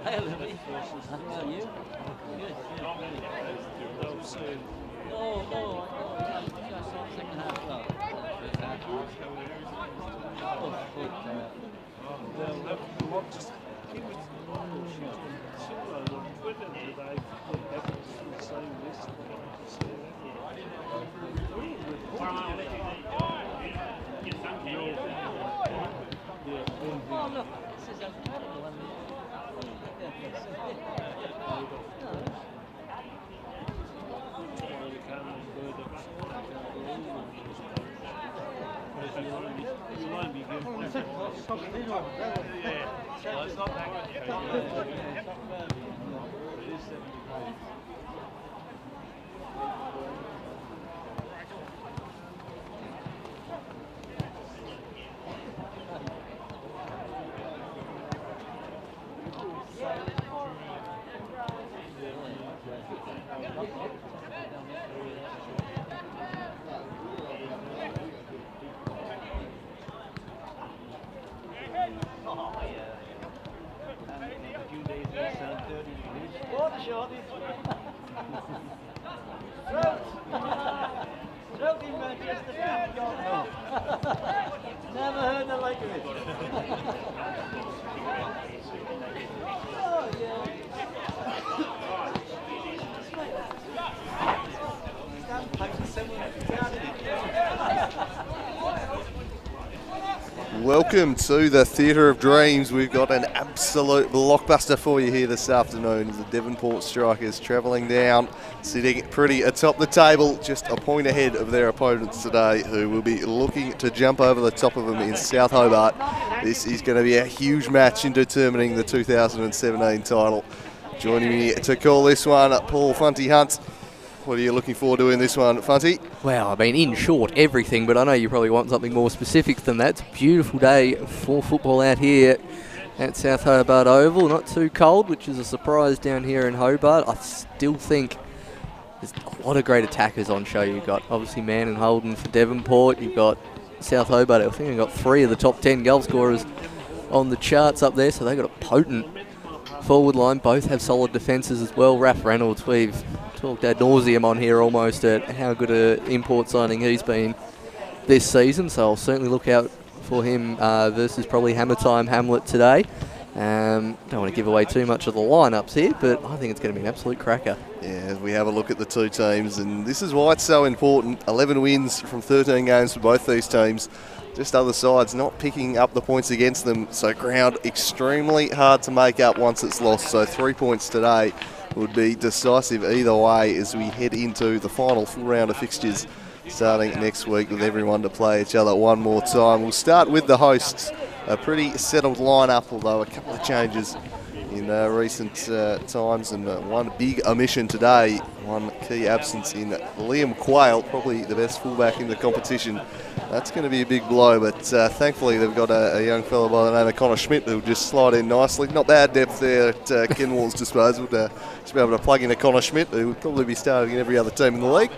Hey, Olivia. How about you? Good. No, I saw the second half. Oh, look, this is incredible. Never heard the like of it. Welcome to the Theatre of Dreams. We've got an absolute blockbuster for you here this afternoon. The Devonport Strikers travelling down, sitting pretty atop the table, just a point ahead of their opponents today, who will be looking to jump over the top of them in South Hobart. This is going to be a huge match in determining the 2017 title. Joining me to call this one, Paul Funty Hunt. What are you looking forward to in this one, Funty? Well, I mean, in short, everything, but I know you probably want something more specific than that. It's a beautiful day for football out here at South Hobart Oval. Not too cold, which is a surprise down here in Hobart. I still think there's a lot of great attackers on show. You've got, obviously, Mann and Holden for Devonport. You've got South Hobart. I think they've got 3 of the top 10 goal scorers on the charts up there, so they've got a potent forward line. Both have solid defences as well. Raph Reynolds, we've talked ad nauseum on here almost at how good an import signing he's been this season, so I'll certainly look out for him versus probably Hammer Time Hamlet today. Don't want to give away too much of the lineups here, but I think it's going to be an absolute cracker. Yeah, we have a look at the two teams, and this is why it's so important. 11 wins from 13 games for both these teams. Just other sides not picking up the points against them, so ground extremely hard to make up once it's lost. So 3 points today would be decisive either way as we head into the final full round of fixtures starting next week with everyone to play each other one more time. We'll start with the hosts. A pretty settled lineup, although a couple of changes in recent times, and one big omission today, one key absence in Liam Quayle, probably the best fullback in the competition. That's going to be a big blow, but thankfully they've got a young fellow by the name of Connor Schmidt who'll just slide in nicely. Not bad depth there at Kenwall's disposal to just be able to plug in a Connor Schmidt, who would probably be starting in every other team in the league.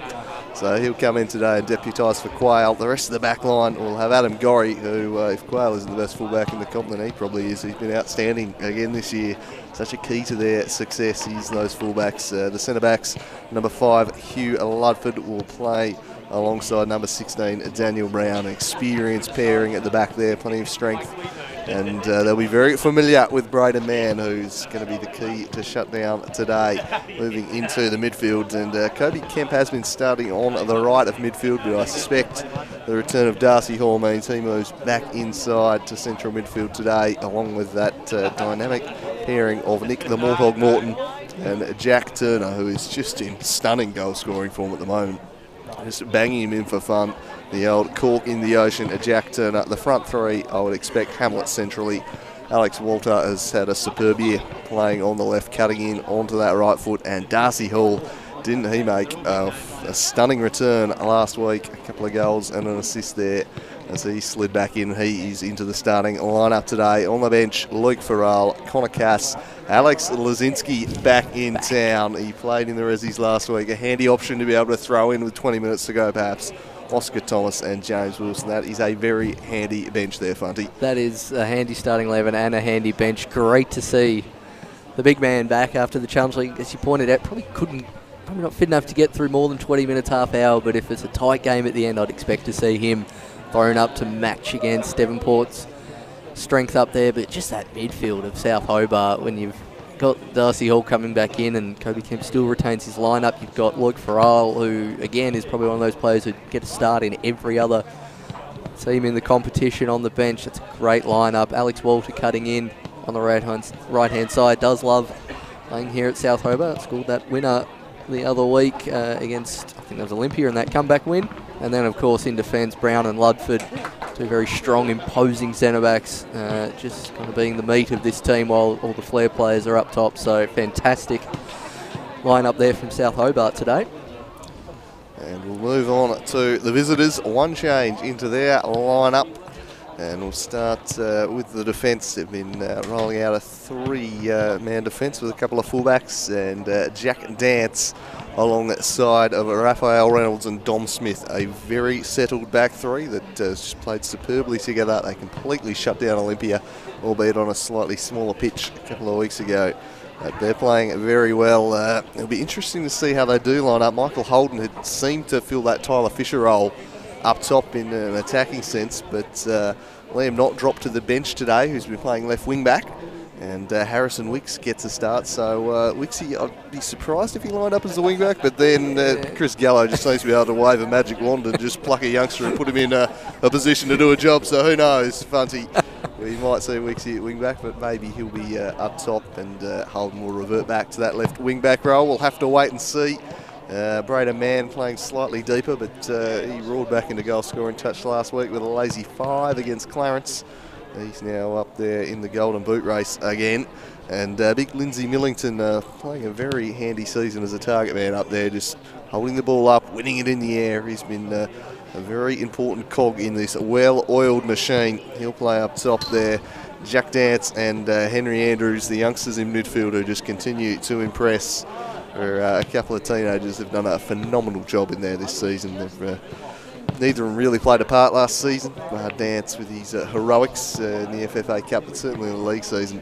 So he'll come in today and deputise for Quayle. The rest of the back line will have Adam Gorry, who, if Quayle isn't the best fullback in the comp, then he probably is. He's been outstanding again this year. Such a key to their success is those fullbacks. The centre-backs, number 5, Hugh Ludford, will play alongside number 16, Daniel Brown. An experienced pairing at the back there, plenty of strength. And they'll be very familiar with Braden Mann, who's going to be the key to shut down today, moving into the midfield. And Kobe Kemp has been starting on the right of midfield, but I suspect the return of Darcy Hall means he moves back inside to central midfield today, along with that dynamic pairing of Nick the Morthog Morton and Jack Turner, who is just in stunning goal scoring form at the moment. Just banging him in for fun. The old cork in the ocean, Jack Turner. The front three, I would expect Hamlet centrally. Alex Walter has had a superb year playing on the left, cutting in onto that right foot, and Darcy Hall didn't he make a stunning return last week? A couple of goals and an assist there as he slid back in. He is into the starting lineup today. On the bench, Luke Farrell, Connor Cass, Alex Lazinski back in town. He played in the Rezzies last week. A handy option to be able to throw in with 20 minutes to go, perhaps. Oscar Thomas and James Wilson. That is a very handy bench there, Funty. That is a handy starting 11 and a handy bench. Great to see the big man back after the Challenge League. As you pointed out, probably not fit enough to get through more than 20 minutes, half hour, but if it's a tight game at the end, I'd expect to see him thrown up to match against Devonport's strength up there. But just that midfield of South Hobart, when you've got Darcy Hall coming back in and Kobe Kemp still retains his lineup. You've got Luke Farrell, who again is probably one of those players who get a start in every other team in the competition on the bench. That's a great lineup. Alex Walter cutting in on the right-hand side. Does love playing here at South Hobart. Scored that winner the other week against, I think that was Olympia in that comeback win. And then, of course, in defence, Brown and Ludford, two very strong, imposing centre-backs, just kind of being the meat of this team while all the flair players are up top. So fantastic line-up there from South Hobart today. And we'll move on to the visitors. One change into their line-up. And we'll start with the defence. They've been rolling out a three-man defence with a couple of fullbacks and Jack Dance along that side of Raphael Reynolds and Dom Smith. A very settled back three that just played superbly together. They completely shut down Olympia, albeit on a slightly smaller pitch a couple of weeks ago. They're playing very well. It'll be interesting to see how they do line up. Michael Holden had seemed to fill that Tyler Fisher role up top in an attacking sense, but Liam Knott dropped to the bench today, who's been playing left wing back, and Harrison Wicks gets a start. So Wicksy, I'd be surprised if he lined up as the wing back, but then Chris Gallo just seems to be able to wave a magic wand and just pluck a youngster and put him in a position to do a job. So who knows, Funty. We might see Wixie at wing back, but maybe he'll be up top, and Holden will revert back to that left wing back role. We'll have to wait and see. Braden Mann playing slightly deeper, but he roared back into goal scoring touch last week with a lazy 5 against Clarence. He's now up there in the Golden Boot race again. And big Lindsay Millington playing a very handy season as a target man up there, just holding the ball up, winning it in the air. He's been a very important cog in this well-oiled machine. He'll play up top there. Jack Dance and Henry Andrews, the youngsters in midfield, who just continue to impress. A couple of teenagers have done a phenomenal job in there this season. Neither of them really played a part last season. Dance with his heroics in the FFA Cup, but certainly in the league season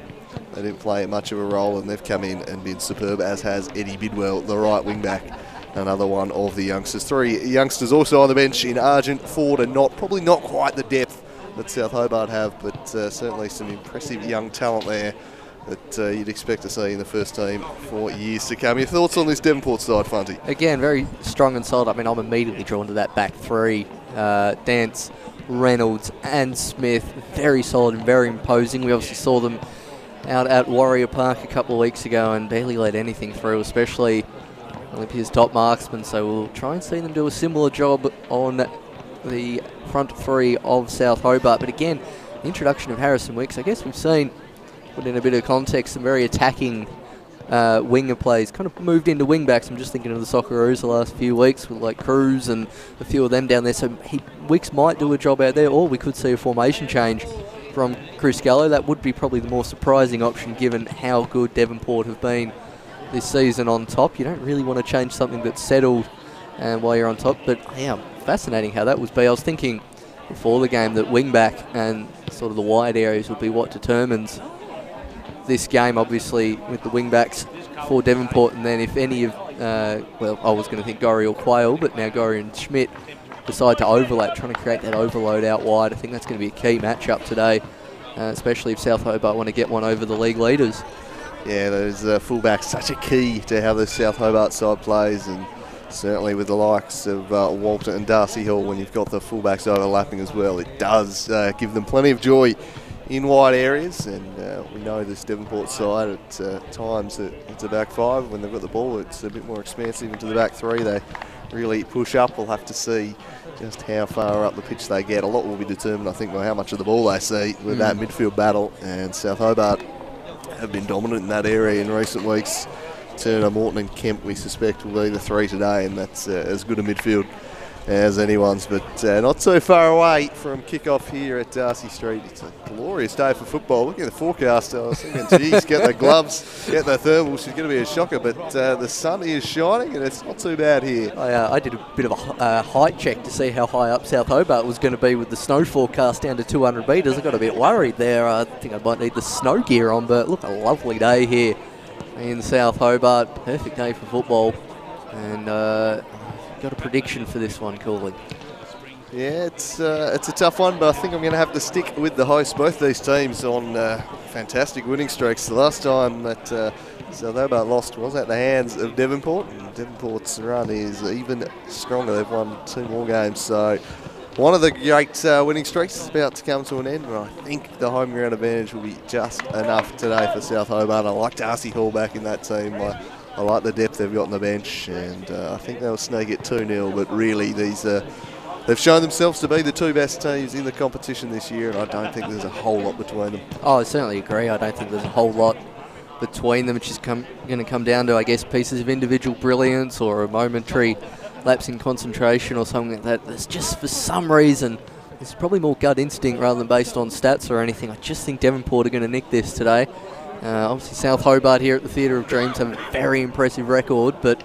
they didn't play much of a role, and they've come in and been superb, as has Eddie Bidwell, the right wing back, another one of the youngsters. 3 youngsters also on the bench in Argent, Ford and Knott. Probably not quite the depth that South Hobart have, but certainly some impressive young talent there that you'd expect to see in the first team for years to come. Your thoughts on this Devonport side, Funty? Again, very strong and solid. I mean, I'm immediately drawn to that back three. Dance, Reynolds and Smith, very solid and very imposing. We obviously saw them out at Warrior Park a couple of weeks ago and barely let anything through, especially Olympia's top marksman. So we'll try and see them do a similar job on the front three of South Hobart. But again, the introduction of Harrison Wicks, I guess we've seen, put in a bit of context, some very attacking winger plays, kind of moved into wing backs. I'm just thinking of the Socceroos the last few weeks with like Cruz and a few of them down there. So Wicks might do a job out there, or we could see a formation change from Chris Gallo. That would be probably the more surprising option given how good Devonport have been this season on top. You don't really want to change something that's settled while you're on top, but yeah, fascinating how that would be. I was thinking before the game that wing back and sort of the wide areas would be what determines this game, obviously, with the wing backs for Devonport, and then if any of, well, I was going to think Gorry or Quayle, but now Gorry and Schmidt decide to overlap, trying to create that overload out wide. I think that's going to be a key matchup today, especially if South Hobart want to get one over the league leaders. Yeah, those fullbacks, such a key to how the South Hobart side plays, and certainly with the likes of Walter and Darcy Hall, when you've got the fullbacks overlapping as well, it does give them plenty of joy in wide areas. And we know this Devonport side at times it's a back five. When they've got the ball, it's a bit more expansive into the back three. They really push up. We'll have to see just how far up the pitch they get. A lot will be determined, I think, by how much of the ball they see with that midfield battle, and South Hobart have been dominant in that area in recent weeks. Turner, Morton and Kemp, we suspect, will be the three today, and that's as good a midfield as anyone's, but not so far away from kickoff here at Darcy Street. It's a glorious day for football. Looking at the forecast, I was thinking, geez, get the gloves, get the thermals, she's going to be a shocker, but the sun is shining and it's not too bad here. I did a bit of a height check to see how high up South Hobart was going to be with the snow forecast down to 200 metres. I got a bit worried there. I think I might need the snow gear on, but look, a lovely day here in South Hobart. Perfect day for football, and got a prediction for this one, Cooley? Yeah, it's a tough one, but I think I'm going to have to stick with the hosts. Both these teams on fantastic winning streaks. The last time that South Hobart lost was at the hands of Devonport, and Devonport's run is even stronger. They've won 2 more games, so one of the great winning streaks is about to come to an end, and I think the home ground advantage will be just enough today for South Hobart. I like Darcy Hall back in that team. I like the depth they've got on the bench, and I think they'll snag it 2-0, but really they've shown themselves to be the 2 best teams in the competition this year, and I don't think there's a whole lot between them. Oh, I certainly agree. I don't think there's a whole lot between them. It's just going to come down to, I guess, pieces of individual brilliance or a momentary lapse in concentration or something like that. There's just, for some reason, it's probably more gut instinct rather than based on stats or anything. I just think Devonport are going to nick this today. Obviously South Hobart here at the Theatre of Dreams have a very impressive record, but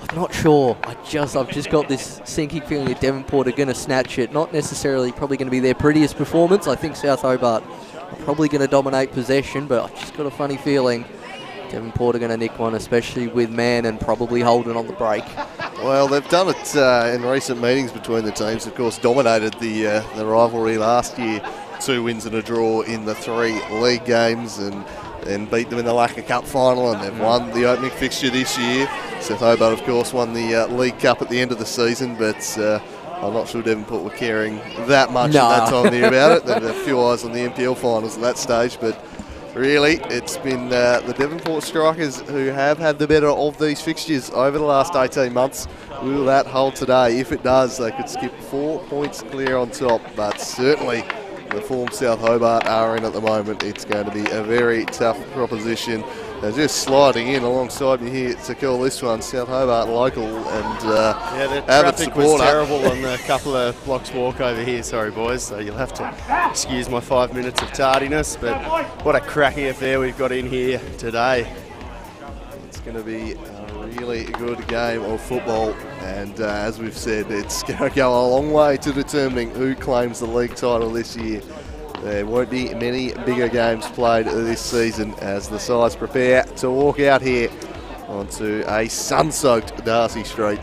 I'm not sure. I've just got this sinking feeling that Devonport are going to snatch it. Not necessarily probably going to be their prettiest performance. I think South Hobart are probably going to dominate possession, but I've just got a funny feeling Devonport are going to nick one, especially with Mann and probably Holden on the break. Well, they've done it in recent meetings between the teams. Of course, dominated the rivalry last year. 2 wins and a draw in the 3 league games, and beat them in the Lacquer Cup final, and they've won the opening fixture this year. South Hobart, of course, won the League Cup at the end of the season, but I'm not sure Devonport were caring that much at that time of the year about it. There were a few eyes on the NPL finals at that stage, but really it's been the Devonport Strikers who have had the better of these fixtures over the last 18 months. Will that hold today? If it does, they could skip 4 points clear on top, but certainly the form South Hobart are in at the moment, it's going to be a very tough proposition. They're just sliding in alongside me here to call this one South Hobart local, and yeah, the traffic was terrible on the couple of blocks walk over here, sorry boys, so you'll have to excuse my 5 minutes of tardiness, but what a cracking affair we've got in here today. It's going to be a really good game of football, and as we've said, it's going to go a long way to determining who claims the league title this year. There won't be many bigger games played this season as the sides prepare to walk out here onto a sun-soaked Darcy Street.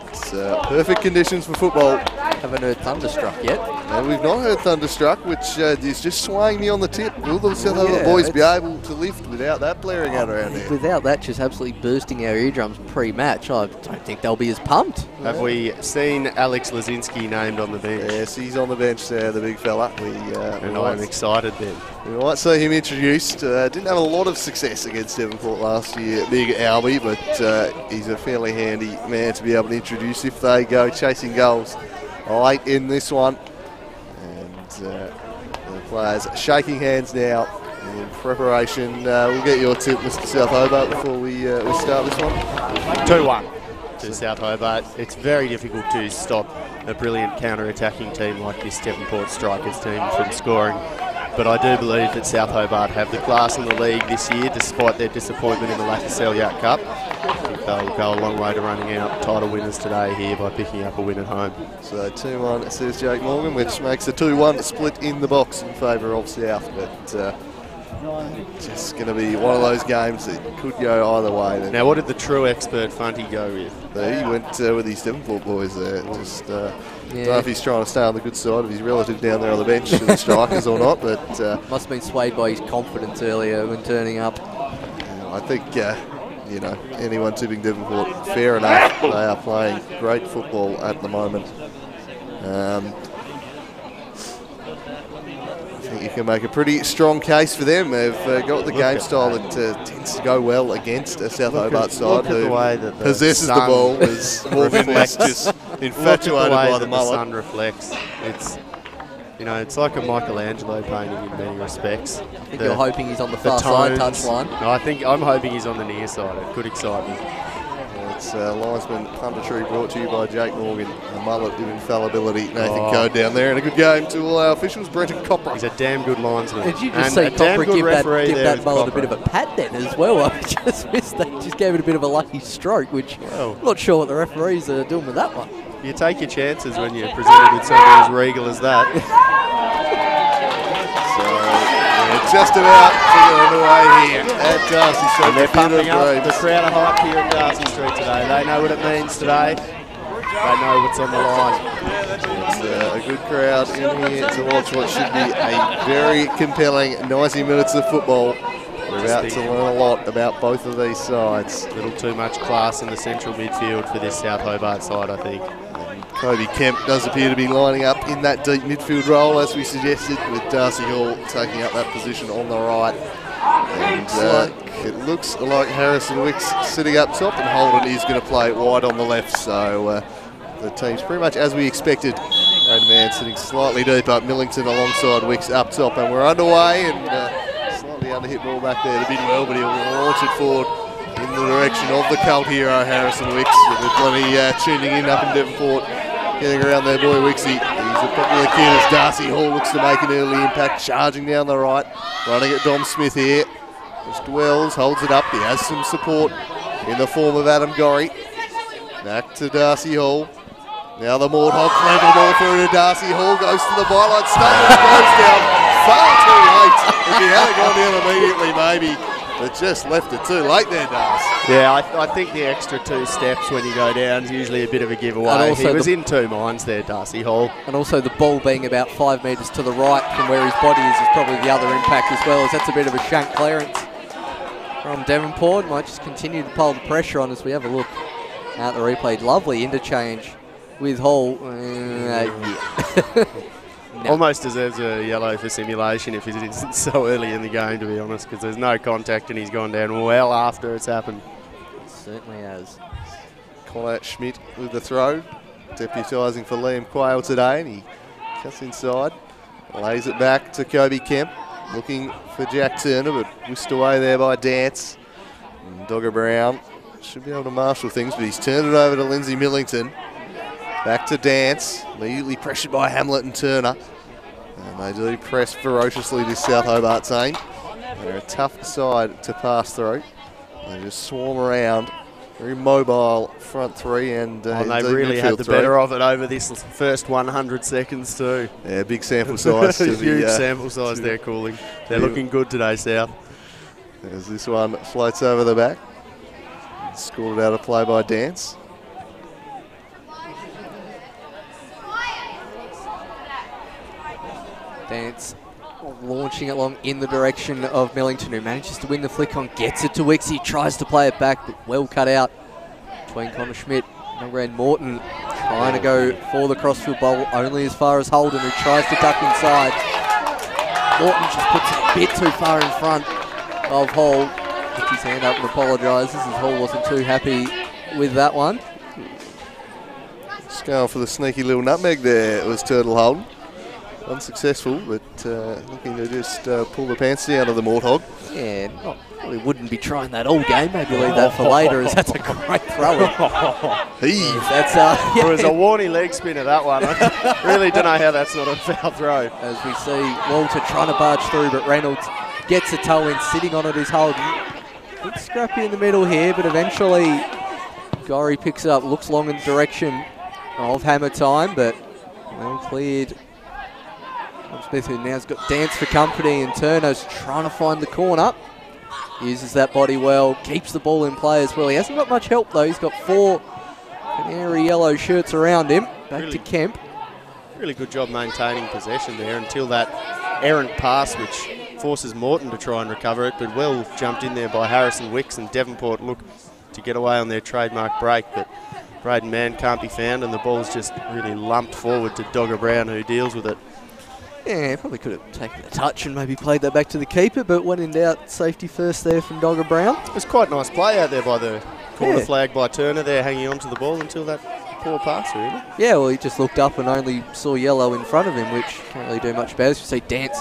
It's perfect conditions for football. Haven't heard Thunderstruck yet. And we've not heard Thunderstruck, which is just swaying me on the tip. Will the South Hobart boys be able to lift without that blaring out around here? Without that just absolutely bursting our eardrums pre-match, I don't think they'll be as pumped. Have we seen Alex Lazinski named on the bench? Yes, he's on the bench there, the big fella. And I'm excited then. We might see him introduced. Didn't have a lot of success against Devonport last year, big Albie, but he's a fairly handy man to be able to introduce if they go chasing goals late in this one. And the players shaking hands now in preparation. We'll get your tip, Mr. South Hobart, before we start this one. 2-1 to South Hobart. It's very difficult to stop a brilliant counter-attacking team like this Devonport Strikers team from scoring. But I do believe that South Hobart have the class in the league this year, despite their disappointment in the Lacquer Celiac Cup. I think they'll go a long way to running out title winners today here by picking up a win at home. So 2-1 says Jake Morgan, which makes a 2-1 split in the box in favour of South. But just going to be one of those games that could go either way. Then. Now, what did the true expert Funty go with? He went with his Devonport boys there. Just don't know if he's trying to stay on the good side of his relative down there on the bench of the Strikers or not, but must have been swayed by his confidence earlier when turning up. I think anyone tipping Devonport, fair enough. They are playing great football at the moment. I think you can make a pretty strong case for them. They've got the game style that tends to go well against a South Hobart side who possesses the ball, as Morgan was just infatuated by the mullet. The sun reflects. You know, it's like a Michelangelo painting in many respects. I think you're hoping he's on the far side touchline. No, I'm hoping he's on the near side. It could excite me. It's linesman punditry brought to you by Jake Morgan, the mullet of infallibility, Nathan Code down there. And a good game to all our officials, Brenton Copra. He's a damn good linesman. Did you just see Copra give that mullet a bit of a pat then as well? I just missed that. Just gave it a bit of a lucky stroke, which I'm not sure what the referees are doing with that one. You take your chances when you're presented with something as regal as that. Just about figuring away here at Darcy Street. And they're pumping up the crowd of hype here at Darcy Street today. They know what it means today. They know what's on the line. It's a good crowd in here to watch what should be a very compelling 90 minutes of football. We're about to learn a lot about both of these sides. A little too much class in the central midfield for this South Hobart side, I think. Kobe Kemp does appear to be lining up in that deep midfield role, as we suggested, with Darcy Hall taking up that position on the right. And it looks like Harrison Wicks sitting up top, and Holden is going to play wide on the left. So the team's pretty much as we expected. Rainman sitting slightly deep up, Millington alongside Wicks up top, and we're underway. And slightly under-hit ball back there to Bidwell, but he'll launch it forward in the direction of the cult hero, Harrison Wicks. With plenty tuning in up in Devonport. Getting around there, boy Wixie. He's a popular kid as Darcy Hall looks to make an early impact, charging down the right. Running at Dom Smith here. Just Wells holds it up. He has some support in the form of Adam Gorry. Back to Darcy Hall. Now the Mordhog, clever ball through to Darcy Hall. Goes to the byline. Stubbs goes down far too late. If he hadn't gone down immediately, maybe. But just left it too late there, Darcy. Yeah, I think the extra 2 steps when you go down is usually a bit of a giveaway. He was in 2 minds there, Darcy Hall. And also the ball being about 5 metres to the right from where his body is probably the other impact as well, as that's a bit of a shank clearance from Devonport. Might just continue to pull the pressure on as we have a look at the replay. Lovely interchange with Hall. No. Almost deserves a yellow for simulation if it isn't so early in the game, to be honest, because there's no contact and he's gone down well after it's happened. It certainly has. Connor Schmidt with the throw, deputising for Liam Quayle today, and he cuts inside, lays it back to Kobe Kemp, looking for Jack Turner, but whisked away there by Dance. And Dogger Brown should be able to marshal things, but he's turned it over to Lindsay Millington. Back to Dance, immediately pressured by Hamlet and Turner. And they do press ferociously, this South Hobart team. They're a tough side to pass through. They just swarm around, very mobile front three, and they really had the better of it over this first 100 seconds too. Yeah, big sample size. Huge sample size there, Cooling. They're looking good today, South. As this one floats over the back. Scored out of play by Dance. Dance launching it along in the direction of Millington, who manages to win the flick on, gets it to Wicks. He tries to play it back, but well cut out between Connor Schmidt and Morton, trying to go for the crossfield ball only as far as Holden, who tries to duck inside. Morton just puts it a bit too far in front of Hall. Puts his hand up and apologises as Hall wasn't too happy with that one. Just going for the sneaky little nutmeg there, it was Turtle Holden. Unsuccessful, but looking to just pull the pants down of the Morthog. Yeah, probably wouldn't be trying that all game. Maybe leave that for later, as that's a great throw. It was a warning leg spinner, that one. I really don't know how that's not a foul throw. As we see Walter trying to barge through, but Reynolds gets a toe in, sitting on it is Holden. Bit scrappy in the middle here, but eventually Gorry picks up, looks long in the direction of hammer time, but well cleared. Smith, who now's got Dance for company, and Turner's trying to find the corner. Uses that body well, keeps the ball in play as well. He hasn't got much help though. He's got 4 canary yellow shirts around him. Back to Kemp. Really good job maintaining possession there until that errant pass, which forces Morton to try and recover it, but well jumped in there by Harrison Wicks, and Devonport look to get away on their trademark break, but Braden Mann can't be found, and the ball's just really lumped forward to Dogger Brown, who deals with it. Yeah, probably could have taken a touch and maybe played that back to the keeper, but when in doubt, safety first there from Dogger Brown. It was quite a nice play out there by the corner flag by Turner there, hanging on to the ball until that poor pass, really. Yeah, well, he just looked up and only saw yellow in front of him, which can't really do much about it. You see Dance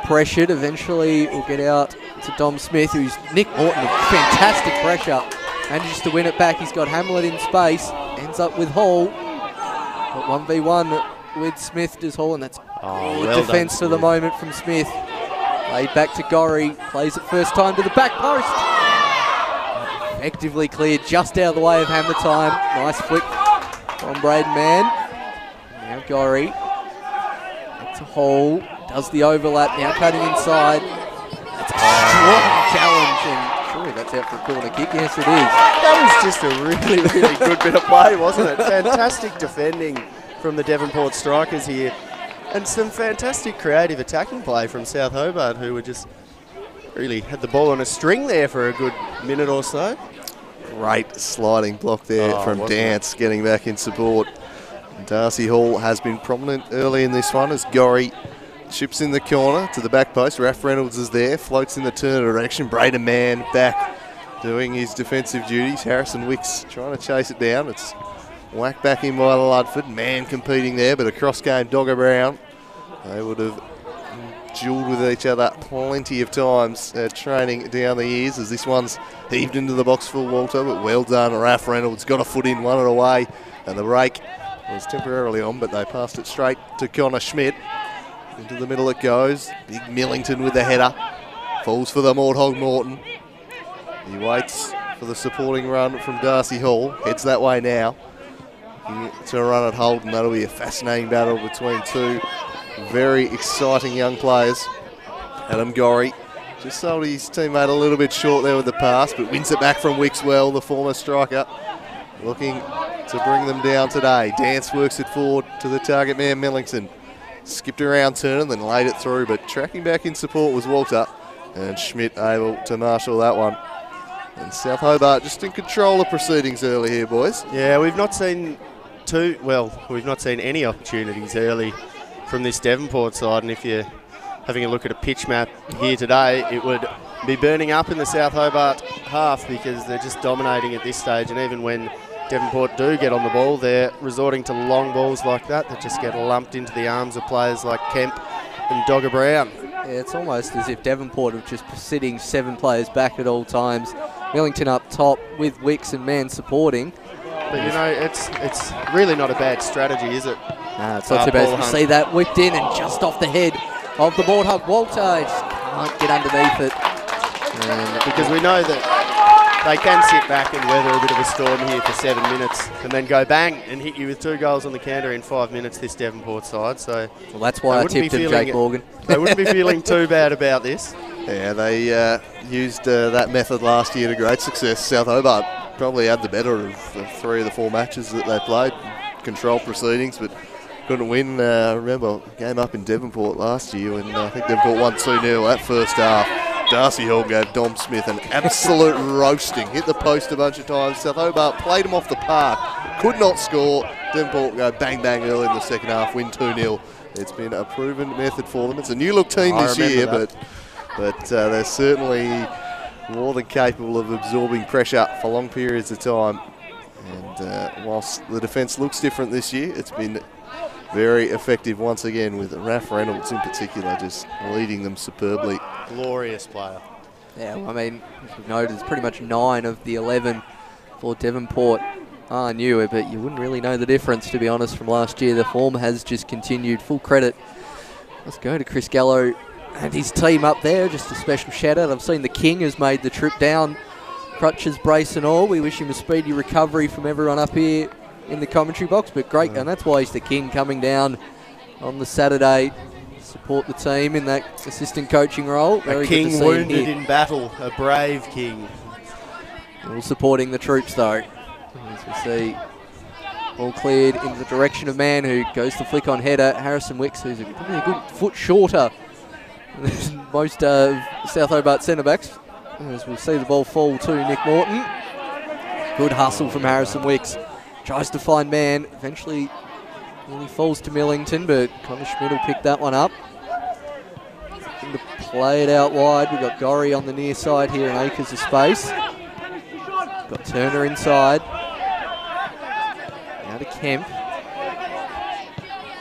pressured. Eventually, will get out to Dom Smith, who's Nick Morton with fantastic pressure. Manages to win it back. He's got Hamlet in space. Ends up with Hall. Got 1v1 with Smith, does Hall, and that's good defence for the moment from Smith. Laid back to Gorry. Plays it first time to the back post. Effectively cleared just out of the way of Hammer time. Nice flick from Braden Mann. Now Gorry. Back to Hall. Does the overlap. Now cutting inside. That's a strong challenge. And surely that's out for a corner kick. Yes, it is. That was just a really, really good bit of play, wasn't it? Fantastic defending from the Devonport strikers here. And some fantastic creative attacking play from South Hobart, who were just really had the ball on a string there for a good minute or so. Great sliding block there from Dance, getting back in support. Darcy Hall has been prominent early in this one as Gorry chips in the corner to the back post. Raph Reynolds is there, floats in the turn direction. Braden Mann back doing his defensive duties. Harrison Wicks trying to chase it down. It's whacked back in by Ludford. Mann competing there, but across came Dogger Brown. They would have duelled with each other plenty of times training down the years, as this one's heaved into the box for Walter, but well done. Raph Reynolds got a foot in, won it away, and the break was temporarily on, but they passed it straight to Connor Schmidt. Into the middle it goes. Big Millington with the header. Falls for the Morthog Morton. He waits for the supporting run from Darcy Hall. Heads that way now. To run at Holden. That'll be a fascinating battle between two very exciting young players. Adam Gorry just sold his teammate a little bit short there with the pass, but wins it back from Wicks well, the former striker. Looking to bring them down today. Dance works it forward to the target man, Millington. Skipped around turn and then laid it through, but tracking back in support was Walter, and Schmidt able to marshal that one. And South Hobart just in control of proceedings early here, boys. Yeah, we've not seen any opportunities early from this Devonport side, and if you're having a look at a pitch map here today, it would be burning up in the South Hobart half, because they're just dominating at this stage, and even when Devonport do get on the ball, they're resorting to long balls like that just get lumped into the arms of players like Kemp and Dogger Brown. Yeah, it's almost as if Devonport are just sitting 7 players back at all times. Millington up top with Wicks and Mann supporting. But you know, it's really not a bad strategy, is it? Nah, it's not too bad. You see that whipped in and just off the head of the Morthog. Walter just can't get underneath it. And because we know that they can sit back and weather a bit of a storm here for 7 minutes and then go bang and hit you with 2 goals on the counter in 5 minutes, this Devonport side. So well, that's why I tipped him, Jake Morgan. They wouldn't be feeling too bad about this. Yeah, they used that method last year to great success. South Hobart probably had the better of the 3 of the 4 matches that they played. Controlled proceedings, but couldn't win. I remember a game up in Devonport last year when I think Devonport won 2-0 that first half. Darcy Hall gave Dom Smith an absolute roasting. Hit the post a bunch of times. South Hobart played him off the park. Could not score. Devonport go bang bang early in the second half, win 2-0. It's been a proven method for them. It's a new look team this year, but they're certainly more than capable of absorbing pressure for long periods of time. And whilst the defence looks different this year, it's been very effective once again, with Raph Reynolds in particular just leading them superbly. Glorious player. Yeah, well, I mean, as we've noted, it's pretty much 9 of the 11 for Devonport are new, but you wouldn't really know the difference, to be honest, from last year. The form has just continued. Full credit. Let's go to Chris Gallo and his team up there. Just a special shout out. I've seen the King has made the trip down, crutches, brace and all. We wish him a speedy recovery from everyone up here in the commentary box, but great, and that's why he's the King, coming down on the Saturday to support the team in that assistant coaching role. Very a king wounded in battle, a brave king. All supporting the troops though. As we see, all cleared in the direction of Mann, who goes to flick on header. Harrison Wicks, who's probably a good foot shorter than most South Hobart centre-backs. As we'll see the ball fall to Nick Morton. Good hustle from Harrison Wicks. Tries to find Mann, eventually nearly falls to Millington, but Connor Schmidt will pick that one up. Looking to play it out wide. We've got Gorry on the near side here, and acres of space. Got Turner inside. Kemp.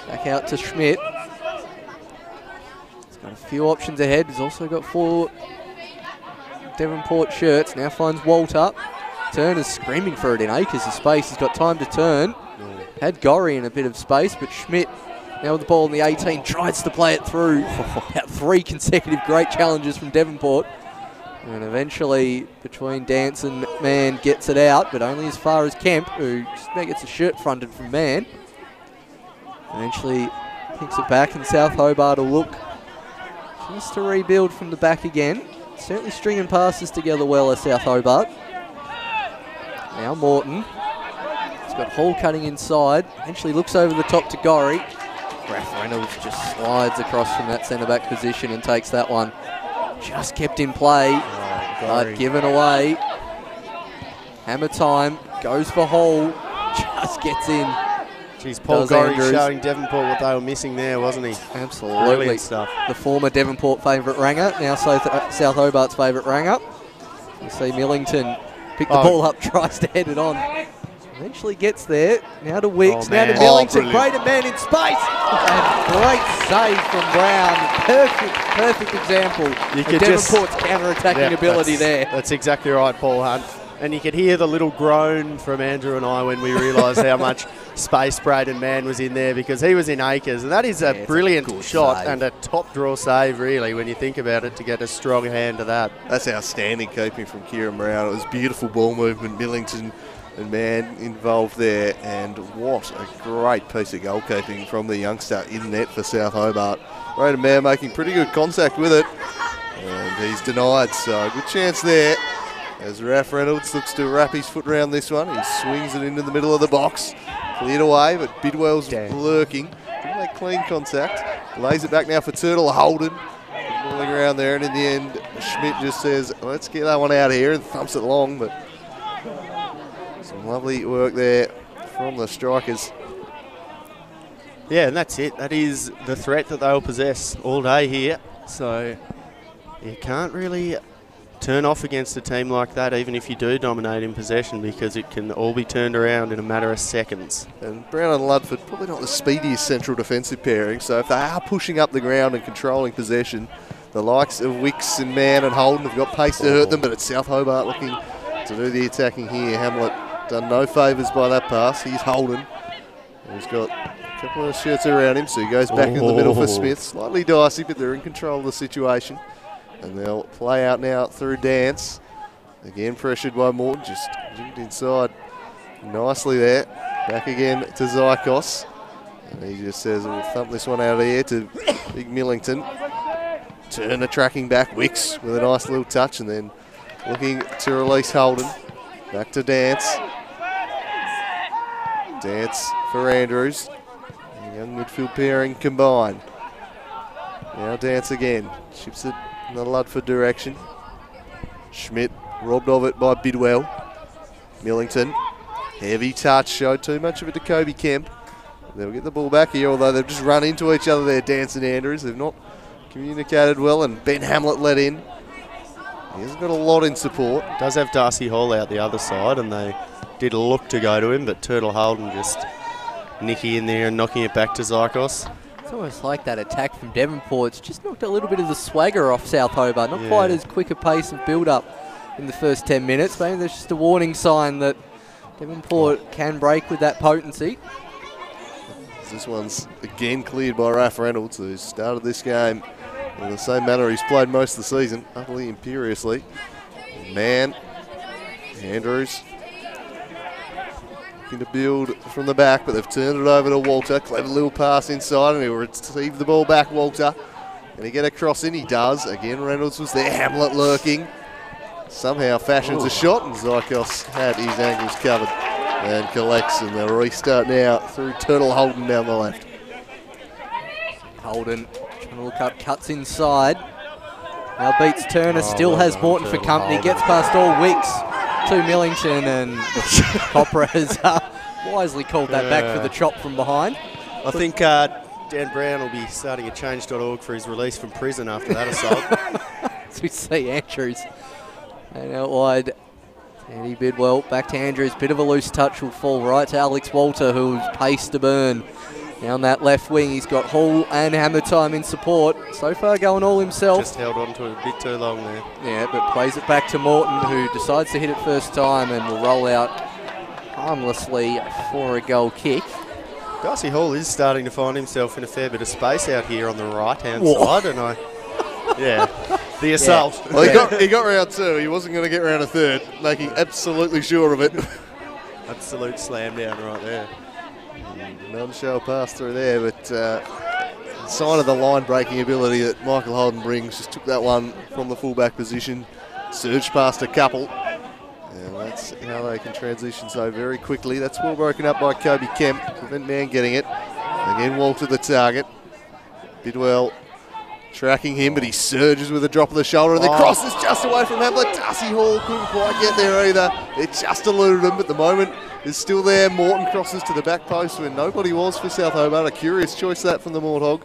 Back out to Schmidt. He's got a few options ahead. He's also got 4 Devonport shirts. Now finds Walter. Turner's screaming for it in acres of space. He's got time to turn. Had Gorry in a bit of space, but Schmidt, now with the ball in the 18, tries to play it through. About 3 consecutive great challenges from Devonport. And eventually, between Dance and Mann, gets it out, but only as far as Kemp, who just now gets a shirt fronted from Mann. Eventually picks it back, and South Hobart will look just to rebuild from the back again. Certainly stringing passes together well as South Hobart. Now Morton. He's got Hall cutting inside. Eventually looks over the top to Gorry. Raph Reynolds just slides across from that centre-back position and takes that one. Just kept in play, but given away. Hammer time, goes for Hall, just gets in. Jeez, Paul Gorry showing Devonport what they were missing there, wasn't he? Absolutely. Brilliant stuff. The former Devonport favourite ranger, now South Hobart's favourite ranger. You see Millington pick the ball up, tries to head it on. Eventually gets there. Now to Wicks, now to Millington. Great man in space. And great save from Brown. Perfect example of Devonport's counter-attacking ability there. That's exactly right, Paul Hunt. And you could hear the little groan from Andrew and I when we realised how much space Braden Mann was in there, because he was in acres. And that is a brilliant shot and a top draw save, really, when you think about it, to get a strong hand to that. That's outstanding keeping from Kieran Brown. It was beautiful ball movement. Millington and Mann involved there, and what a great piece of goalkeeping from the youngster in net for South Hobart. Braden Mann making pretty good contact with it, and he's denied, so good chance there as Raph Reynolds looks to wrap his foot around this one. He swings it into the middle of the box, cleared away, but Bidwell's lurking. Didn't make clean contact. Lays it back now for Turtle Holden. Balling around there, and in the end, Schmidt just says, let's get that one out here, and thumps it long, but some lovely work there from the strikers. Yeah, and that's it. That is the threat that they'll possess all day here. So you can't really turn off against a team like that, even if you do dominate in possession, because it can all be turned around in a matter of seconds. And Brown and Ludford, probably not the speediest central defensive pairing, so if they are pushing up the ground and controlling possession, the likes of Wicks and Mann and Holden have got pace to hurt them, but it's South Hobart looking to do the attacking here. Hamlet done no favours by that pass. He's Holden. He's got a couple of shirts around him, so he goes back in the middle for Smith. Slightly dicey, but they're in control of the situation. And they'll play out now through Dance. Again pressured by Morton, just jigged inside nicely there. Back again to Zykos. And he just says, we'll thump this one out of here to Big Millington. Turner tracking back, Wicks with a nice little touch, and then looking to release Holden. Back to Dance. Dance for Andrews. A young midfield pairing combined. Now Dance again. Chips it in the Ludford direction. Schmidt robbed of it by Bidwell. Millington. Heavy touch. Showed too much of it to Kobe Kemp. They'll get the ball back here, although they've just run into each other there, Dance and Andrews. They've not communicated well, and Ben Hamlet let in. He hasn't got a lot in support. Does have Darcy Hall out the other side, and they did look to go to him, but Turtle Holden just nicky in there and knocking it back to Zykos. It's almost like that attack from Devonport. It's just knocked a little bit of the swagger off South Hobart. Not quite as quick a pace of build-up in the first 10 minutes. Maybe there's just a warning sign that Devonport can break with that potency. This one's again cleared by Raph Reynolds, who started this game in the same manner he's played most of the season, utterly imperiously. Mann, Andrews, looking to build from the back, but they've turned it over to Walter. Clever little pass inside, and he'll receive the ball back, Walter. And he get a cross in, he does. Again, Reynolds was there, Hamlet lurking. Somehow fashions a shot, and Zykos had his angles covered and collects, and they'll restart now through Turtle Holden down the left. Holden trying to look up, cuts inside. Now beats Turner, still has Morton for company, gets past all Wicks to Millington, and Copra has wisely called that back for the chop from behind. I think Dan Brown will be starting a change.org for his release from prison after that assault. As we see Andrews and out wide Eddie Bidwell back to Andrews. Bit of a loose touch will fall right to Alex Walter, who's paced to burn. Down that left wing, he's got Hall and Hammer Time in support. So far going all himself. Just held on to it a bit too long there. Yeah, but plays it back to Morton, who decides to hit it first time and will roll out harmlessly for a goal kick. Darcy Hall is starting to find himself in a fair bit of space out here on the right-hand side, and the assault. Yeah. Well, he got round two. He wasn't going to get round a third, making absolutely sure of it. Absolute slam down right there. Non-show pass through there, but sign of the line-breaking ability that Michael Holden brings. Just took that one from the fullback position, surged past a couple, and that's how they can transition so very quickly. That's well broken up by Kobe Kemp. Prevent Man getting it. Again, Walter the target. Bidwell tracking him, but he surges with a drop of the shoulder, and the cross is just away from Hamlet. Darcy Hall couldn't quite get there either. It just eluded him, but the moment is still there. Morton crosses to the back post when nobody was for South Hobart. A curious choice that from the Morthog.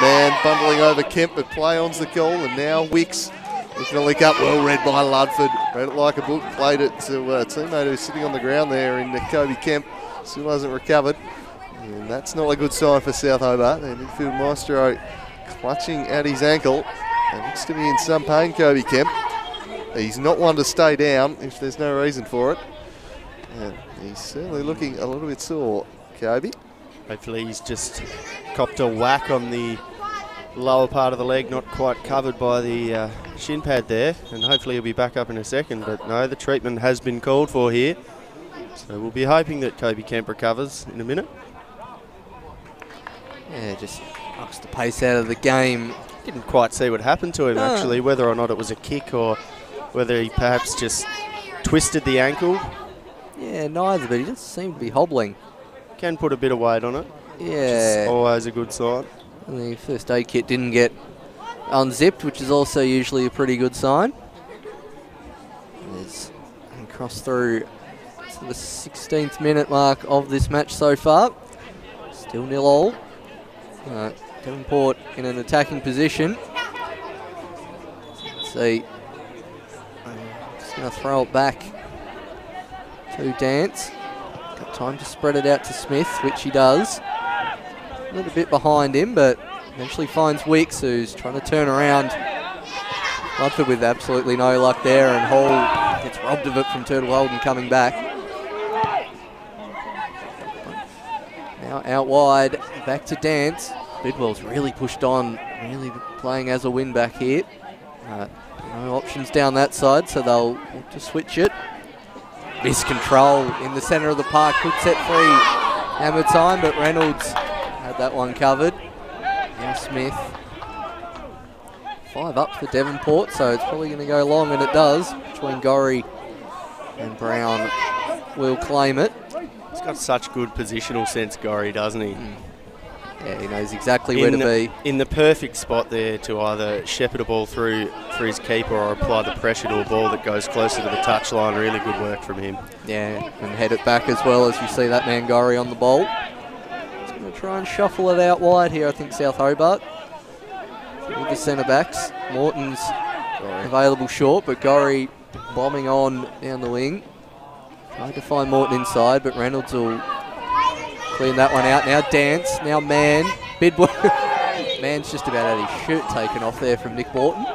Man bundling over Kemp, but play on's the call, and now Wicks looking to link up. Well read by Ludford. Read it like a book, played it to a teammate who's sitting on the ground there in Kobe Kemp. Still hasn't recovered, and that's not a good sign for South Hobart. Their midfield maestro clutching at his ankle, and looks to be in some pain, Kobe Kemp. He's not one to stay down if there's no reason for it. And he's certainly looking a little bit sore, Kobe. Hopefully he's just copped a whack on the lower part of the leg, not quite covered by the shin pad there, and hopefully he'll be back up in a second. But no, the treatment has been called for here. So we'll be hoping that Kobe Kemp recovers in a minute. Yeah, just knocks the pace out of the game. Didn't quite see what happened to him actually, whether or not it was a kick or whether he perhaps just twisted the ankle. Yeah, neither, but he doesn't seem to be hobbling. Can put a bit of weight on it. Yeah. Which is always a good sign. And the first aid kit didn't get unzipped, which is also usually a pretty good sign. There's cross through to the 16th minute mark of this match so far. Still 0-0. Devonport in an attacking position. Let's see. Just going to throw it back to Dance. Got time to spread it out to Smith, which he does. A little bit behind him, but eventually finds Weeks, who's trying to turn around. Ludford with absolutely no luck there, and Hall gets robbed of it from Turtle Holden coming back. Now out wide, back to Dance. Bidwell's really pushed on, really playing as a win back here. No options down that side, so they'll look to switch it. Miscontrol in the centre of the park, could set free Hammer Time, but Reynolds had that one covered. Now Smith. 5 up for Devonport, so it's probably going to go long, and it does. Between Gorry and Brown will claim it. He's got such good positional sense, Gorry, doesn't he? Yeah, he knows exactly where to be. In the perfect spot there to either shepherd a ball through for his keeper or apply the pressure to a ball that goes closer to the touchline. Really good work from him. Yeah, and head it back as well as you see that man Gorry on the ball. He's going to try and shuffle it out wide here, I think, South Hobart. With the centre backs. Morton's available short, but Gorry bombing on down the wing. Trying to find Morton inside, but Reynolds will clean that one out. Now Dance, now Man. Bidwell. Man's just about had his shirt taken off there from Nick Morton.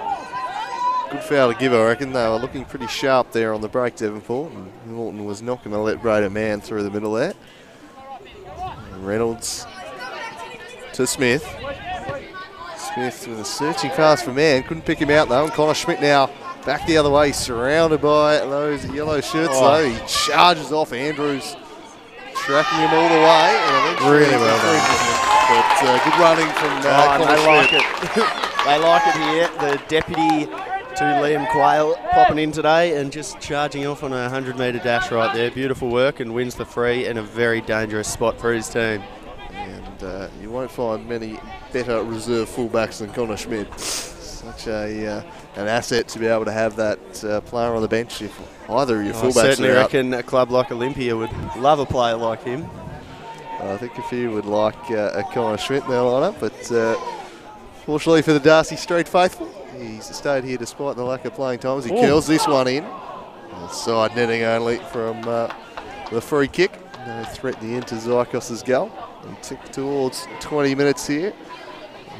Good foul to give, I reckon. They were looking pretty sharp there on the break, Devonport, and Morton was not going to let Brader Man through the middle there. And Reynolds to Smith. Smith with a searching pass for Man. Couldn't pick him out though. And Connor Schmidt now back the other way, surrounded by those yellow shirts though. He charges off Andrews, tracking him all the way. And really well done. But good running from Connor Schmidt. They like it here. The deputy to Liam Quayle popping in today and just charging off on a 100-metre dash right there. Beautiful work, and wins the free in a very dangerous spot for his team. And you won't find many better reserve fullbacks than Connor Schmidt. Such an asset to be able to have that player on the bench if either of your fullbacks are out. I certainly reckon a club like Olympia would love a player like him. I think a few would like a Connor Schmidt in their lineup, but fortunately for the Darcy Street faithful, he's stayed here despite the lack of playing times. He curls this one in. Side netting only from the free kick. No threat in the end to Zykos's goal. We tick towards 20 minutes here.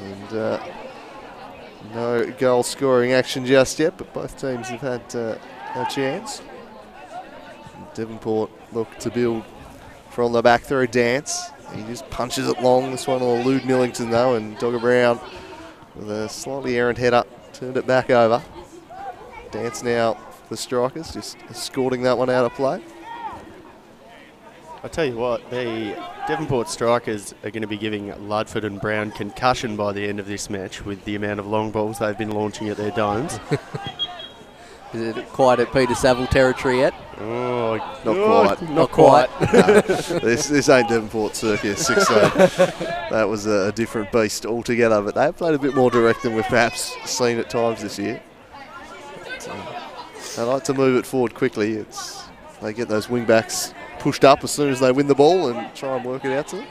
And no goal scoring action just yet, but both teams have had a chance. Devonport look to build from the back through Dance. He just punches it long. This one will elude Millington though, and Dogger Brown with a slightly errant header turned it back over. Dance now for the strikers, just escorting that one out of play. I tell you what, the Devonport strikers are going to be giving Ludford and Brown concussion by the end of this match with the amount of long balls they've been launching at their domes. Is it quite at Peter Saville territory yet? Oh, not quite. Not quite. No, this ain't Devonport Circus 16. That was a different beast altogether, but they've played a bit more direct than we've perhaps seen at times this year. But, they like to move it forward quickly. They get those wing backs pushed up as soon as they win the ball and try and work it out to them.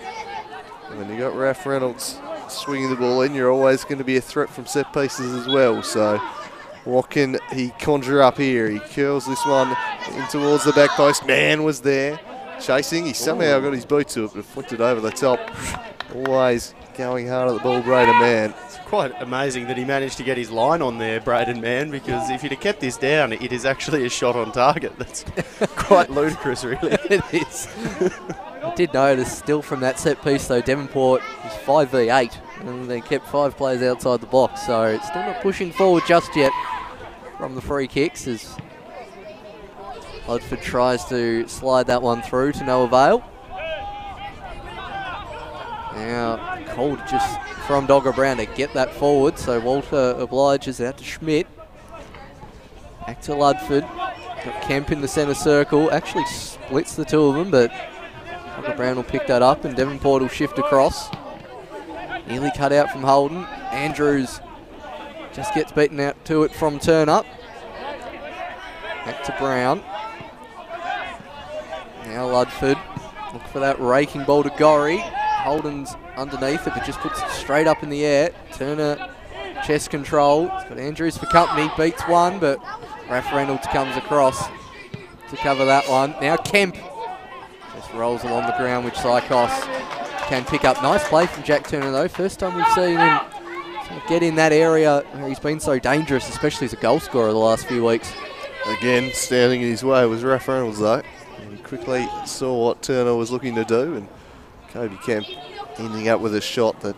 And when you got Raph Reynolds swinging the ball in, you're always going to be a threat from set pieces as well. So what can he conjure up here? He curls this one in towards the back post. Man was there chasing. He somehow got his boot to it, but flicked it over the top. Always going hard at the ball, Braden Mann. It's quite amazing that he managed to get his line on there, Braden Mann, because if he'd have kept this down, it is actually a shot on target. That's quite ludicrous, really. It is. I did notice still from that set piece though, Devonport is 5v8 and they kept 5 players outside the box, so it's still not pushing forward just yet from the free kicks as Ludford tries to slide that one through to no avail. Now called just from Dogger Brown to get that forward, so Walter obliges out to Schmidt. Back to Ludford. Got Kemp in the centre circle, actually splits the two of them, but Dogger Brown will pick that up and Devonport will shift across. Nearly cut out from Holden. Andrews just gets beaten out to it from turn up. Back to Brown. Now Ludford. Look for that raking ball to Gorry. Holden's underneath it, but just puts it straight up in the air. Turner, chest control. He's got Andrews for company, beats one, but Raph Reynolds comes across to cover that one. Now Kemp just rolls along the ground, which Zykos can pick up. Nice play from Jack Turner though. First time we've seen him sort of get in that area where he's been so dangerous, especially as a goal scorer the last few weeks. Again, standing in his way was Raph Reynolds though. He quickly saw what Turner was looking to do, and Kobe Kemp ending up with a shot that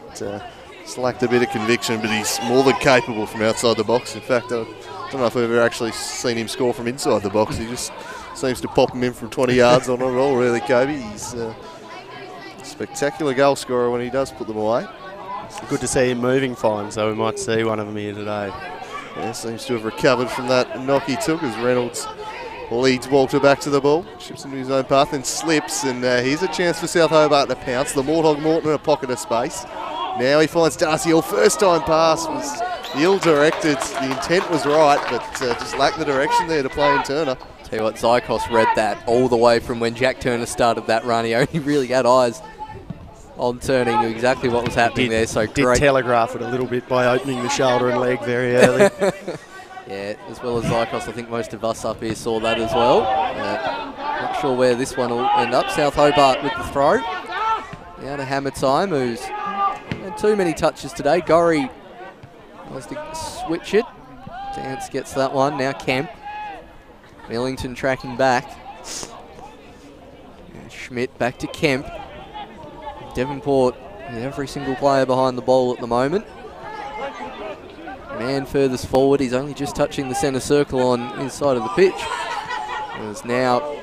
just lacked a bit of conviction, but he's more than capable from outside the box. In fact, I don't know if I've ever actually seen him score from inside the box. He just seems to pop him in from 20 yards on it all, really, Kobe. He's a spectacular goal scorer when he does put them away. Good to see him moving fine, so we might see one of them here today. Yeah, seems to have recovered from that knock he took as Reynolds leads Walter back to the ball, ships into his own path and slips, and here's a chance for South Hobart to pounce. The Mortog Morton in a pocket of space. Now he finds Darcy. First time pass was ill-directed. The intent was right, but just lacked the direction there to play in Turner. Tell you what, Zykos read that all the way from when Jack Turner started that run. He only really had eyes on Turner. He knew exactly what was happening there, so did great. Telegraph it a little bit by opening the shoulder and leg very early. Yeah, as well as Zykos, I think most of us up here saw that as well. Not sure where this one will end up. South Hobart with the throw. Now to Hammer Time, who's had too many touches today. Gorry tries to switch it. Dance gets that one. Now Kemp. Millington tracking back. And Schmidt back to Kemp. Devonport with every single player behind the ball at the moment. Man furthest forward, he's only just touching the centre circle on his side of the pitch. There's now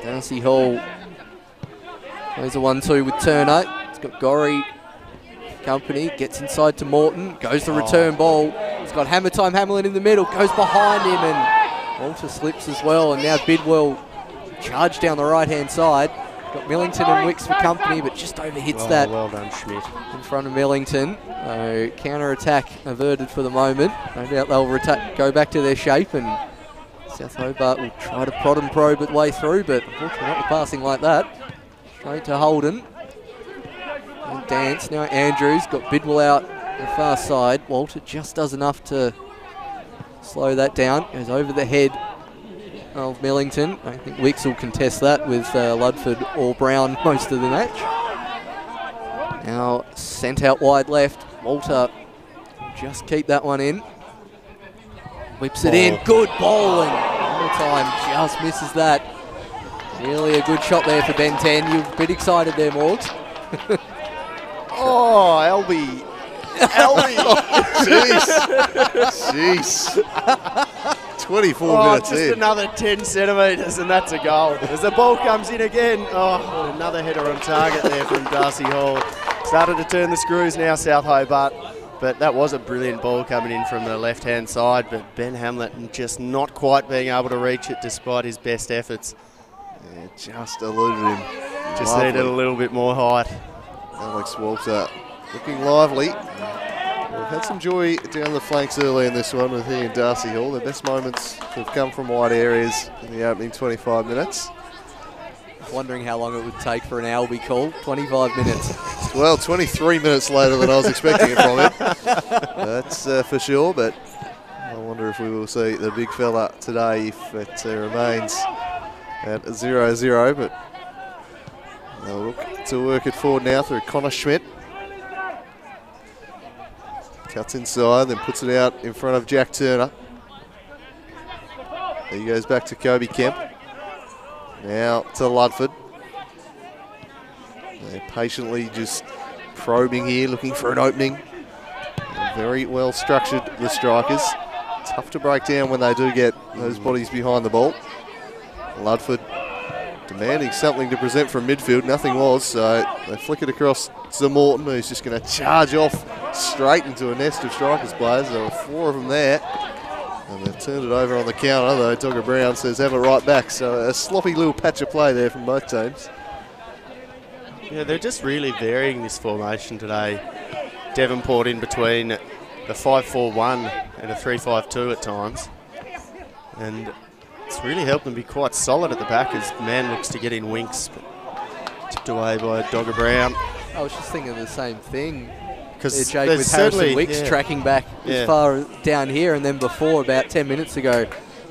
Darcy Hall. There's a 1-2 with Turner. He's got Gorry company, gets inside to Morton, goes the return ball. He's got Hammer Time Hamlin in the middle, goes behind him, and Walter slips as well. And now Bidwell charged down the right-hand side. Got Millington and Wicks for company, but just overhits that. Well done, Schmidt. In front of Millington. Counter-attack averted for the moment. No doubt they'll go back to their shape, and South Hobart will try to prod and probe its way through, but unfortunately not passing like that. Straight to Holden. And Dance. Now Andrews got Bidwell out the far side. Walter just does enough to slow that down. Goes over the head of Millington. I think Wicks will contest that with Ludford or Brown most of the match. Now sent out wide left. Walter just keep that one in. Whips it in. Good ball, and one more time just misses that. Really a good shot there for Ben 10. You're a bit excited there, Morgs. Oh, Albie. Jeez. 24 minutes just in. Another 10 centimetres and that's a goal. As the ball comes in again, another header on target there from Darcy Hall. Started to turn the screws now, South Hobart. But that was a brilliant ball coming in from the left-hand side, but Ben Hamlet just not quite being able to reach it despite his best efforts. Yeah, just eluded him. Just needed a little bit more height. Alex Walter looking lively. We've had some joy down the flanks early in this one with he and Darcy Hall. Their best moments have come from wide areas in the opening 25 minutes. Wondering how long it would take for an Albie call. 25 minutes. Well, 23 minutes later than I was expecting it from him. That's for sure, but I wonder if we will see the big fella today if it remains at 0-0, but they'll look to work it forward now through Connor Schmidt. Cuts inside, then puts it out in front of Jack Turner. He goes back to Kobe Kemp. Now to Ludford. They're patiently just probing here, looking for an opening. Very well structured, the strikers. Tough to break down when they do get those bodies behind the ball. Ludford demanding something to present from midfield. Nothing was, so they flick it across to Morton, who's just going to charge off straight into a nest of strikers players. There were 4 of them there. And they've turned it over on the counter, though Dogger Brown says have it right back. So a sloppy little patch of play there from both teams. Yeah, they're just really varying this formation today. Devonport in between the 5-4-1 and a 3-5-2 at times. And it's really helped them be quite solid at the back as man looks to get in Winks. But tipped away by Dogger Brown. I was just thinking the same thing. Because Jake with Harrison Wicks tracking back as far down here, and then before, about 10 minutes ago,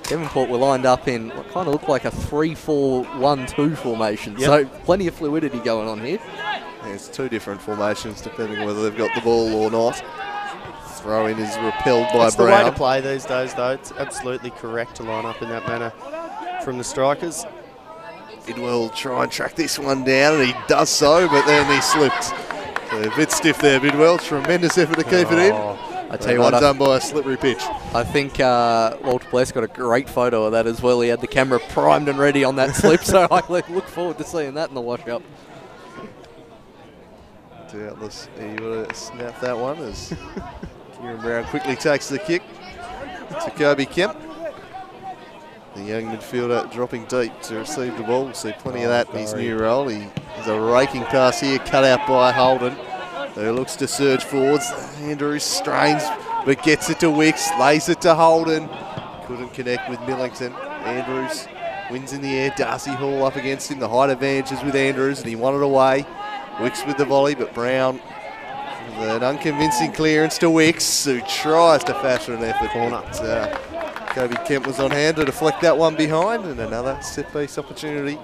Devonport were lined up in what kind of looked like a 3-4-1-2 formation. So plenty of fluidity going on here. Yeah, it's 2 different formations depending on whether they've got the ball or not. Throw in is repelled by That's Brown. the way to play these days, though. It's absolutely correct to line up in that manner from the strikers. Bidwell try and track this one down, and he does so, but then he slipped. So a bit stiff there, Bidwell. Tremendous effort to keep it in. I tell you what, done by a slippery pitch. I think Walter Bless got a great photo of that as well. He had the camera primed and ready on that slip, so I look forward to seeing that in the wash-up. Doubtless he would have snapped that one as Kieran Brown quickly takes the kick to Kobe Kemp. The young midfielder dropping deep to receive the ball. We'll see plenty of that in his new role. He has a raking pass here, cut out by Holden, who looks to surge forwards. Andrews strains, but gets it to Wicks, lays it to Holden. Couldn't connect with Millington. Andrews wins in the air. Darcy Hall up against him. The height advantage is with Andrews, and he won it away. Wicks with the volley, but Brown with an unconvincing clearance to Wicks, who tries to fashion an effort. Kobe Kemp was on hand to deflect that one behind, and another set-piece opportunity.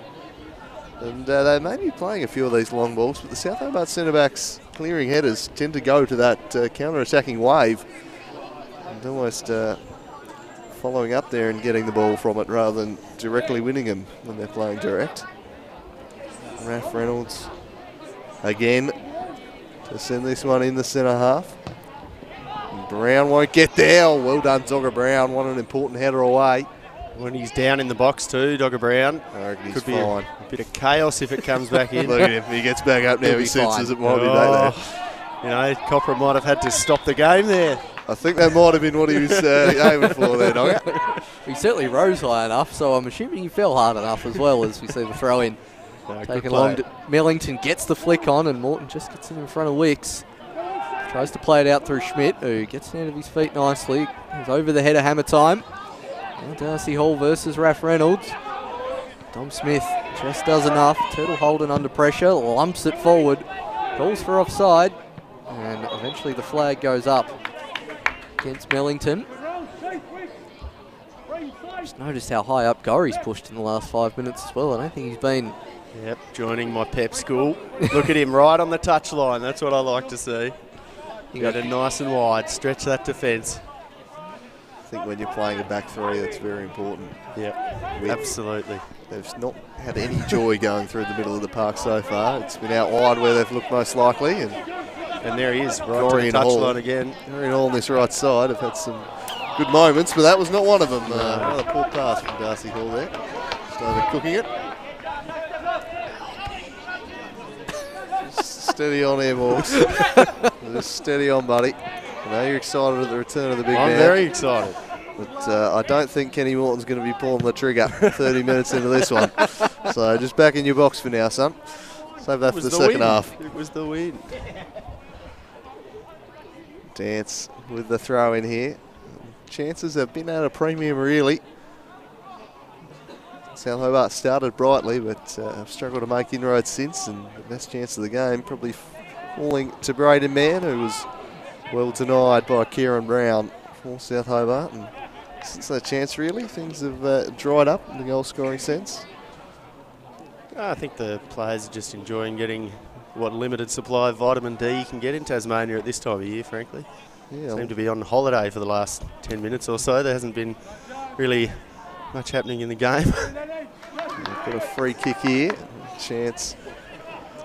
And they may be playing a few of these long balls, but the South Hobart centre-backs clearing headers tend to go to that counter-attacking wave and almost following up there and getting the ball from it rather than directly winning them when they're playing direct. Raph Reynolds again to send this one in the centre half. Brown won't get there. Oh, well done, Dogger Brown. What an important header away. When he's down in the box too, Dogger Brown. I reckon he's Could be fine. a bit of chaos if it comes back in. Look at him. He gets back up now. He senses it might be back there. You know, Copra might have had to stop the game there. I think that might have been what he was aiming for there, Dogger. He certainly rose high enough, so I'm assuming he fell hard enough as well as we see the throw in. Taken long. Millington gets the flick on, and Morton just gets it in front of Wicks. Tries to play it out through Schmidt, who gets down to his feet nicely. He's over the header, hammer time. Now Darcy Hall versus Raph Reynolds. Dom Smith just does enough. Turtle Holden under pressure, lumps it forward. Calls for offside, and eventually the flag goes up against Millington. Just noticed how high up Gorry's pushed in the last 5 minutes as well. I don't think he's been... Yep, joining my pep school. Look at him right on the touchline. That's what I like to see. You got it nice and wide. Stretch that defence. I think when you're playing a back three, that's very important. Yep, absolutely. They've not had any joy going through the middle of the park so far. It's been out wide where they've looked most likely. And there he is, right to the touchline again. Very all on this right side. Have had some good moments, but that was not one of them. Another poor pass from Darcy Hall there. Just overcooking it. Just steady on here, Morgs. Just steady on, buddy. I know you're excited at the return of the big man. I'm very excited. But I don't think Kenny Morton's going to be pulling the trigger 30 minutes into this one. So just back in your box for now, son. Save that for the second half. It was the win. Dance with the throw in here. Chances have been at a premium, really. South Hobart started brightly, but have struggled to make inroads since. And the best chance of the game probably falling to Braden Mann, who was well denied by Kieran Brown for South Hobart. And since that chance, really, things have dried up in the goal scoring sense. I think the players are just enjoying getting what limited supply of vitamin D you can get in Tasmania at this time of year, frankly. Yeah, seem to be on holiday for the last 10 minutes or so. There hasn't been really much happening in the game. They've got a free kick here. Chance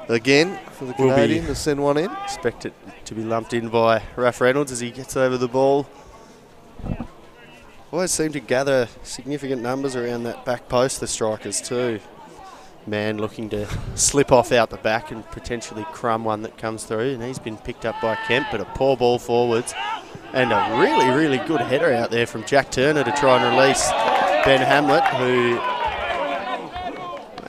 again for the Canadian to send one in. Expect it to be lumped in by Raph Reynolds as he gets over the ball. Always seem to gather significant numbers around that back post, the strikers too. Man looking to slip off out the back and potentially crumb one that comes through, and he's been picked up by Kemp, but a poor ball forwards and a really, really good header out there from Jack Turner to try and release Ben Hamlet, who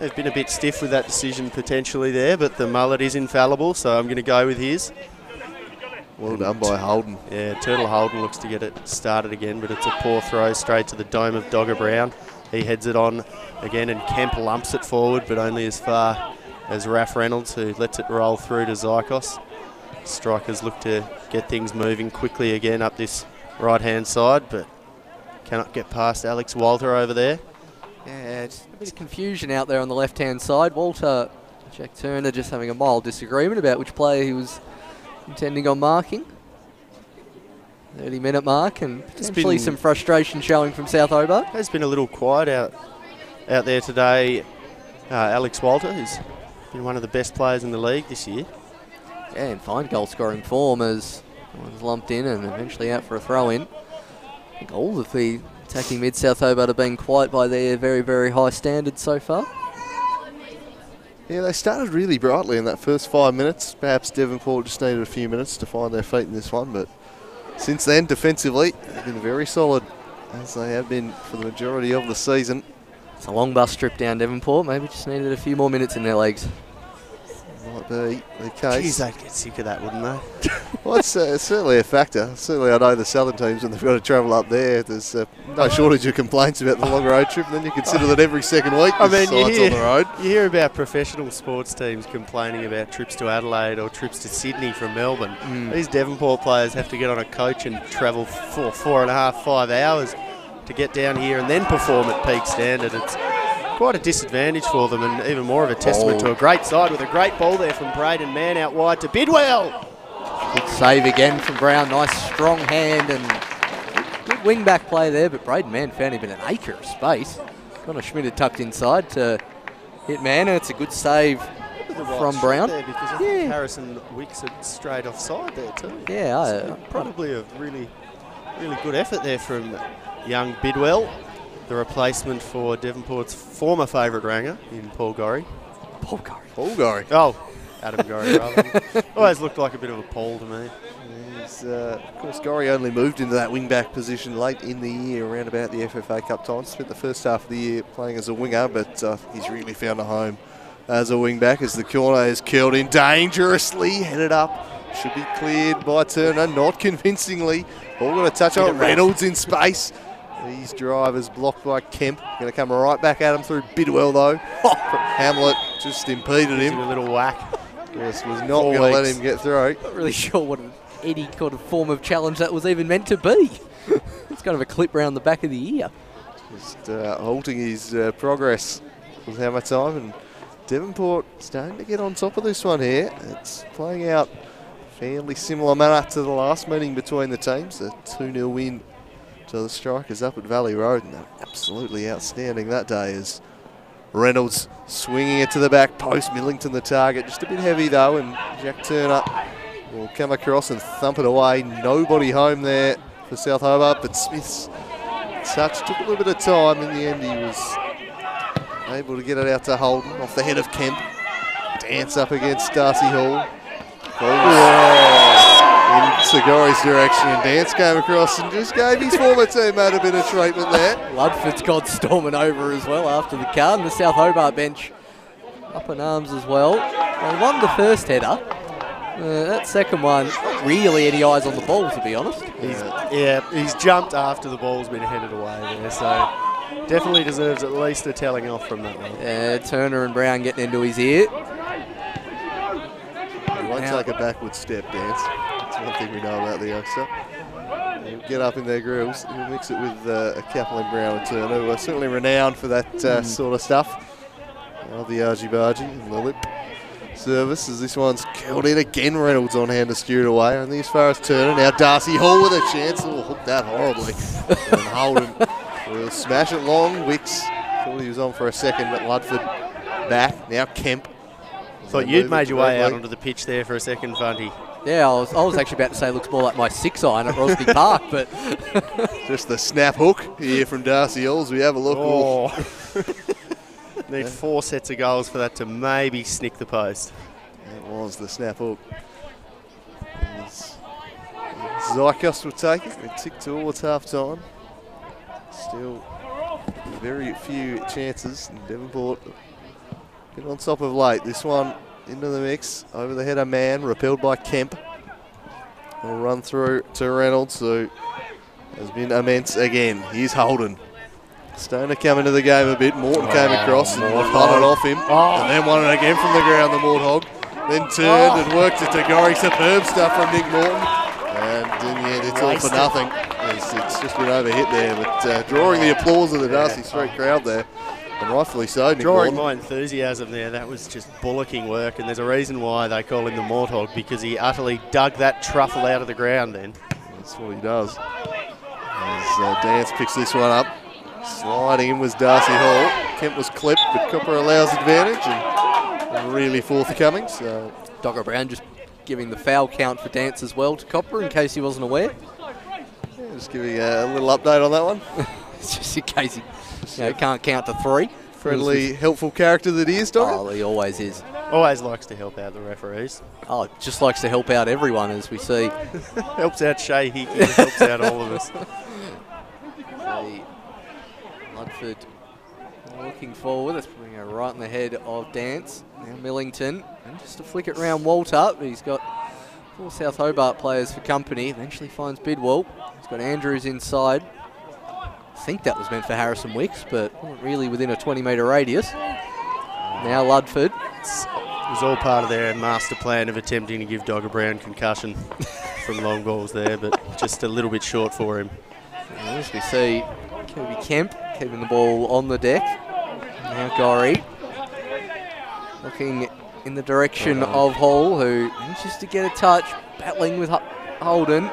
have been a bit stiff with that decision potentially there, but the mullet is infallible, so I'm going to go with his. Well done by Holden. Yeah, Turtle Holden looks to get it started again, but it's a poor throw straight to the dome of Dogger Brown. He heads it on again, and Kemp lumps it forward, but only as far as Raph Reynolds, who lets it roll through to Zykos. Strikers look to get things moving quickly again up this right-hand side, but cannot get past Alex Walter over there. Yeah, it's a bit of confusion out there on the left-hand side. Walter, Jack Turner just having a mild disagreement about which player he was intending on marking. 30-minute mark, and potentially some frustration showing from South Hobart. Has been a little quiet out there today. Alex Walter, who's been one of the best players in the league this year. Yeah, in fine goal-scoring form as was lumped in and eventually out for a throw-in. I think all of the attacking mid-South Hobart have been quiet by their very, very high standards so far. Yeah, they started really brightly in that first 5 minutes. Perhaps Devonport just needed a few minutes to find their feet in this one, but since then, defensively, they've been very solid, as they have been for the majority of the season. It's a long bus trip down Devonport. Maybe just needed a few more minutes in their legs. Might be the case. Geez, they'd get sick of that, wouldn't they? Well, it's certainly a factor. Certainly, I know the southern teams, when they've got to travel up there, there's no shortage of complaints about the long road trip. And then you consider that every second week there's sites on the road. You hear about professional sports teams complaining about trips to Adelaide or trips to Sydney from Melbourne. These Devonport players have to get on a coach and travel for 4.5, 5 hours to get down here and then perform at peak standard. It's quite a disadvantage for them, and even more of a testament to a great side with a great ball there from Braden Mann out wide to Bidwell. Good save again from Brown. Nice strong hand and good wing back play there, but Braden Mann found him in an acre of space. Connor Schmidt had tucked inside to hit Mann, and it's a good save from Brown. There, because I think Harrison Wicks had straight offside there too. Yeah, probably a really, really good effort there from young Bidwell, the replacement for Devonport's former favourite ranger in Paul Gorry. Paul Gorry. Paul Gorry. Oh, Adam Gorry rather. Always looked like a bit of a Paul to me. Of course, Gorry only moved into that wing-back position late in the year, around about the FFA Cup time. Spent the first half of the year playing as a winger, but he's really found a home as a wing-back as the corner is curled in dangerously, headed up. Should be cleared by Turner, not convincingly. All got to touch on Reynolds in space. His drive is blocked by Kemp. Going to come right back at him through Bidwell, though. Hamlet just impeded him. A little whack. Yes, was not going to let him get through. Not really sure what any kind of form of challenge that was even meant to be. It's kind of a clip round the back of the ear. Just halting his progress with hammer time, and Devonport starting to get on top of this one here. It's playing out fairly similar manner to the last meeting between the teams. A 2-0 win to the Strikers up at Valley Road, and they're absolutely outstanding that day as Reynolds swinging it to the back post. Millington the target, just a bit heavy though, and Jack Turner will come across and thump it away. Nobody home there for South Hobart, but Smith's touch took a little bit of time. In the end, he was able to get it out to Holden off the head of Kemp. Dance up against Darcy Hall. In Segori's direction, and Dance came across and just gave his former teammate a bit of treatment there. Ludford's gone storming over as well after the card, and the South Hobart bench up in arms as well. They won the first header. That second one, not really any eyes on the ball, to be honest. He's jumped after the ball's been headed away there, so definitely deserves at least a telling off from that one. Yeah, Turner and Brown getting into his ear. He won't take a backward step, Dance. That's one thing we know about the youngster. He'll get up in their grills. He'll mix it with Kaplan, Brown and Turner, who are certainly renowned for that sort of stuff. The argy-bargy and the lip service as this one's curled in again. Reynolds on hand to steer it away. Only as far as Turner. Now Darcy Hall with a chance. Oh, hooked that horribly. And Holden will smash it long. Wicks thought he was on for a second, but Ludford back. Now Kemp. Thought you'd made your way out onto the pitch there for a second, Fundy. Yeah, I was actually about to say it looks more like my 6-iron at Rosby Park, but... Just the snap hook here from Darcy Hall as we have a look. Oh. Need 4 sets of goals for that to maybe snick the post. That was the snap hook. Zykos will take it. We tick towards half time. Still very few chances. And Devonport been on top of late. This one into the mix. Over the head of Man. Repelled by Kemp. Will run through to Reynolds, who has been immense again. Here's Holden. Stoner come into the game a bit. Morton came across and won it off him. And then won it again from the ground, the Warthog. Then turned and worked it to Gorry. Superb stuff from Nick Morton. And in the end, it's all for nothing. It's just been overhit there, but drawing the applause of the Darcy Street crowd there. And rightfully so, Nick Drawing Morton. my enthusiasm there, that was just bullocking work. And there's a reason why they call him the Warthog, because he utterly dug that truffle out of the ground then. That's what he does. As Dance picks this one up. Sliding in was Darcy Hall. Kemp was clipped, but Copper allows advantage and really forthcoming. So Dogger Brown just giving the foul count for Dance as well to Copper in case he wasn't aware. yeah, just giving a little update on that one. Just in case he can't count to 3. Friendly, helpful character that he is, Dogger. Oh, he always is. Always likes to help out the referees. Oh, just likes to help out everyone, as we see. Helps out Shay Hickey, helps out all of us. Ludford looking forward. Let's bring her right in the head of Dance. Now Millington. And just to flick it round Walter. He's got 4 South Hobart players for company. Eventually finds Bidwell. He's got Andrews inside. I think that was meant for Harrison Wicks, but not really within a 20-metre radius. Now Ludford. It was all part of their master plan of attempting to give Dogger Brown concussion from long balls there, but just a little bit short for him. And as we see Kobe Kemp keeping the ball on the deck. Now Gorry looking in the direction of Hall, who manages to get a touch, battling with Holden.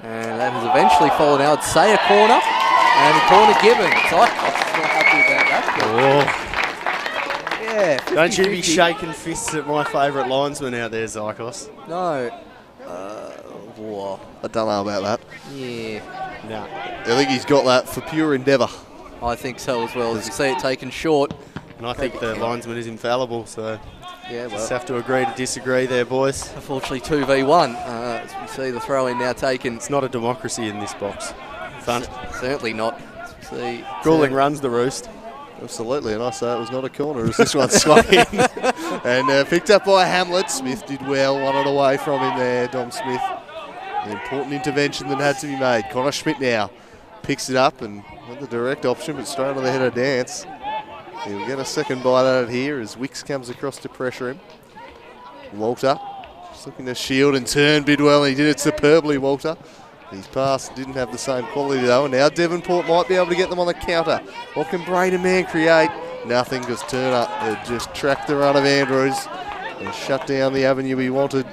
And that has eventually fallen out. Say a corner, and a corner given. Zykos not happy about that. Yeah, 50-50. Don't you be shaking fists at my favourite linesman out there, Zykos. No. I don't know about that. Yeah. No. I think he's got that for pure endeavour. I think so as well. As you see it taken short. And I think the linesman is infallible, so Yeah, well, just have to agree to disagree there, boys. unfortunately 2v1. As we see the throw-in now taken. It's not a democracy in this box. Fun. Certainly not. As we see Goulding runs the roost. Absolutely, and I say it was not a corner as this one swung in. And picked up by Hamlet. Smith did well, won it away from him there, Dom Smith. An important intervention that had to be made. Connor Schmidt now picks it up and with the direct option, but straight on the head of Dance. He'll get a second bite at it here as Wicks comes across to pressure him. Walter just looking to shield and turn Bidwell, and he did it superbly, Walter. His pass didn't have the same quality though, and now Devonport might be able to get them on the counter. What can Braden Mann create? Nothing, because Turner had just tracked the run of Andrews and shut down the avenue he wanted.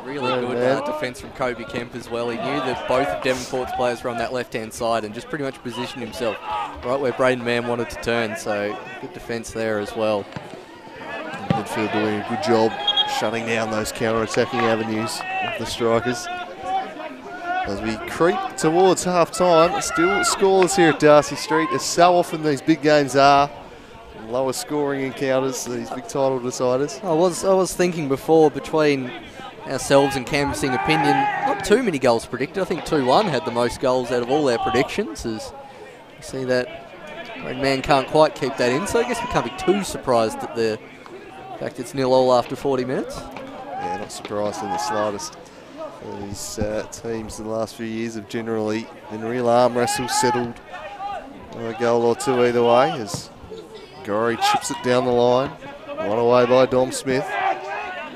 Really good defence from Kobe Kemp as well. He knew that both of Devonport's players were on that left-hand side and just pretty much positioned himself right where Braden Mann wanted to turn, so good defence there as well. Midfield doing a good job shutting down those counter-attacking avenues of the strikers. As we creep towards half-time, still scoreless here at Darcy Street, as so often these big games are. Lower scoring encounters, these big title deciders. I was thinking before, between ourselves and canvassing opinion, not too many goals predicted. I think 2-1 had the most goals out of all our predictions. As you see that Braden Mann can't quite keep that in, so I guess we can't be too surprised at the fact it's 0-0 after 40 minutes. Yeah, not surprised in the slightest. These teams in the last few years have generally been real arm wrestles, settled on a goal or two either way, as Gorry chips it down the line. One away by Dom Smith.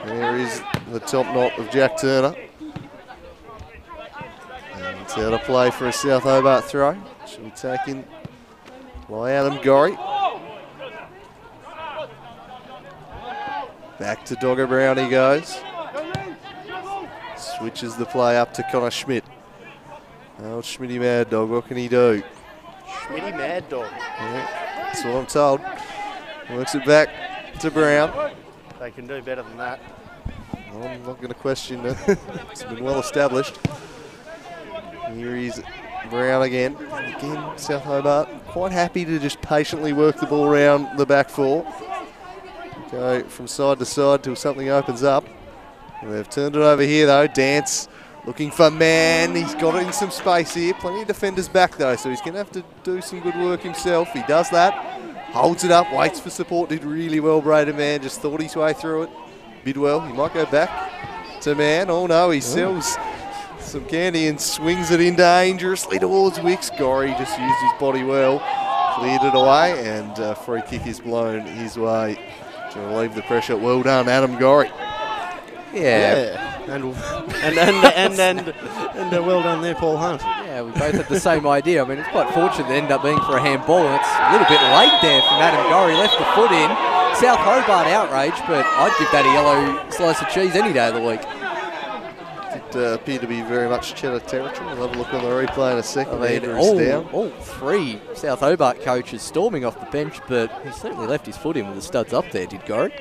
There is the top knot of Jack Turner. And it's out of play for a South Hobart throw. Should be taken by Adam Gorry. Back to Dogger Brown he goes. Switches the play up to Connor Schmidt. Oh, Schmitty Mad Dog, what can he do? Schmitty Mad Dog. Yeah, that's what I'm told. Works it back to Brown. They can do better than that. I'm not going to question it. It's been well established. Here is Brown again. Again, South Hobart quite happy to just patiently work the ball around the back four. Go from side to side till something opens up. And they've turned it over here though. Dance looking for Mann. He's got it in some space here. Plenty of defenders back though, so he's going to have to do some good work himself. He does that. Holds it up, waits for support. Did really well, Braden Mann. Just thought his way through it. Bidwell, he might go back to Mann. Oh no, he sells some candy and swings it in dangerously towards Wicks. Gorry just used his body well. Cleared it away, and free kick is blown his way to relieve the pressure. Well done, Adam Gorry. Yeah. And well done there, Paul Hunt. Yeah, we both had the same idea. I mean, it's quite fortunate it ended up being for a handball. And it's a little bit late there from Adam Gorry. Left the foot in. South Hobart outraged, but I'd give that a yellow slice of cheese any day of the week. It appeared to be very much cheddar territory. We'll have a look on the replay in a second. All three South Hobart coaches storming off the bench, but he certainly left his foot in with the studs up there, did Gorry.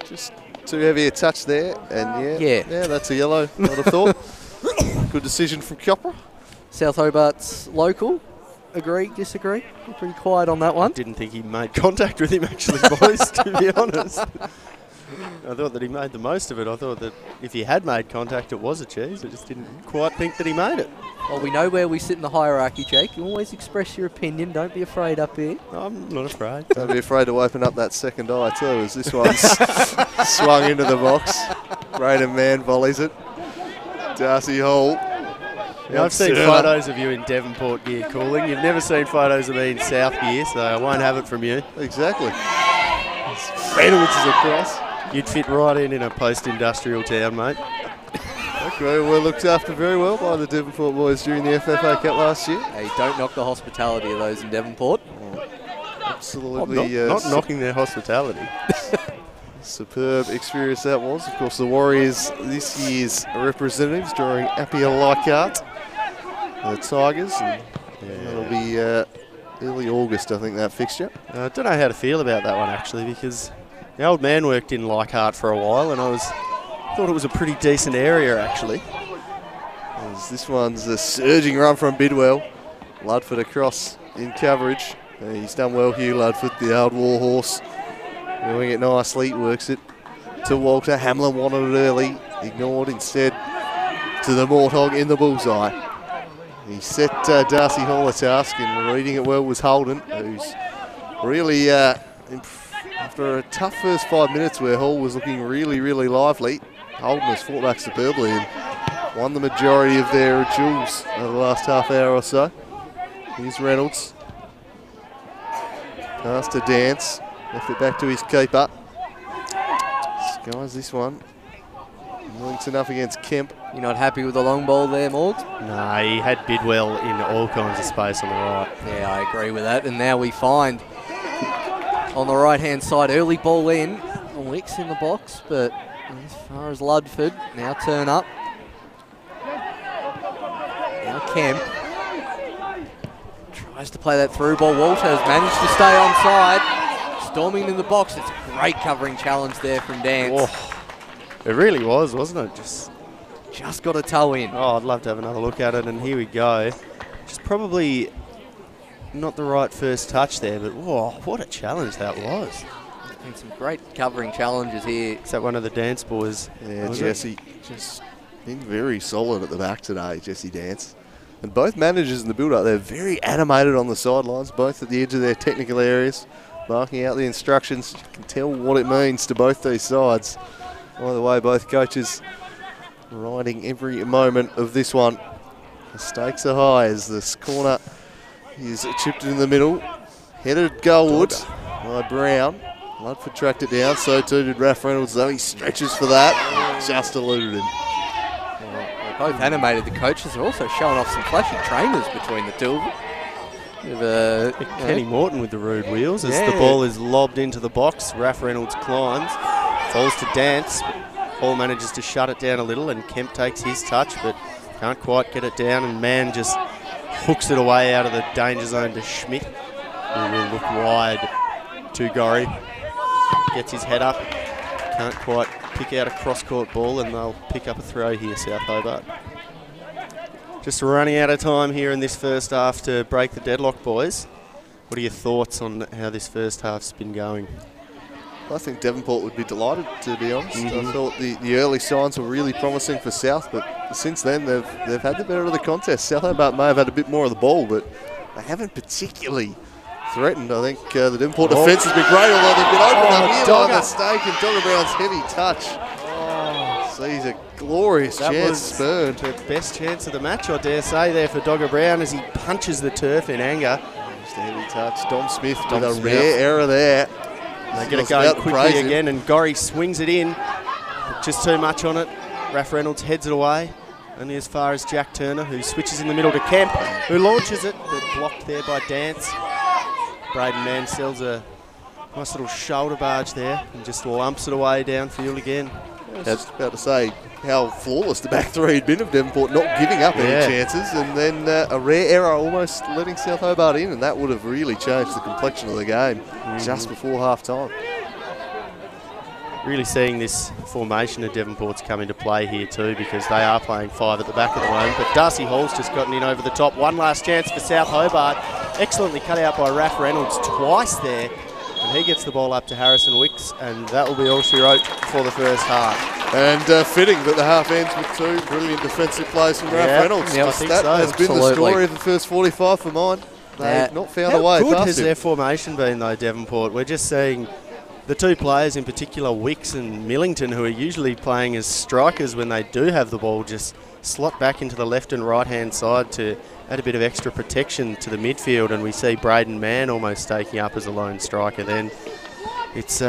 Just too heavy a touch there, and yeah, that's a yellow, I would have thought. Good decision from Copper. South Hobart's local. Agree, disagree? We're pretty quiet on that one. I didn't think he made contact with him actually, boys, to be honest. I thought that he made the most of it. I thought that if he had made contact, it was a cheese. I just didn't quite think that he made it. Well, we know where we sit in the hierarchy, Jake. You always express your opinion. Don't be afraid up here. I'm not afraid. Don't be afraid to open up that second eye too, as this one's swung into the box. Braden Mann volleys it. Darcy Hall. Now, I've seen photos of you in Devonport gear cooling. You've never seen photos of me in South gear, so I won't have it from you. Exactly. Reynolds is across. You'd fit right in a post-industrial town, mate. Okay, well looked after very well by the Devonport boys during the FFA Cup last year. Hey, don't knock the hospitality of those in Devonport. Absolutely. Not knocking their hospitality. Superb experience that was. Of course, the Warriors this year's representatives during Appia Leichhardt. The Tigers. And that'll be early August, I think, that fixture. I don't know how to feel about that one, actually, because the old man worked in Leichhardt for a while, and I thought it was a pretty decent area, actually. As this one's a surging run from Bidwell. Ludford across in coverage. He's done well, Hugh Ludford, the old war horse. Doing it nicely, works it to Walter. Hamlin wanted it early, ignored instead to the Morthog in the bullseye. He set Darcy Hall a task, and reading it well was Holden, who's really, after a tough first 5 minutes where Hall was looking really, really lively, Holden has fought back superbly and won the majority of their duels over the last half hour or so. Here's Reynolds. Pass to Dance. Left it back to his keeper. Skies this one. Millington up against Kemp. You're not happy with the long ball there, Morgs? No, he had Bidwell in all kinds of space on the right. Yeah, I agree with that. And now we find on the right-hand side, early ball in. Wicks in the box, but as far as Ludford, now turn up. Now Kemp tries to play that through ball. Walters managed to stay onside. Storming in the box. It's a great covering challenge there from Dance. Oh, it really was, wasn't it? Just got a toe in. Oh, I'd love to have another look at it, and here we go. Just probably not the right first touch there, but whoa, what a challenge that was. And some great covering challenges here. Is that one of the Dance boys? Yeah, Jesse just been very solid at the back today, Jesse Dance. And both managers in the build-up, they're very animated on the sidelines, both at the edge of their technical areas, marking out the instructions. You can tell what it means to both these sides. By the way, both coaches riding every moment of this one. The stakes are high as this corner is chipped in the middle. Headed goalward by Brown. Ludford tracked it down, so too did Raph Reynolds, though he stretches for that. Just eluded him. They're both animated. The coaches are also showing off some flashy trainers between the two of them. Kenny Morton with the rude wheels as the ball is lobbed into the box. Raph Reynolds climbs, falls to Dance. Ball manages to shut it down a little, and Kemp takes his touch, but can't quite get it down, and Mann just hooks it away out of the danger zone to Schmidt, who will look wide to Gorry. Gets his head up, can't quite pick out a cross-court ball, and they'll pick up a throw here, South Hobart. Just running out of time here in this first half to break the deadlock, boys. What are your thoughts on how this first half's been going? I think Devonport would be delighted, to be honest. I thought the early signs were really promising for South, but since then they've had the better of the contest. South Hobart may have had a bit more of the ball, but they haven't particularly threatened. I think the Devonport defence has been great, although they've been opened up here by the mistake, and Dogger Brown's heavy touch sees a glorious chance spurned. The best chance of the match, I dare say, there for Dogger Brown as he punches the turf in anger. Just a heavy touch. Dom Smith with a rare error there. They get it going quickly again, and Gorry swings it in. Just too much on it. Raph Reynolds heads it away. Only as far as Jack Turner, who switches in the middle to Kemp, who launches it, but blocked there by Dance. Braden Mann sells a nice little shoulder barge there and just lumps it away downfield again. I was just about to say how flawless the back three had been of Devonport, not giving up any chances, and then a rare error almost letting South Hobart in, and that would have really changed the complexion of the game just before half-time. Really seeing this formation of Devonport's come into play here too, because they are playing five at the back of the moment, but Darcy Hall's just gotten in over the top. One last chance for South Hobart. Excellently cut out by Raph Reynolds twice there, and he gets the ball up to Harrison Wicks, and that will be all she wrote for the first half. And fitting that the half ends with two brilliant defensive plays from Raph Reynolds. I think that so. has been the story of the first 45 for mine. They've not found a way How good past has him. their formation been though, Devonport? We're just seeing the two players in particular, Wicks and Millington, who are usually playing as strikers when they do have the ball, just slot back into the left and right hand side to add a bit of extra protection to the midfield, and we see Braden Mann almost taking up as a lone striker then. It's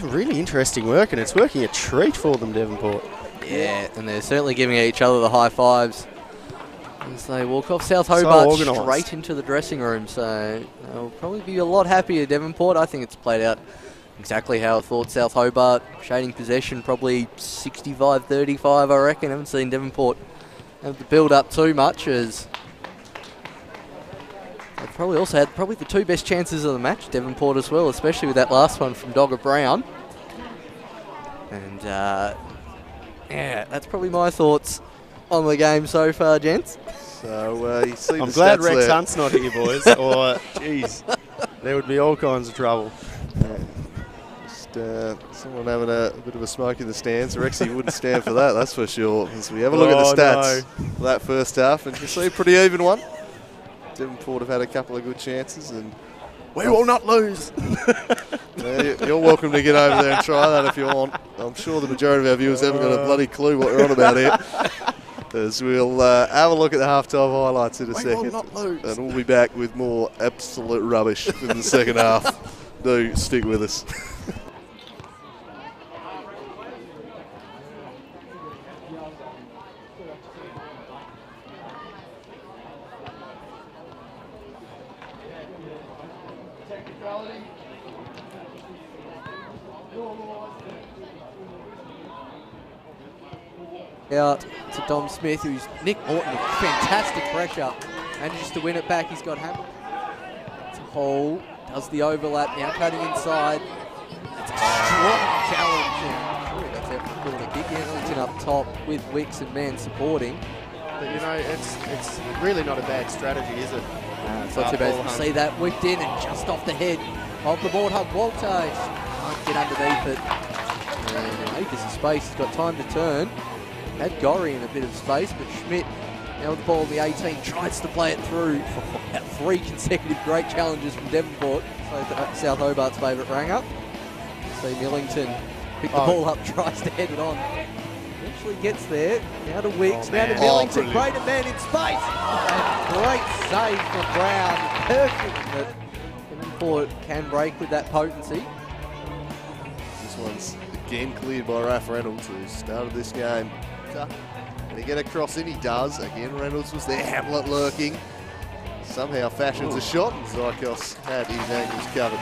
really interesting work, and it's working a treat for them, Devonport. Yeah, and they're certainly giving each other the high fives as they walk off. South Hobart straight into the dressing room, so they'll probably be a lot happier, Devonport. I think it's played out exactly how I thought. South Hobart shading possession, probably 65-35, I reckon. Haven't seen Devonport have the build up too much, as they've probably also had the two best chances of the match, Devonport as well, especially with that last one from Dogger Brown. And yeah, that's probably my thoughts on the game so far, gents. So you see I'm glad Rex Hunt's not here, boys, or geez, there would be all kinds of trouble. Someone having a bit of a smoke in the stands. Rexy wouldn't stand for that, that's for sure. As we have a look at the stats for that first half, and you see a pretty even one. Devonport have had a couple of good chances, and we will not lose. You're welcome to get over there and try that if you want. I'm sure the majority of our viewers haven't got a bloody clue what we're on about here. As we'll have a look at the halftime highlights in a second. Will not lose. And we'll be back with more absolute rubbish in the second half. Do stick with us. Out to Dom Smith, who's Nick Morton with fantastic pressure. Manages to win it back. He's got Hamilton. It's a hole. Does the overlap. Now cutting inside. It's a strong challenge. That's out for the corner kick. Hamilton up top with Wicks and Man supporting. But you know, it's really not a bad strategy, is it? It's not too bad. You see that whipped in and just off the head of the board hub. Walter can't get underneath it. And acres of space. He's got time to turn. Had Gorry in a bit of space, but Schmidt now with the ball in the 18 tries to play it through. About 3 consecutive great challenges from Devonport. So South Hobart's favourite rang-up. See Millington pick the ball up, tries to head it on. Eventually gets there. Now to Wicks, now to Millington. Great man in space. And great save from Brown. Perfect. But Devonport can break with that potency. This one's again cleared by Raph Reynolds, who started this game. And he get a cross in, he does. Again, Reynolds was there, Hamlet lurking. Somehow fashions a shot, and Zykos had his angles covered.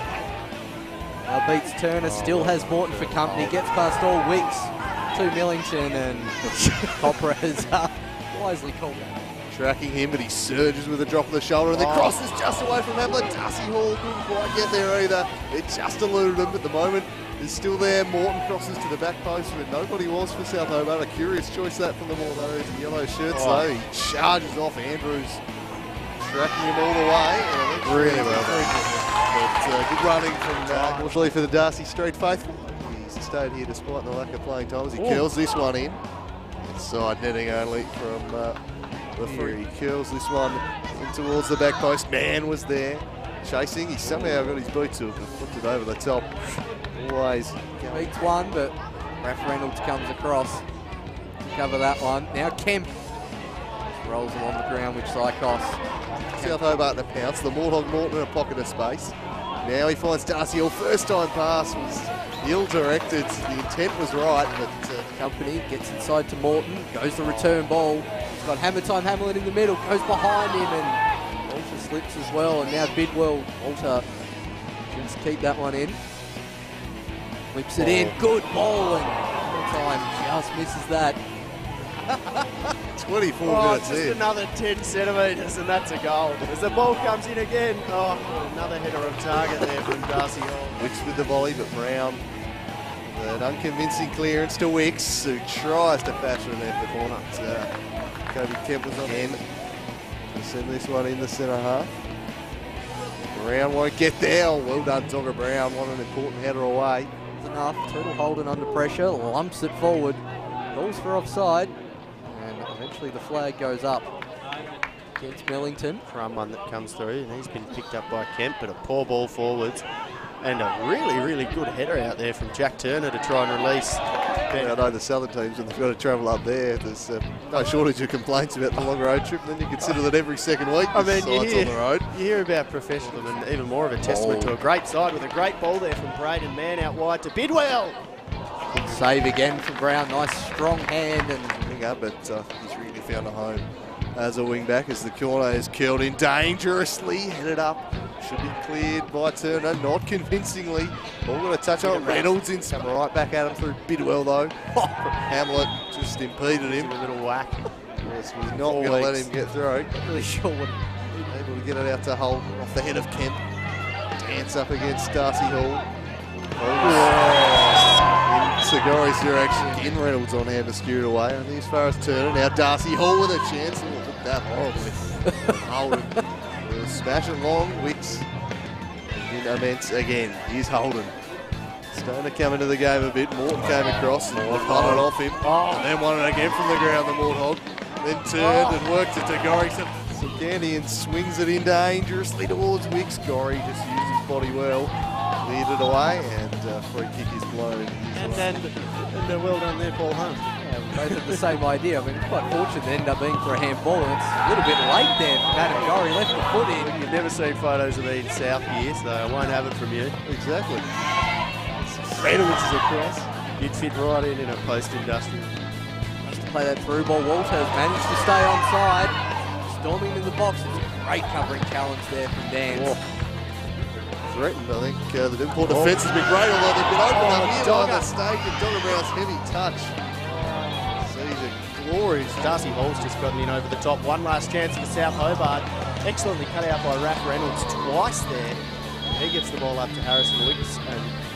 Now beats Turner, still has Morton for company, gets past all Wicks to Millington, and Copra has wisely called out. Tracking him, but he surges with a drop of the shoulder, and the cross is just away from Hamlet. Darcy Hall couldn't quite get there either. It just eluded him at the moment. Is still there. Morton crosses to the back post where nobody was for South Hobart. A curious choice that from the Mortos in yellow shirts though. He charges off Andrews, tracking him all the way. Really well done. But good running from unfortunately for the Darcy Street faithful. He's stayed here despite the lack of playing time as he curls this one in. Side netting only from the free. He curls this one in towards the back post. Man was there chasing. He somehow got his boot to it and flipped it over the top. Always beats one, but Raph Reynolds comes across to cover that one. Now Kemp just rolls along the ground with Sykos. South Hobart in a pounce. The Morton in a pocket of space. Now he finds Darcy Hall. First time pass was ill-directed. The intent was right, but Company gets inside to Morton. Goes the return ball. He's got Hammer Time Hamlin in the middle. Goes behind him and Walter slips as well. And now Bidwell. Walter just keep that one in. Whips it in, good ball, and time just misses that. 24 minutes just in. Another 10 centimetres and that's a goal. As the ball comes in again, another header of target there from Darcy Hall. Wicks with the volley, but Brown, an unconvincing clearance to Wicks, who tries to fashion it at the corner. Kobe Kemp was on end to send this one in the centre half. Brown won't get there. Oh, well done, Dogger Brown. What an important header away. Enough. Turtle Holden under pressure, lumps it forward, calls for offside, and eventually the flag goes up against Millington. Crumb one that comes through, and he's been picked up by Kemp, but a poor ball forwards. And a really, really good header out there from Jack Turner to try and release. I know the southern teams, when they've got to travel up there, there's no shortage of complaints about the long road trip, and then you consider that every second week I mean, on the road. You hear about professionalism, and even more of a testament to a great side with a great ball there from Braden. Man out wide to Bidwell. Good save again from Brown, nice strong hand. And but he's really found a home as a wing back as the corner is curled in dangerously, headed up. Should be cleared by Turner, not convincingly. Ball got a touch on Reynolds in, come right back at him through Bidwell though. Hamlet just impeded him. A little whack. Yes, was not going to let him get through. Not really sure what. Able to get it out to Hull off the head of Kemp. Dance up against Darcy Hall. In Segori's direction. Again, Reynolds on hand to skew it away. I think as far as Turner. Now Darcy Hall with a chance. Oh, took that horribly. Holden. Smashing long, Wicks in immense again. Here's Holden. Starting to come into the game a bit. Morton came across and punted off him. And then won it again from the ground, the Morthog. Then turned and worked it to Gorry. Sagandian swings it in dangerously towards Wicks. Gorry just used his body well. Cleared it away and free kick is blown. And well done there, Paul Hunt. Yeah, we both had the same idea. I mean, it's quite fortunate to end up being for a handball. And it's a little bit late there from Adam Gorry. Left the foot in. You've never seen photos of Eden South here, so I won't have it from you. Exactly. Reynolds is across. You'd fit right in a post-industrial. Has to play that through ball. Walters managed to stay onside. Storming in the box. It's a great covering challenge there from Dan. threatened. I think the Devonport defence has been great, although they've been opened up here by Dogger. mistake, and Dogger Brown's heavy touch sees it glorious. Darcy Hall's just gotten in over the top. One last chance for South Hobart. Excellently cut out by Raph Reynolds twice there. He gets the ball up to Harrison Wicks. And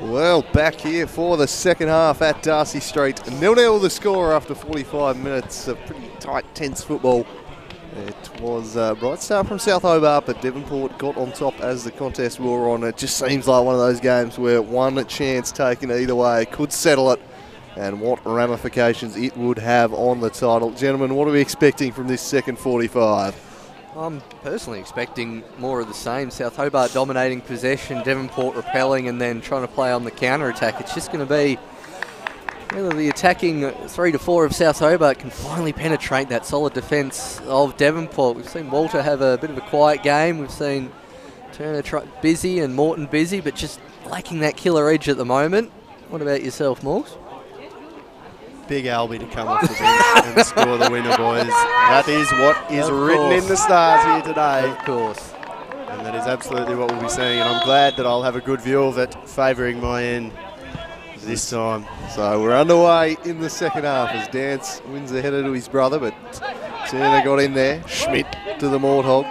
Well, back here for the second half at Darcy Street. 0-0 the score after 45 minutes of pretty tight, tense football. It was a bright start from South Hobart, but Devonport got on top as the contest wore on. It just seems like one of those games where one chance taken either way could settle it, and what ramifications it would have on the title. Gentlemen, what are we expecting from this second 45? I'm personally expecting more of the same. South Hobart dominating possession, Devonport repelling and then trying to play on the counter-attack. It's just going to be whether the attacking 3 to 4 of South Hobart can finally penetrate that solid defence of Devonport. We've seen Walter have a bit of a quiet game. We've seen Turner busy and Morton busy, but just lacking that killer edge at the moment. What about yourself, Morgs? Big Albie to come off the bench and score the winner, boys. That is what is written in the stars here today. Of course. And that is absolutely what we'll be seeing, and I'm glad that I'll have a good view of it, favouring my end this time. So we're underway in the second half as Dance wins the header to his brother, but Turner got in there. Schmidt to the Morthog.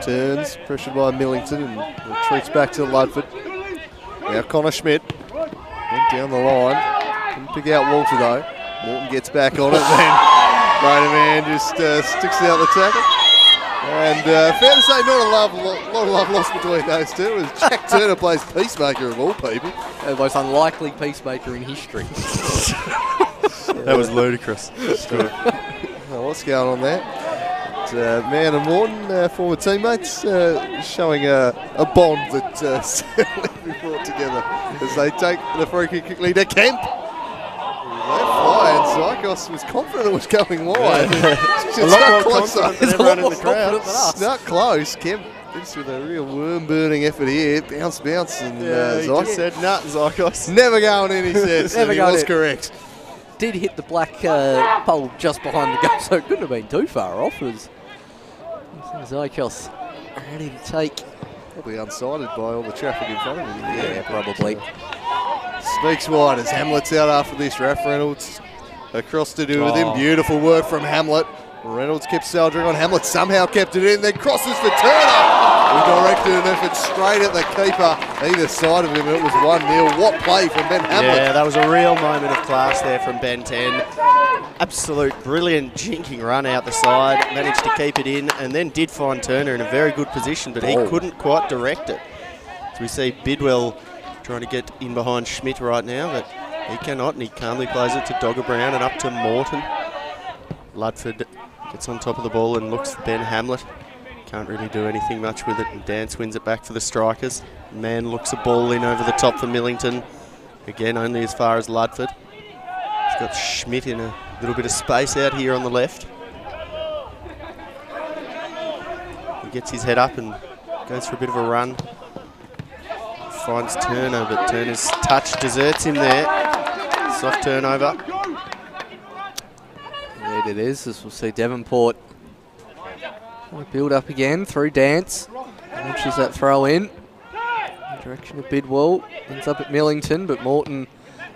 Turns, pressured by Millington, and retreats back to Ludford. Now Connor Schmidt went down the line. Couldn't pick out Walter though. Morton gets back on it, then Raider Man just sticks out the tackle. And fair to say, not a lot of love lost between those two, as Jack Turner plays peacemaker of all people. The most unlikely peacemaker in history. That was ludicrous. Oh, what's going on there? But, Man and Morton, former teammates, showing a bond that certainly be brought together as they take the free kick lead to Kemp. Let fly, and Zykos was confident it was going wide. A lot more confident than everyone in the crowd. Not close. Kemp just with a real worm-burning effort here. Bounce, and He Zykos just said, nah, Zykos. never going in, he says. Never and he was in. correct. Did hit the black pole just behind the goal, so it couldn't have been too far off. It was Zykos ready to take. Probably unsighted by all the traffic in front of him. Yeah, probably. Speaks wide as Hamlet's out after this. Raf Reynolds across to do with him. Beautiful work from Hamlet. Reynolds kept soldiering on. Hamlet somehow kept it in, then crosses for Turner. He directed an effort straight at the keeper, either side of him, and it was 1-0. What play from Ben Hamlet? Yeah, that was a real moment of class there from Ben 10. Absolute brilliant jinking run out the side, managed to keep it in, and then did find Turner in a very good position, but he couldn't quite direct it. So we see Bidwell trying to get in behind Schmidt right now, but he cannot, and he calmly plays it to Dogger Brown and up to Morton. Ludford gets on top of the ball and looks for Ben Hamlet. Can't really do anything much with it, and Dance wins it back for the Strikers. Man looks a ball in over the top for Millington. Again, only as far as Ludford. He's got Schmidt in a little bit of space out here on the left. He gets his head up and goes for a bit of a run. Finds Turner, but Turner's touch deserts him there. Soft turnover. Indeed it is, as we'll see Devonport build up again through Dance. Launches that throw in the direction of Bidwell. Ends up at Millington, but Morton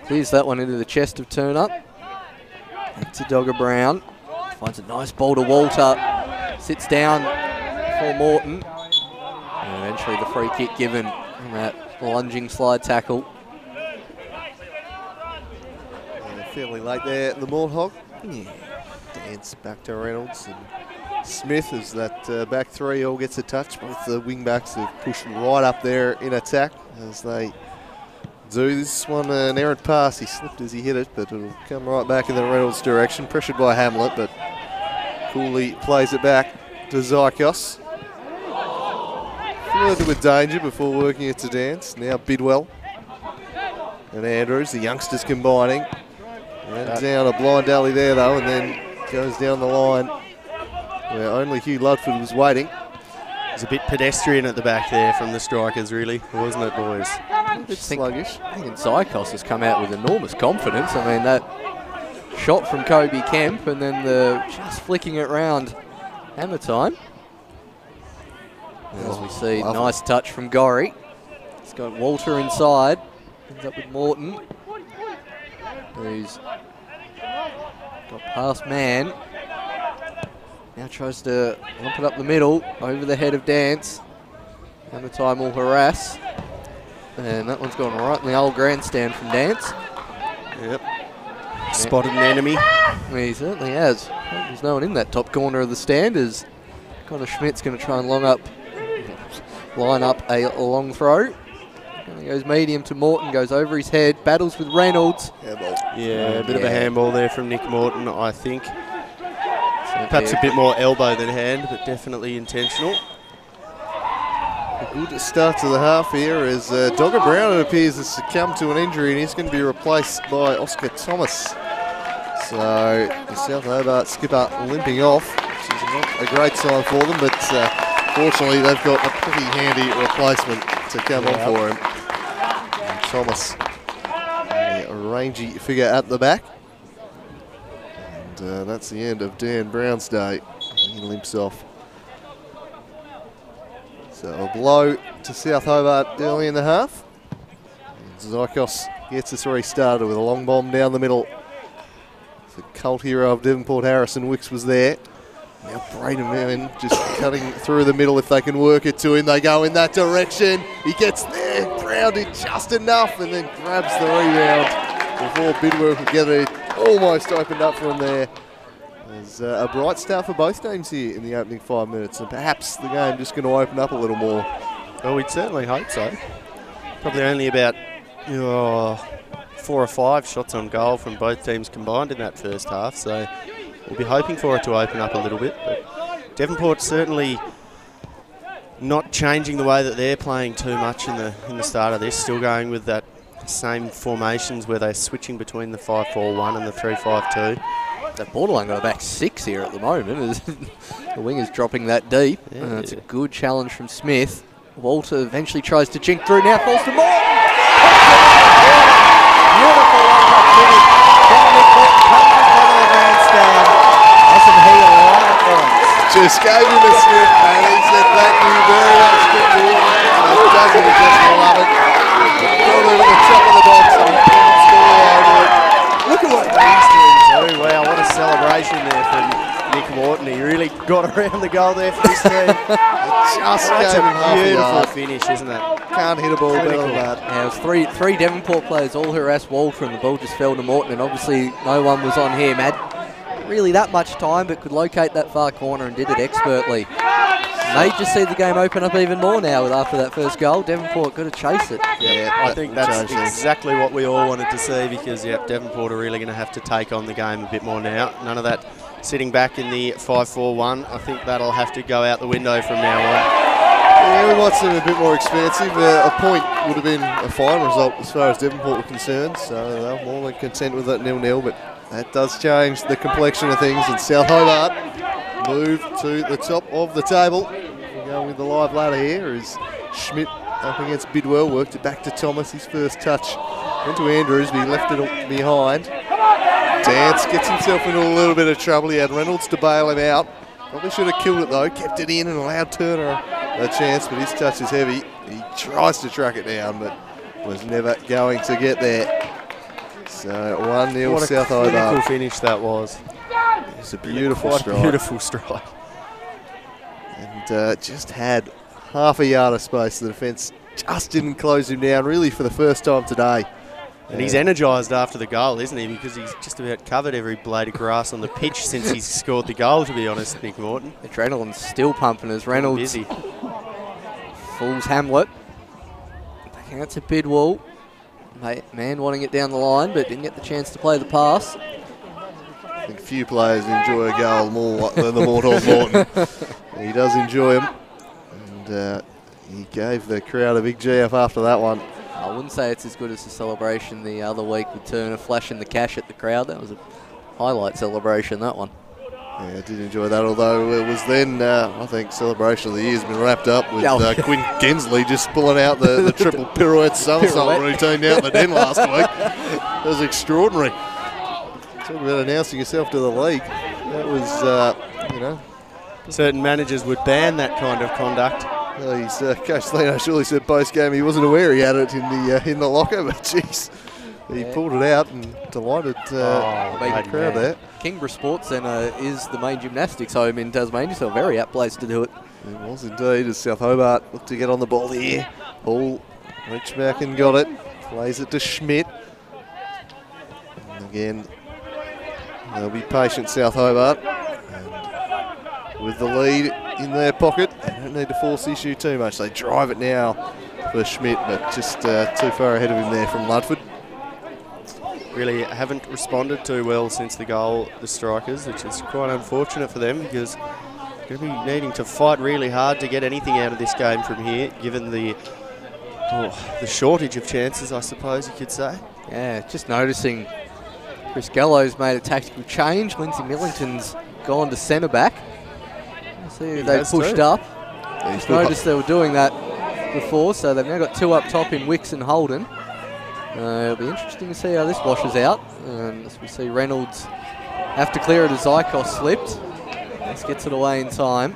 clears that one into the chest of Turner. Back to Dogger Brown. Finds a nice ball to Walter. Sits down for Morton. And eventually the free kick given on that lunging slide tackle. Yeah, fairly late there, the Morthog. Yeah. Dance back to Reynolds and Smith as that back three all gets a touch. Both the wing backs have pushed right up there in attack as they do. This one an errant pass. He slipped as he hit it, but it'll come right back in the Reynolds direction. Pressured by Hamlet, but Cooley plays it back to Zykos. Flirted with danger before working it to Dance. Now Bidwell and Andrews, the youngsters combining. And down a blind alley there though, and then goes down the line where only Hugh Ludford was waiting. It was a bit pedestrian at the back there from the Strikers, really, wasn't it, boys? A bit sluggish. I think Zykos has come out with enormous confidence. I mean, that shot from Kobe Kemp and then the just flicking it round hammer time. As we see, nice touch from Gorry. He's got Walter inside. Ends up with Morton, who's got past man. Now tries to lump it up the middle, over the head of Dance. And the time will harass. And that one's gone right in the old grandstand from Dance. Yep. Spotted an enemy. He certainly has. There's no one in that top corner of the stand as Connor Schmidt's going to try and line up a long throw. And he goes medium to Morton, goes over his head, battles with Reynolds. Yeah, a bit of a handball there from Nick Morton, I think. Perhaps a bit more elbow than hand, but definitely intentional. A good start to the half here as Dogger Brown, it appears, has succumbed to an injury and he's going to be replaced by Oscar Thomas. So the South Hobart skipper limping off, which is not a great sign for them, but fortunately they've got a pretty handy replacement to come on for him. And Thomas, a rangy figure at the back. And that's the end of Dan Brown's day. He limps off. So a blow to South Hobart early in the half. And Zykos gets us restarted with a long bomb down the middle. The cult hero of Devonport, Harrison Wicks, was there. Now Braden Mann just cutting through the middle if they can work it to him. They go in that direction. He gets there, Brown did just enough and then grabs the rebound before Bidwell could get it. Almost opened up for him there. There's a bright start for both teams here in the opening 5 minutes, and perhaps the game just going to open up a little more. Well, we'd certainly hope so. Probably only about 4 or 5 shots on goal from both teams combined in that first half, so we'll be hoping for it to open up a little bit. But Devonport certainly not changing the way that they're playing too much in the start of this, still going with that same formations where they're switching between the 5-4-1 and the 3-5-2. That borderline got a back 6 here at the moment as the wing is dropping that deep. Yeah, it's a good challenge from Smith. Walter eventually tries to jink through, now falls to Morton. Beautiful finish. Dominic Morton comes in front of the grandstand. Doesn't he line it once? Just gave him a sniff and he said thank you very much. Doesn't he just love it? Got over the top of the box and he can't score over it. Look at what it means to him. Wow, what a celebration there from Nick Morton. He really got around the goal there for his team. Just That's gave him a half a beautiful yard. finish, isn't it? Can't hit a ball better than that. Yeah, it was three Devonport players all harassed Walter and the ball just fell to Morton, and obviously no one was on him. Had really that much time but could locate that far corner and did it expertly. May just see the game open up even more now after that first goal. Devonport got to chase it. Yeah, I think that's exactly what we all wanted to see because, Devonport are really going to have to take on the game a bit more now. None of that sitting back in the 5-4-1. I think that'll have to go out the window from now on. Yeah, we might seem a bit more expansive. A point would have been a fine result as far as Devonport were concerned, so they're more than content with that 0-0, but that does change the complexion of things, and South Hobart move to the top of the table. We're going with the live ladder here as Schmidt up against Bidwell, worked it back to Thomas, his first touch went to Andrews, but he left it behind. Dance gets himself into a little bit of trouble. He had Reynolds to bail him out. Probably should have killed it though, kept it in and allowed Turner a chance, but his touch is heavy. He tries to track it down, but was never going to get there. So 1-0 South Hobart. What a clinical finish that was. It's a beautiful strike. Beautiful strike. And just had half a yard of space. The defence just didn't close him down, really, for the first time today. And he's energised after the goal, isn't he? Because he's just about covered every blade of grass on the pitch since he's scored the goal, to be honest, Nick Morton. Adrenaline's still pumping as Reynolds busy. fools Hamlet. Backing out to Bidwell. Man wanting it down the line, but didn't get the chance to play the pass. I think few players enjoy a goal more than the Morton Morton. He does enjoy them. And he gave the crowd a big GF after that one. I wouldn't say it's as good as the celebration the other week with Turner flashing the cash at the crowd. That was a highlight celebration, that one. Yeah, I did enjoy that, although it was then, I think, celebration of the year has been wrapped up with Quinn Gensley just pulling out the triple pirouette somersault routine down the den last week. That was extraordinary. Talk about announcing yourself to the league. That was, Certain managers would ban that kind of conduct. Well, Coach Leno surely said post-game he wasn't aware he had it in the locker, but jeez, he pulled it out and delighted the crowd there. Kingborough Sports Centre is the main gymnastics home in Tasmania, so a very apt place to do it. It was indeed, as South Hobart looked to get on the ball here. Hall reached back and got it, plays it to Schmidt. And again, they'll be patient, South Hobart. And with the lead in their pocket, they don't need to force the issue too much. They drive it now for Schmidt, but just too far ahead of him there from Ludford. Really haven't responded too well since the goal, the strikers, which is quite unfortunate for them because they're going to be needing to fight really hard to get anything out of this game from here, given the shortage of chances, I suppose you could say. Yeah, just noticing Chris Gallo's made a tactical change. Lindsay Millington's gone to centre back. See, they pushed up. Just noticed they were doing that before, so they've now got two up top in Wicks and Holden. It'll be interesting to see how this washes out. As we see Reynolds have to clear it as Zykos slipped. This gets it away in time.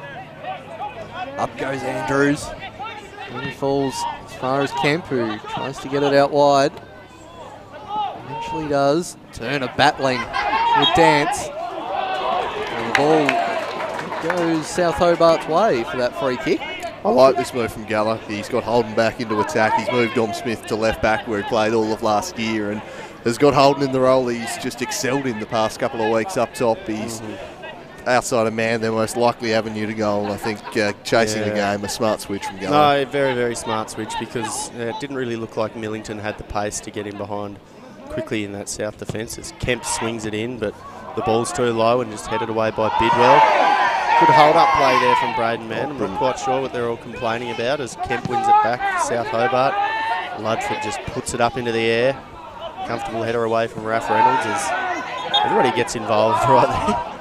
Up goes Andrews. And he falls as far as Kemp, who tries to get it out wide. Eventually does. Turner battling with Dance. And the ball goes South Hobart's way for that free kick. I like this move from Galla. He's got Holden back into attack. He's moved Dom Smith to left back where he played all of last year and has got Holden in the role he's just excelled in the past couple of weeks up top. He's outside of man, their most likely avenue to goal. I think chasing the game, a smart switch from Galla. No, very, very smart switch because it didn't really look like Millington had the pace to get in behind quickly in that South defence as Kemp swings it in, but the ball's too low and just headed away by Bidwell. Good hold-up play there from Braden Mann. I'm not quite sure what they're all complaining about as Kemp wins it back to South Hobart. Ludford just puts it up into the air. Comfortable header away from Raph Reynolds as everybody gets involved right there.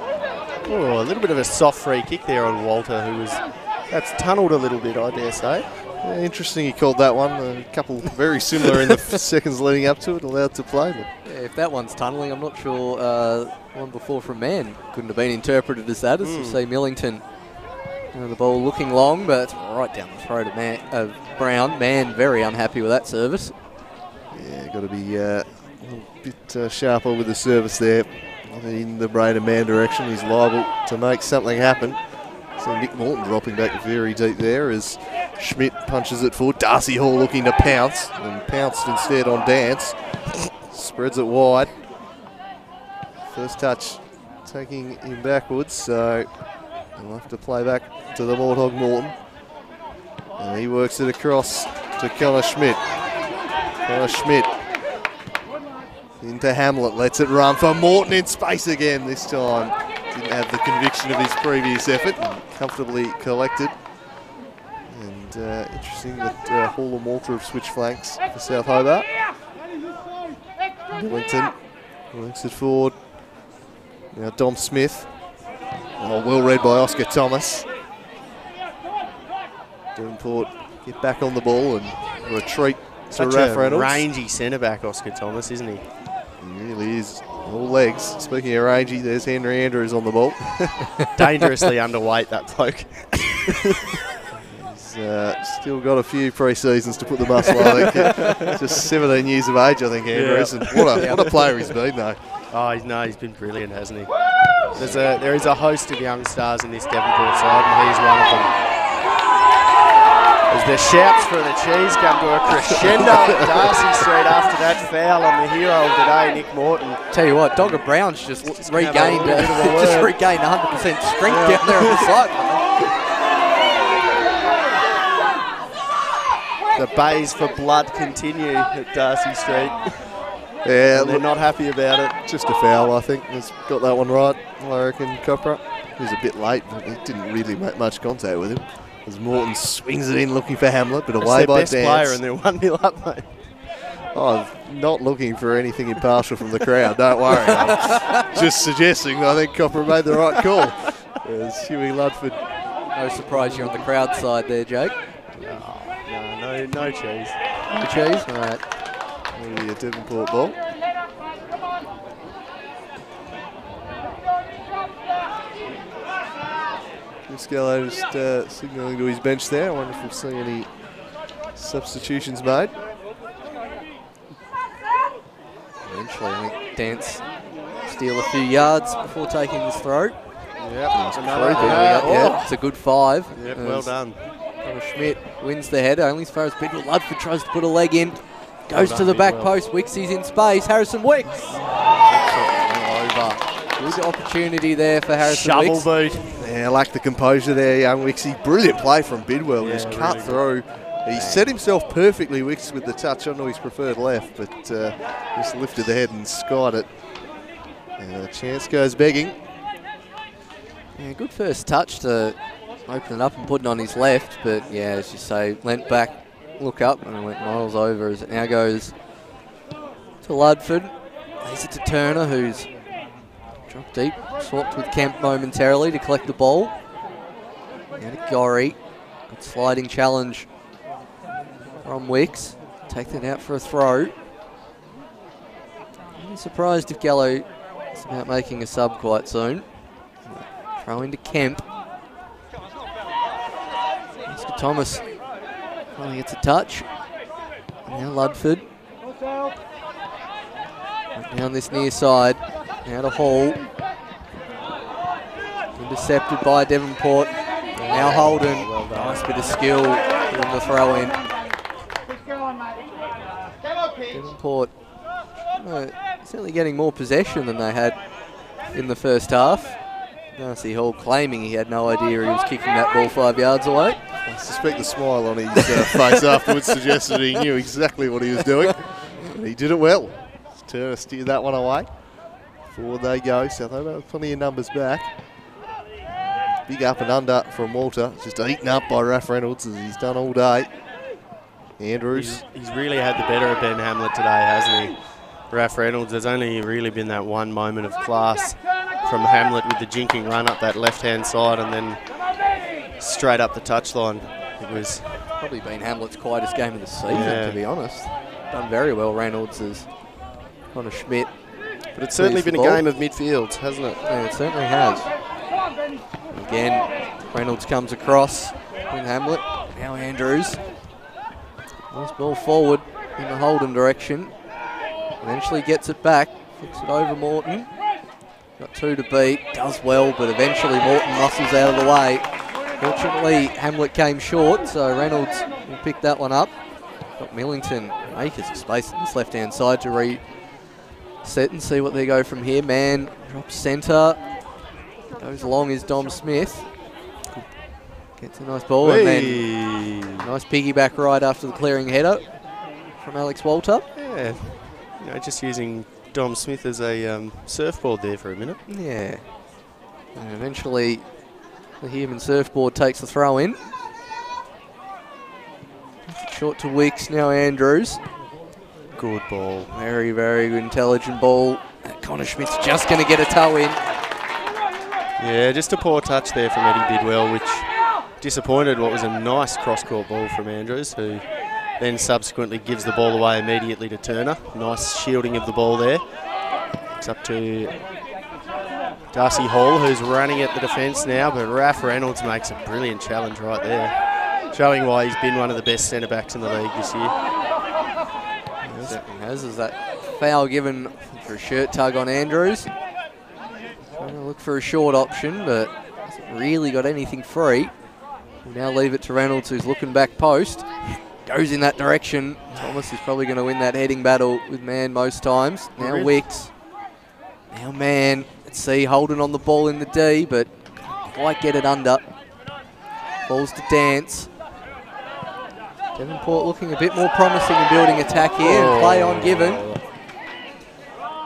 Oh, a little bit of a soft free kick there on Walter, who was perhaps tunnelled a little bit, I dare say. Yeah, interesting he called that one. A couple very similar in the seconds leading up to it, allowed to play. But yeah, if that one's tunnelling, I'm not sure one before from Mann couldn't have been interpreted as that. As you see Millington, the ball looking long, but it's right down the throat of Brown. Mann very unhappy with that service. Yeah, got to be a little bit sharper with the service there. In the Braden Mann direction, he's liable to make something happen. So Nick Morton dropping back very deep there as Schmidt punches it forward. Darcy Hall looking to pounce and pounced instead on Dance. Spreads it wide. First touch taking him backwards, so he'll have to play back to the Warthog Morton. And he works it across to Connor Schmidt. Connor Schmidt into Hamlet, lets it run for Morton in space again this time. Didn't have the conviction of his previous effort and comfortably collected. And interesting that Hall and Walter have switched flanks for South Hobart. Millington works it forward. Now Dom Smith. Oh, well read by Oscar Thomas. Devonport get back on the ball and retreat to Raph Reynolds. Rangy centre-back, Oscar Thomas, isn't he? He really is. All legs. Speaking of rangy, there's Henry Andrews on the ball. Dangerously underweight, that bloke. He's still got a few pre-seasons to put the muscle on. I think. Just 17 years of age, I think, Andrews. And what a player he's been, though. Oh, he's been brilliant, hasn't he? There is a host of young stars in this Devonport side, and he's one of them. As the shouts for the cheese come to a crescendo at Darcy Street after that foul on the hero of the day, Nick Morton. Tell you what, Dogger Brown's just regained 100% strength down there on the side. The bays for blood continue at Darcy Street. Yeah, and they're not happy about it. Just a foul, I think. He's got that one right, I reckon, Copra. He was a bit late, but he didn't really make much contact with him. As Morton swings it in looking for Hamlet, but away by Dance. That's their best player and they're 1-0 up, mate. Oh, not looking for anything impartial from the crowd, don't worry. I'm just suggesting I think Copra made the right call. As Huey Ludford. No surprise you're on the crowd side there, Jake. No cheese. No cheese? All right. Maybe a Devonport ball. Muscalo just signalling to his bench there. I wonder if we'll see any substitutions made. Eventually, I think Dance steal a few yards before taking this throw. Yep, Yeah, it's a good 5. Yep, well done. Connor Schmidt wins the header, only as far as Bidwell. Ludford tries to put a leg in. Goes to the back post. Wixie's in space. Harrison Wicks. Over. Good opportunity there for Harrison Wicks. Shovel boot. Yeah, lacked the composure there, young Wixie. Brilliant play from Bidwell. Yeah, Just cut really through. He set himself perfectly, Wicks, with the touch onto his preferred left, but just lifted the head and skied it. And a chance goes begging. Yeah, good first touch to open it up and put it on his left, but yeah, as you say, leant back, look up, and it went miles over as it now goes to Ludford. Lays it to Turner, who's dropped deep, swapped with Kemp momentarily to collect the ball. Now to Gorry. Good sliding challenge from Wicks. Take that out for a throw. I'm surprised if Gallo is about making a sub quite soon. Throw into Kemp. Oscar Thomas finally gets a touch. And now Ludford. Down this near side. Now to Hall. Intercepted by Devonport. Now Holden. Nice bit of skill in the throw in. Devonport certainly getting more possession than they had in the first half. Darcy Hall claiming he had no idea he was kicking that ball 5 yards away. I suspect the smile on his face afterwards suggested he knew exactly what he was doing. And he did it well. Turner steered that one away. Forward they go. South Hobart with plenty of numbers back. Big up and under from Walter. Just eaten up by Raph Reynolds as he's done all day. Andrews. He's really had the better of Ben Hamlet today, hasn't he? Raph Reynolds, there's only really been that one moment of class from Hamlet with the jinking run up that left-hand side and then straight up the touchline. It was probably been Hamlet's quietest game of the season, to be honest. Done very well, Reynolds as Connor Schmidt. But it's certainly been a game of midfields, hasn't it? Yeah, it certainly has. Again, Reynolds comes across with Hamlet. Now Andrews. Nice ball forward in the Holden direction. Eventually gets it back. Flicks it over Morton. Got 2 to beat. Does well, but eventually Morton muscles out of the way. Fortunately, Hamlet came short, so Reynolds will pick that one up. Got Millington, acres of space on this left-hand side to reset and see what they go from here. Man drops centre. Goes along is Dom Smith. Gets a nice ball and then nice piggyback right after the clearing header from Alex Walter. Yeah, just using Dom Smith as a surfboard there for a minute. Yeah. And eventually the human surfboard takes the throw in. Short to Wicks, now Andrews. Good ball. Very, very intelligent ball. Connor Schmidt's just going to get a toe in. Yeah, just a poor touch there from Eddie Bidwell, which disappointed what was a nice cross-court ball from Andrews, who then subsequently gives the ball away immediately to Turner. Nice shielding of the ball there. It's up to Darcy Hall, who's running at the defence now, but Raph Reynolds makes a brilliant challenge right there, showing why he's been one of the best centre-backs in the league this year. Certainly has, as that foul given for a shirt tug on Andrews. Trying to look for a short option, but hasn't really got anything free. We'll now leave it to Reynolds, who's looking back post. Goes in that direction. Thomas is probably going to win that heading battle with Man most times. Now Wicks. Now Man. Let's see, Holden on the ball in the D, but can't quite get it under. Balls to Dance. Devonport looking a bit more promising in building attack here. And play on given.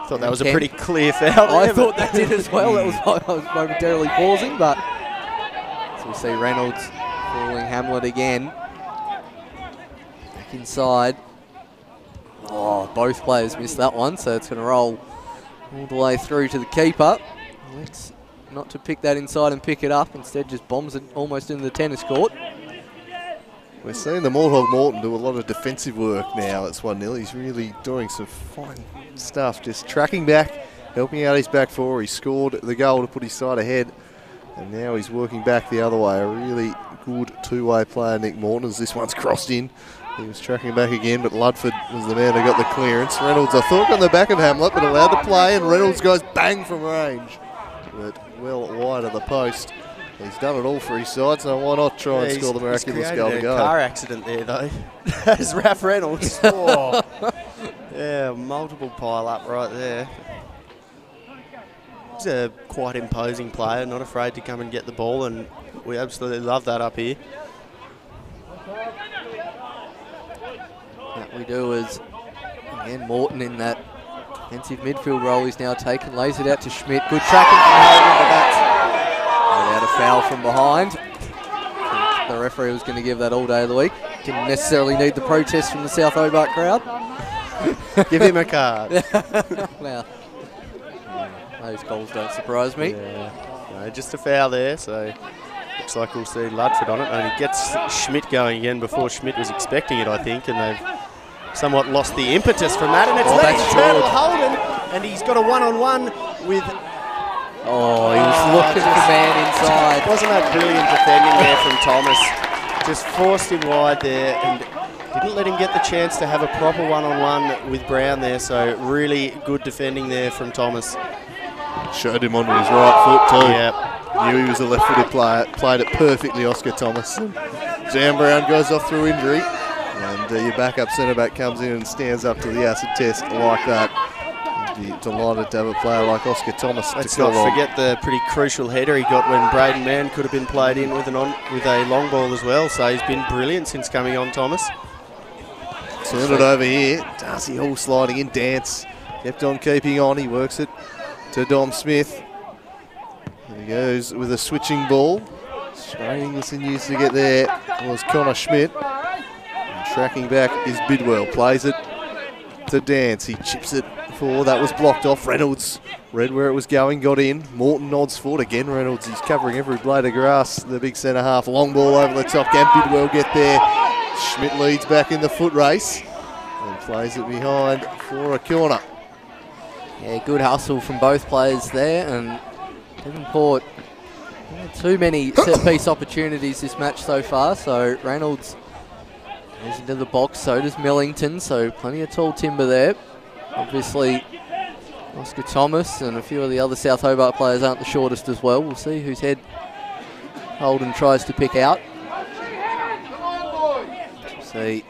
Thought that was a pretty clear foul. I thought that did as well. That was I was momentarily pausing, but so we see Reynolds fooling Hamlet again. Back inside. Oh, both players missed that one, so it's going to roll all the way through to the keeper. Let's not to pick that inside and pick it up. Instead, just bombs it almost into the tennis court. We're seeing the Morthog Morton do a lot of defensive work now. It's 1-0. He's really doing some fine stuff, just tracking back, helping out his back four. He scored the goal to put his side ahead And now he's working back the other way. A really good two-way player, Nick Morton, as this one's crossed in. He was tracking back again, but Ludford was the man who got the clearance. Reynolds, I thought, on the back of Hamlet, but allowed to play, and Reynolds goes bang from range. But well wide of the post. He's done it all for his side, so why not try and score the miraculous goal to go? A car accident there, though. As Raph Reynolds. Oh. Yeah, multiple pile up right there. He's a quite imposing player, not afraid to come and get the ball, and we absolutely love that up here. What we do is, again, Morton in that defensive midfield role he's now taken, lays it out to Schmidt. Good tracking from Holden, but that's without a foul from behind. The referee was going to give that all day of the week. Didn't necessarily need the protest from the South Hobart crowd. Give him a card. Well, those goals don't surprise me. Yeah. No, just a foul there, so looks like we'll see Ludford on it. And he gets Schmidt going again before Schmidt was expecting it, I think, and they've somewhat lost the impetus from that. And it's Lee Turtle Holden, and he's got a one-on-one with... Oh, he was looking for the man inside. Wasn't that brilliant defending there from Thomas? Just forced him wide there and didn't let him get the chance to have a proper one-on-one with Brown there. So really good defending there from Thomas. Showed him onto his right foot too. Yep. Knew he was a left-footed player. Played it perfectly, Oscar Thomas. Zam Brown goes off through injury. And your backup centre-back comes in and stands up to the acid test like that. Be delighted to have a player like Oscar Thomas. Let's not forget the pretty crucial header he got when Braden Mann could have been played in with a long ball as well. So he's been brilliant since coming on, Thomas. Turn it over here. Darcy Hall sliding in. Dance kept on keeping on. He works it to Dom Smith. There he goes with a switching ball. Straining the sinews to get there was Connor Schmidt. And tracking back is Bidwell. Plays it to Dance. He chips it. That was blocked off. Reynolds read where it was going, got in. Morton nods forward again. Reynolds, he's covering every blade of grass. The big centre half. Long ball over the top. Can Bidwell get there? Schmidt leads back in the foot race and plays it behind for a corner. Yeah, good hustle from both players there. And Devonport, not too many set-piece opportunities this match so far. So Reynolds goes into the box. So does Millington. So plenty of tall timber there. Obviously, Oscar Thomas and a few of the other South Hobart players aren't the shortest as well. We'll see whose head Holden tries to pick out. See,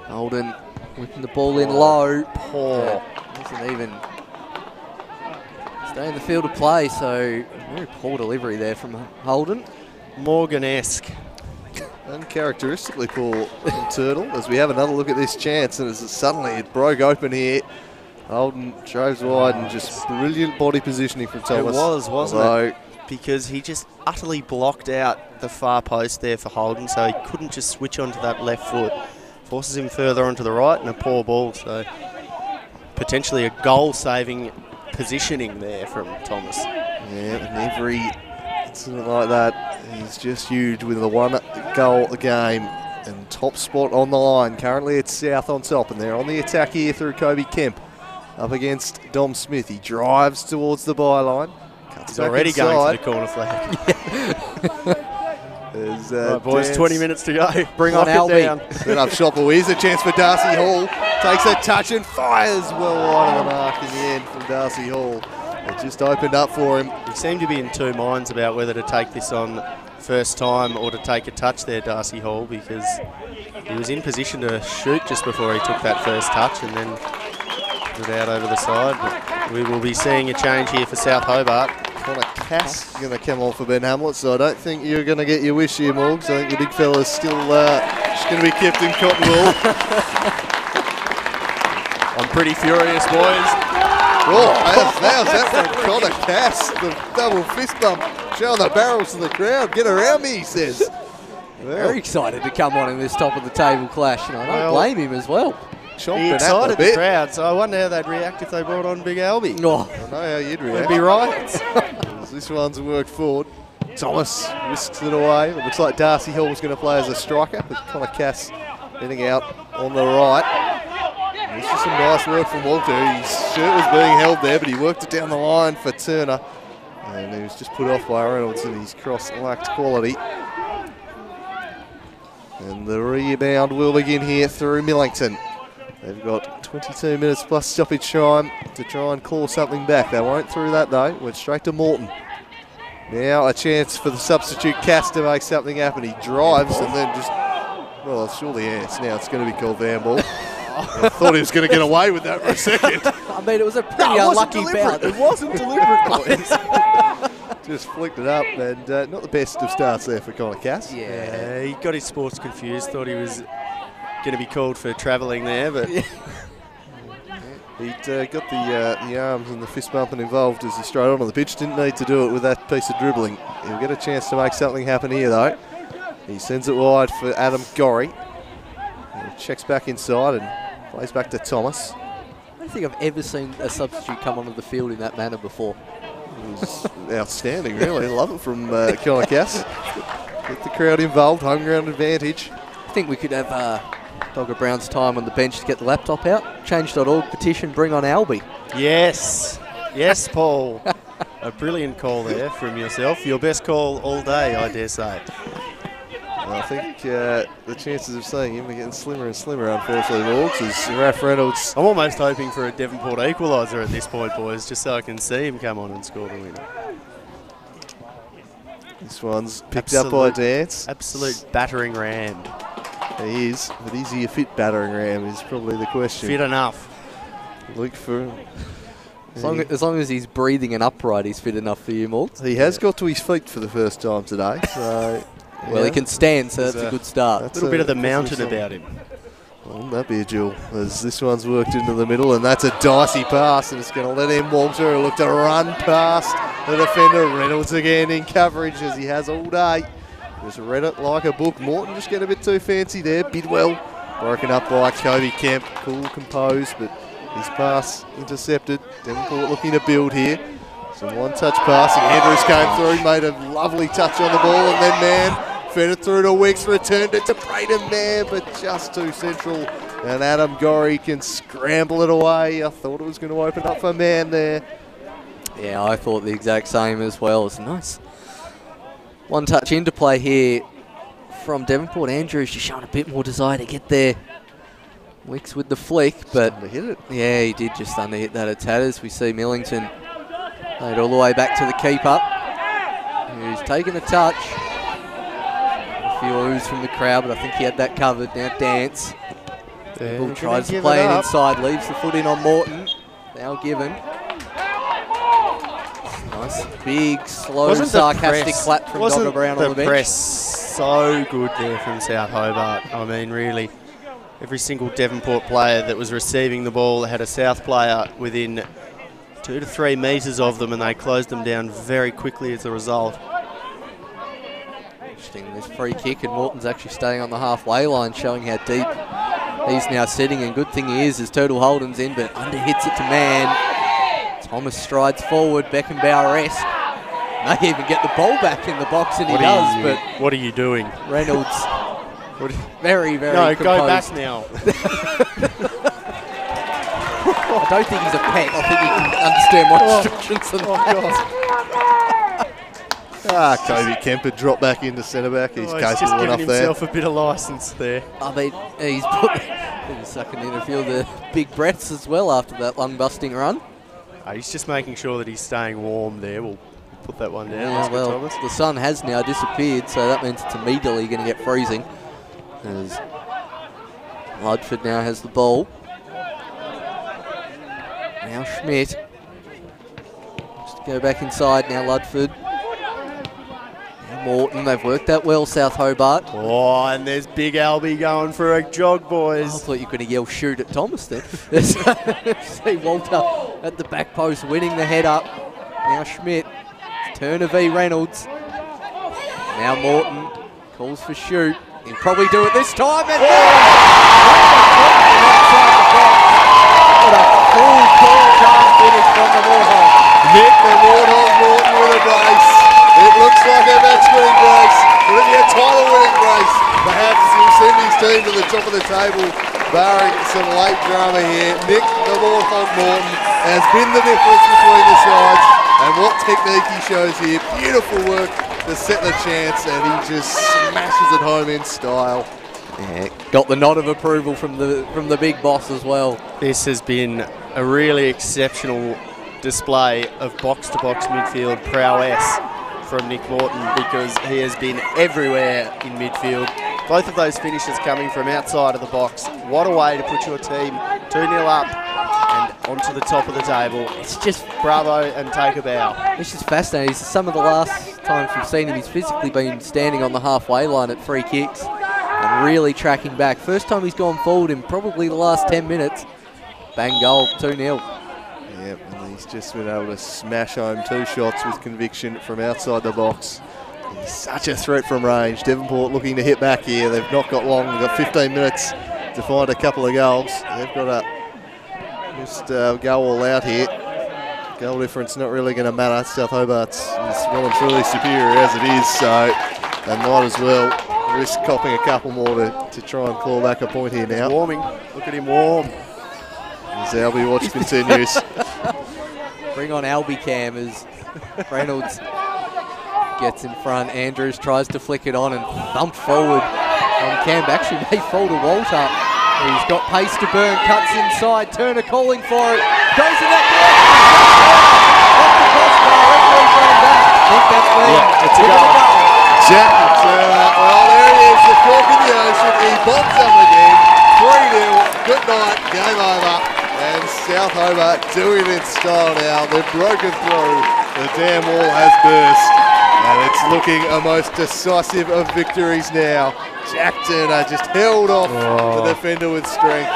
Holden whipping the ball in low. Poor. Doesn't even stay in the field of play, so very poor delivery there from Holden. Morgan-esque. Uncharacteristically poor from Turtle, as we have another look at this chance, and as suddenly it broke open here. Holden drives wide and just brilliant body positioning from Thomas. It was, wasn't it? Because he just utterly blocked out the far post there for Holden, so he couldn't just switch onto that left foot. Forces him further onto the right, and a poor ball, so potentially a goal-saving positioning there from Thomas. Yeah, and every incident like that, he's just huge with the one goal a game and top spot on the line. Currently it's South on top, and they're on the attack here through Kobe Kemp up against Dom Smith. He drives towards the byline. He's already going to the corner flag. Right, boys, 20 minutes to go. Bring on Albie. Then up Shopper. Here's a chance for Darcy Hall. Takes a touch and fires well wide of the mark in the end from Darcy Hall. It just opened up for him. He seemed to be in two minds about whether to take this on first time or to take a touch there, Darcy Hall, because he was in position to shoot just before he took that first touch and then put it out over the side. But we will be seeing a change here for South Hobart. Connor Cass is going to come on for Ben Hamlet, so I don't think you're going to get your wish here, Morgs. I think the big fella's still just going to be kept in cotton wool. I'm pretty furious, boys. Oh, how's that from Connor Cass? The double fist bump, showing the barrels to the crowd. Get around me, he says. Very excited to come on in this top of the table clash, and I don't blame him as well. He excited the crowd, so I wonder how they'd react if they brought on Big Albie. Oh. I know how you'd react. It'd be right. This one's worked forward. Thomas whisks it away. It looks like Darcy Hall was going to play as a striker, but Connor Cass heading out on the right. This is some nice work from Walter. His shirt was being held there, but he worked it down the line for Turner. And he was just put off by Reynolds, and his cross lacked quality. And the rebound will begin here through Millington. They've got 22 minutes plus stoppage time to try and claw something back. They won't through that though. Went straight to Morton. Now a chance for the substitute Cass to make something happen. He drives and then just, well, surely yes. Now it's going to be called handball. I thought he was going to get away with that for a second. I mean, it was a pretty unlucky bout. It wasn't deliberate, boys. Just flicked it up, and not the best of starts there for Connor Cass. Yeah, he got his sports confused. Thought he was going to be called for travelling there, but he'd got the arms and the fist bumping involved as he strode onto the pitch. Didn't need to do it with that piece of dribbling. He'll get a chance to make something happen here, though. He sends it wide for Adam Gorry. He checks back inside and plays back to Thomas. I don't think I've ever seen a substitute come onto the field in that manner before. It was outstanding, really. Love it from Connor Cass. Get the crowd involved, home ground advantage. I think we could have Dogger Brown's time on the bench to get the laptop out. Change.org petition, bring on Albie. yes, yes, Paul. A brilliant call there from yourself. Your best call all day, I dare say. I think the chances of seeing him are getting slimmer and slimmer, unfortunately, Hawks, as Raf Reynolds. I'm almost hoping for a Devonport equaliser at this point, boys, just so I can see him come on and score the winner. This one's picked up by Dance. Absolute battering ram. He is, but is he a fit battering ram is probably the question. Fit enough. Look for... As long as he's breathing and upright, he's fit enough for you, Morgs. He has got to his feet for the first time today, so... Well, he can stand, so that's a good start. A little bit of the mountain about him. Well, wouldn't that be a duel? As this one's worked into the middle, and that's a dicey pass, and it's going to let him Walter look to run past the defender. Reynolds again in coverage, as he has all day. Just read it like a book. Morton just getting a bit too fancy there. Bidwell broken up by Kobe Kemp. Cool, composed, but his pass intercepted. Devonport looking to build here. Some one-touch passing. Andrews came through, made a lovely touch on the ball, and then man fed it through to Wicks, returned it to Braden Mann, but just too central. And Adam Gorry can scramble it away. I thought it was going to open up for Mann there. Yeah, I thought the exact same as well. It's nice one-touch interplay here from Devonport. Andrews just showing a bit more desire to get there. Wicks with the flick, but hit it. Yeah, he did just underhit that at Tatters. We see Millington played all the way back to the keeper, who's taken a touch. A few oohs from the crowd, but I think he had that covered. Now Dance. Bull tries to play it inside, leaves the foot in on Morton. Now given. Nice, big, slow, sarcastic clap from Dogger Brown on the bench. Press so good there from South Hobart. I mean, really, every single Devonport player that was receiving the ball had a South player within 2 to 3 metres of them, and they closed them down very quickly as a result. Interesting, this free kick, and Morton's actually staying on the halfway line, showing how deep he's now sitting. And good thing he is, as Turtle Holden's in, but underhits it to Mann. Thomas strides forward, Beckenbauer-esque. May even get the ball back in the box, and he does. But what are you doing? Reynolds, very, very No, composed. go back now. I don't think he's a pet. I think he can understand more instructions than that. Kobe Kemp had dropped back into centre back. He's He's capable just enough giving there. himself a bit of licence there. I mean, he's sucking in a few of the big breaths as well after that lung-busting run. He's just making sure that he's staying warm there. We'll put that one down. Yeah, well, the sun has now disappeared, so that means it's immediately going to get freezing. As Ludford now has the ball. Now Schmidt. Just go back inside now, Ludford. Now Morton, they've worked that well, South Hobart. Oh, and there's Big Albie going for a jog, boys. I thought you were going to yell shoot at Thomas then. See Walter at the back post winning the head up. Now Schmidt. Turner v Reynolds. Now Morton calls for shoot. He'll probably do it this time. And what a full court arm finish from the Warhol. Hit the Warhol Morton with a brace. It looks like a match-winning brace. Will it be a title-winning brace? Perhaps he'll send his team to the top of the table barring some late drama here. Nick the Morthog Norton has been the difference between the sides, and what technique he shows here. Beautiful work to set the chance, and he just smashes it home in style. Yeah, got the nod of approval from the big boss as well. This has been a really exceptional display of box-to-box midfield prowess from Nick Morton, because he has been everywhere in midfield. Both of those finishes coming from outside of the box. What a way to put your team 2-0 up and onto the top of the table. It's just bravo and take a bow. It's just fascinating. Some of the last times we've seen him, he's physically been standing on the halfway line at free kicks and really tracking back. First time he's gone forward in probably the last 10 minutes. Bang goal, 2-0. Yep, and he's just been able to smash home 2 shots with conviction from outside the box. He's such a threat from range. Devonport looking to hit back here. They've not got long. They've got 15 minutes to find a couple of goals. They've got to just go all out here. Goal difference not really going to matter. South Hobart's is well and truly superior as it is, so they might as well risk copping a couple more to try and claw back a point here now. He's warming. Look at him warm. As the Albie watch continues. Bring on Albie Cam as Reynolds gets in front. Andrews tries to flick it on and thumped forward on Cam. Actually may fall to Walter. He's got pace to burn, cuts inside. Turner calling for it. Goes in that it's a goal. Jackie Turner. Well, there he is, the cork in the ocean. He bombs up again. 3-0. Good night. Game over. And South Hobart do it in style now. They've broken through. The dam wall has burst. And it's looking a most decisive of victories now. Jack Turner just held off the defender with strength.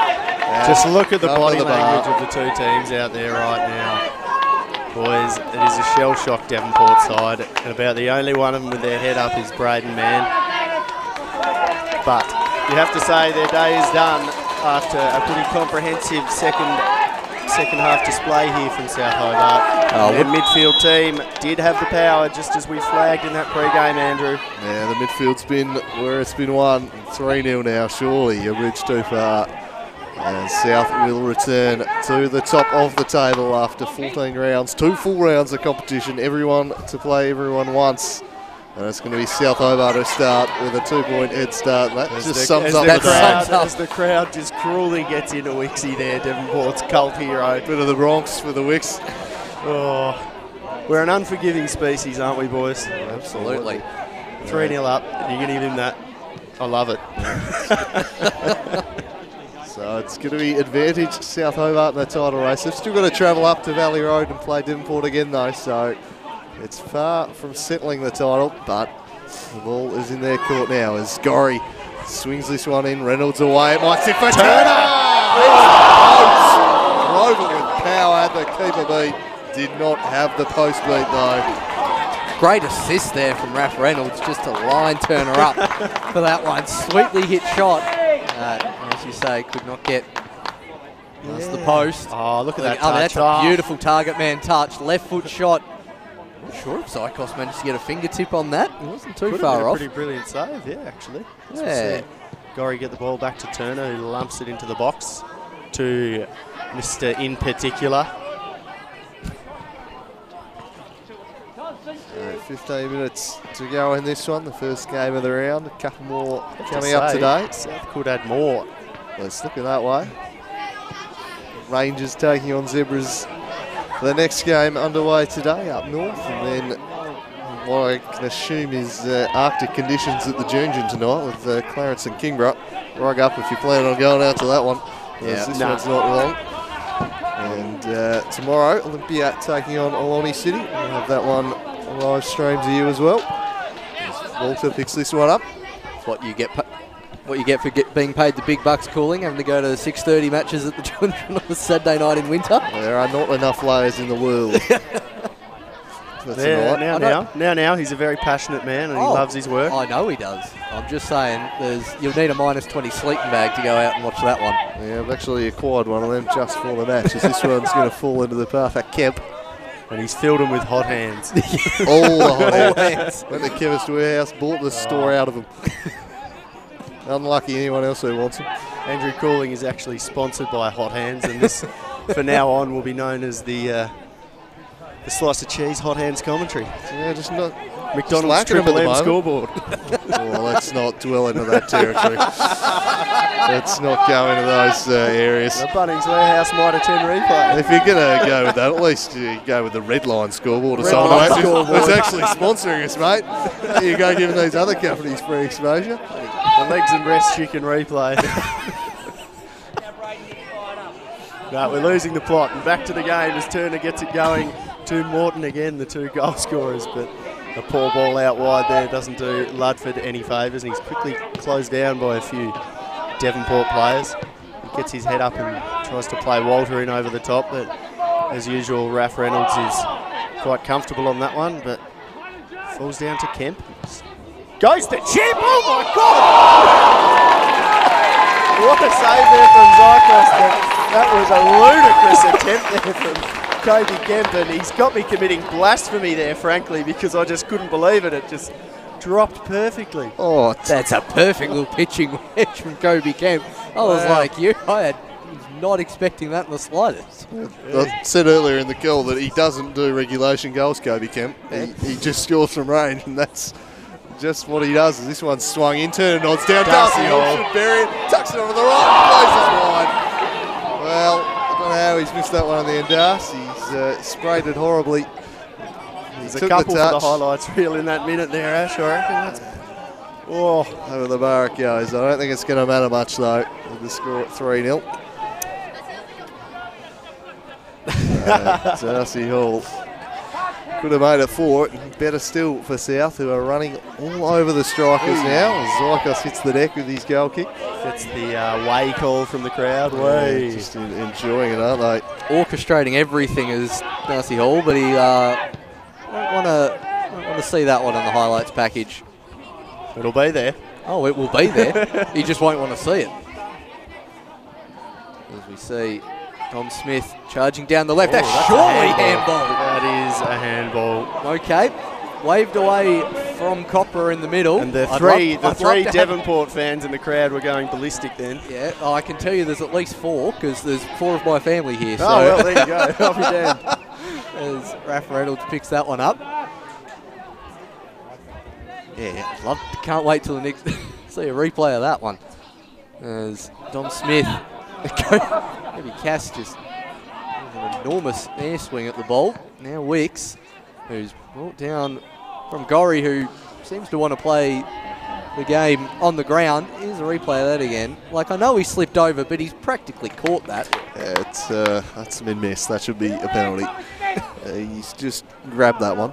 Just look at the body language of the two teams out there right now. Boys, it is a shell-shocked Devonport side. And about the only one of them with their head up is Braden Mann. But you have to say their day is done after a pretty comprehensive second half display here from South Hobart. Their midfield team did have the power, just as we flagged in that pre-game, Andrew. Yeah, the midfield's been where it's been won. 3-0 now, surely a bridge too far. And South will return to the top of the table after 14 rounds, 2 full rounds of competition, everyone to play everyone once. And it's going to be South Hobart who start with a 2-point head start. That just sums up the crowd. As the crowd just cruelly gets into Wixie there, Devonport's cult hero. Bit of the Bronx for the Wicks. Oh, we're an unforgiving species, aren't we, boys? Absolutely. 3-0 up, and you're going to give him that. I love it. So it's going to be advantage South Hobart in the title race. They've still got to travel up to Valley Road and play Devonport again, though, so it's far from settling the title, but the ball is in their court now as Gorry swings this one in. Reynolds away. It might sit for Turner! Drove it with power. The keeper beat. Did not have the post beat, though. Great assist there from Raph Reynolds just to line Turner up for that one. Sweetly hit shot. As you say, could not get past the post. Oh, look at that touch. That's a beautiful target man touch. Left foot shot. Not sure if Zykos managed to get a fingertip on that. It wasn't too far off. Pretty brilliant save, yeah, actually. Yeah. Gorry get the ball back to Turner, who lumps it into the box to Mr. In Particular. 15 minutes to go in this one, the first game of the round. A couple more coming up today. South could add more. Let's look at that way. Rangers taking on Zebras. The next game underway today up north, and then what I can assume is Arctic conditions at the Junjun tonight with Clarence and Kingborough. Rug up if you plan on going out to that one. Yeah, this one's not long. And tomorrow, Olympia taking on Ohlone City. We'll have that one live stream to you as well. As Walter picks this one up. What you get for being paid the big bucks cooling, having to go to the 6:30 matches at the Junjun on a Saturday night in winter. There are not enough layers in the world. Now, he's a very passionate man and he loves his work. I know he does. I'm just saying, you'll need a -20 sleeping bag to go out and watch that one. Yeah, I've actually acquired one of them just for the match, as this one's going to fall into the path at Kemp. And he's filled them with hot hands. All the hot hands. Went to Chemist Warehouse, bought the store out of them. Unlucky anyone else who wants them. Andrew Cooling is actually sponsored by Hot Hands, and this, for now on, will be known as the Slice of Cheese Hot Hands commentary. Yeah, just not McDonald's Triple M scoreboard. Well, let's not dwell into that territory. Let's not go into those areas. The Bunnings Warehouse might attend replay. If you're going to go with that, at least you go with the Red Line scoreboard or Red something Line like that. scoreboard. It's actually sponsoring us, mate. There you go, giving these other companies free exposure. The legs and breast chicken replay. No, we're losing the plot, and back to the game as Turner gets it going to Morton again, the 2 goal scorers, but a poor ball out wide there doesn't do Ludford any favours, and he's quickly closed down by a few Devonport players. He gets his head up and tries to play Walter in over the top, but as usual, Raph Reynolds is quite comfortable on that one, but falls down to Kemp. Goes to Chip, oh my God! What a save there from Zykos. That was a ludicrous attempt there from Kobe Kemp, and he's got me committing blasphemy there, frankly, because I just couldn't believe it. It just dropped perfectly. Oh, that's a perfect little pitching wedge from Kobe Kemp. I was like you. I was not expecting that in the slightest. I said earlier in the call that he doesn't do regulation goals, Kobe Kemp. He just scores from range, and that's just what he does. This one's swung in, Turner nods down. Darcy should bury it, tucks it over the right, closes wide. Well, I don't know how he's missed that one on the end, Darcy. He's sprayed it horribly. There's a couple for the highlights reel in that minute there, Ash, I reckon. Over the bar it goes. I don't think it's going to matter much, though, with the score at 3-0. Darcy Hall could have made it 4. Better still for South, who are running all over the strikers now. Zykos hits the deck with his goal kick. That's the way call from the crowd. Way. Just enjoying it, aren't they? Orchestrating everything is Darcy Hall, but he won't want to see that one on the highlights package. It'll be there. Oh, it will be there. He just won't want to see it. As we see Tom Smith charging down the left. That's surely handball. That is a handball. Okay. Waved away from Copper in the middle. And the three Devonport fans in the crowd were going ballistic then. Yeah, I can tell you there's at least 4, because there's 4 of my family here. So. Oh, well, there you go. I'll be damned. As Raph Reynolds picks that one up. Yeah, can't wait till the next see a replay of that one. As Dom Smith, maybe Cass just an enormous air swing at the ball. Now Wicks, who's brought down from Gorry, who seems to want to play the game on the ground. Here's a replay of that again. Like, I know he slipped over, but he's practically caught that. Yeah, that's been missed. That should be a penalty. He's just grabbed that one.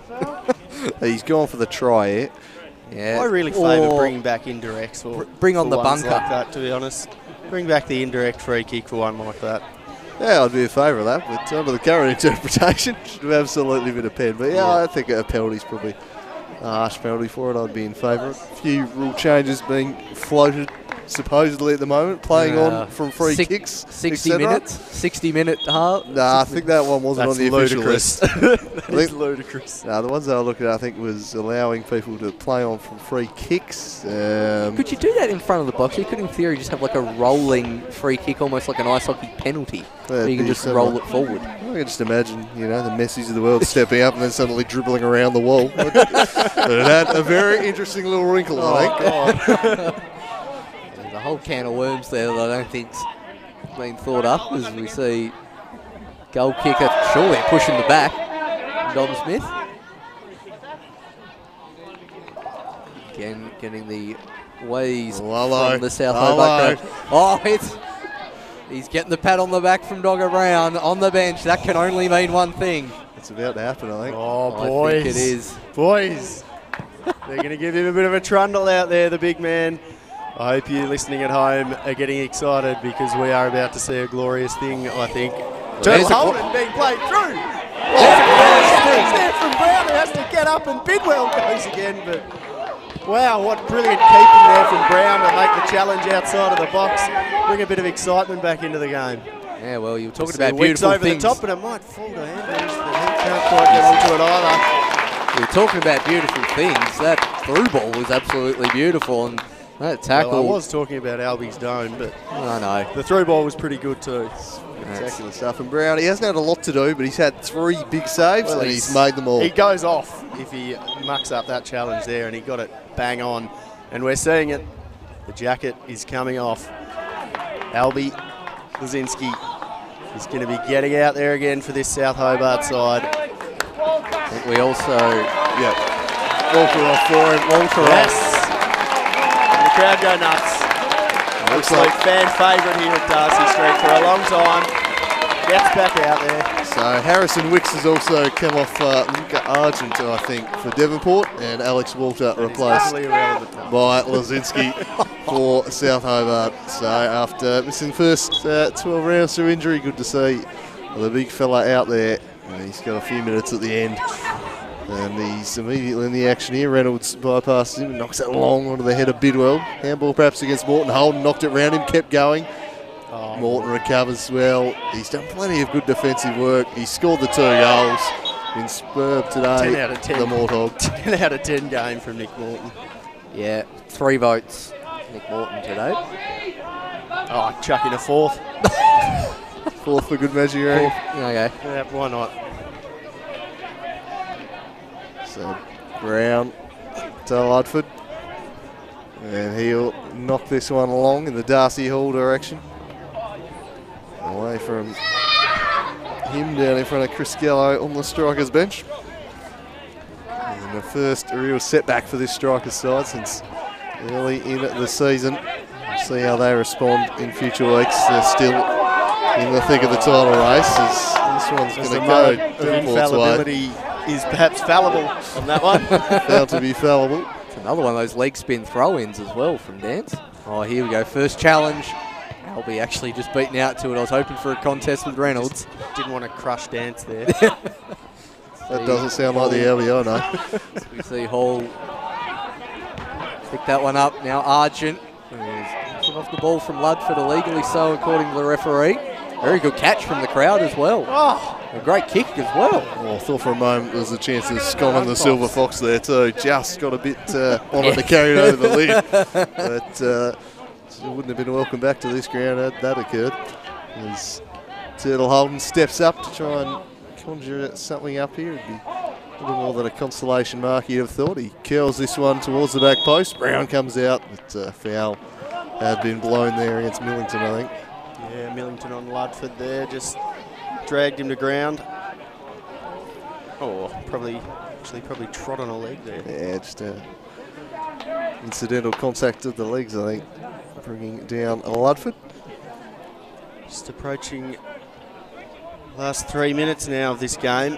He's gone for the try here. Yeah. I really favour bringing back indirects. Bring on the bunker. Like that, to be honest. Bring back the indirect free kick for one like that. Yeah, I'd be in favour of that, but under the current interpretation, should have absolutely been a pen. But yeah, I think a penalty's probably a harsh penalty for it. I'd be in favour. A few rule changes being floated supposedly at the moment, playing on from free kicks. 60 minutes, 60-minute half. Nah, I think that one wasn't on the official list. That's ludicrous. No, the ones that I looked at, I think, was allowing people to play on from free kicks. Could you do that in front of the box? You could, in theory, just have like a rolling free kick, almost like an ice hockey penalty. Where you can just roll it forward. I can just imagine, the Messis of the world stepping up and then suddenly dribbling around the wall. But it had a very interesting little wrinkle, I think. God. There's a whole can of worms there that I don't think's been thought up, as we see goal kicker surely pushing the back. Dom Smith. Again, getting the ways from the South Hobart crowd. Oh, he's getting the pat on the back from Dogger Brown on the bench. That can only mean one thing. It's about to happen, I think. Oh, boys. I think it is. Boys. They're going to give him a bit of a trundle out there, the big man. I hope you listening at home are getting excited, because we are about to see a glorious thing, I think. There's Holden being played through. There's there from Brown, who has to get up, and Bidwell goes again. But wow, what brilliant keeping there from Brown to make the challenge outside of the box. Bring a bit of excitement back into the game. Yeah, well, you were talking about beautiful over things. The top, and it might fall to Andrews, but he can't quite get onto it either. We were talking about beautiful things. That through ball was absolutely beautiful, and That tackle. Well, I was talking about Albie's dome, but I know. the through ball was pretty good too. Spectacular stuff. And Brown, he hasn't had a lot to do, but he's had 3 big saves and he's made them all. He goes off if he mucks up that challenge there, and he got it bang on. And we're seeing it. The jacket is coming off. Albie Lazinski is going to be getting out there again for this South Hobart side. I think we also, Walter off for him. Walter Yes. off. And the crowd go nuts. Looks like fan favourite here at Darcy Street for a long time. Gets back out there. So Harrison Wicks has also come off Luca Argent, I think, for Devonport, and Alex Walter replaced by Lazinski for South Hobart. So after missing the first 12 rounds through injury, good to see the big fella out there. And he's got a few minutes at the end. And he's immediately in the action here. Reynolds bypasses him and knocks it long onto the head of Bidwell. Handball perhaps against Morton. Holden knocked it round him, kept going. Morton recovers well. He's done plenty of good defensive work. He scored the 2 goals. Been superb today. 10 out of 10. The Morthog. 10 out of 10 game from Nick Morton. yeah, 3 votes. Nick Morton today. Oh, chuck in a 4th. 4th for good measure, eh? Okay. Yeah, why not? So Brown to Ludford. And he'll knock this one along in the Darcy Hall direction. Away from him down in front of Chris Gallo on the strikers bench. And the first real setback for this strikers side since early in the season. We'll see how they respond in future weeks. They're still in the thick of the title race. As this one's going to go Devonport's way. Infallibility is perhaps fallible on that one. Found to be fallible. It's another one of those leg spin throw-ins as well from Dance. Oh, here we go. First challenge. Albie actually just beaten out to it. I was hoping for a contest with Reynolds. Didn't want to crush Dance there. That doesn't sound like the LBO, no. We see Hall pick that one up. Now Argent is off the ball from Ludford, illegally so according to the referee. Very good catch from the crowd as well. Oh, A great kick as well. Well, I thought for a moment there was a chance of sconning the Silver Fox there too. Just got a bit on it to carry it over the lid. But it wouldn't have been welcome back to this ground had that occurred. As Turtle Holden steps up to try and conjure something up here. It'd be a little more than a consolation mark you'd have thought. He curls this one towards the back post. Brown comes out, but foul had been blown there against Millington, I think. yeah, Millington on Ludford there, just dragged him to ground. Oh, probably trod on a leg there. Yeah, just incidental contact of the legs, I think, bringing down Ludford. Just approaching last 3 minutes now of this game.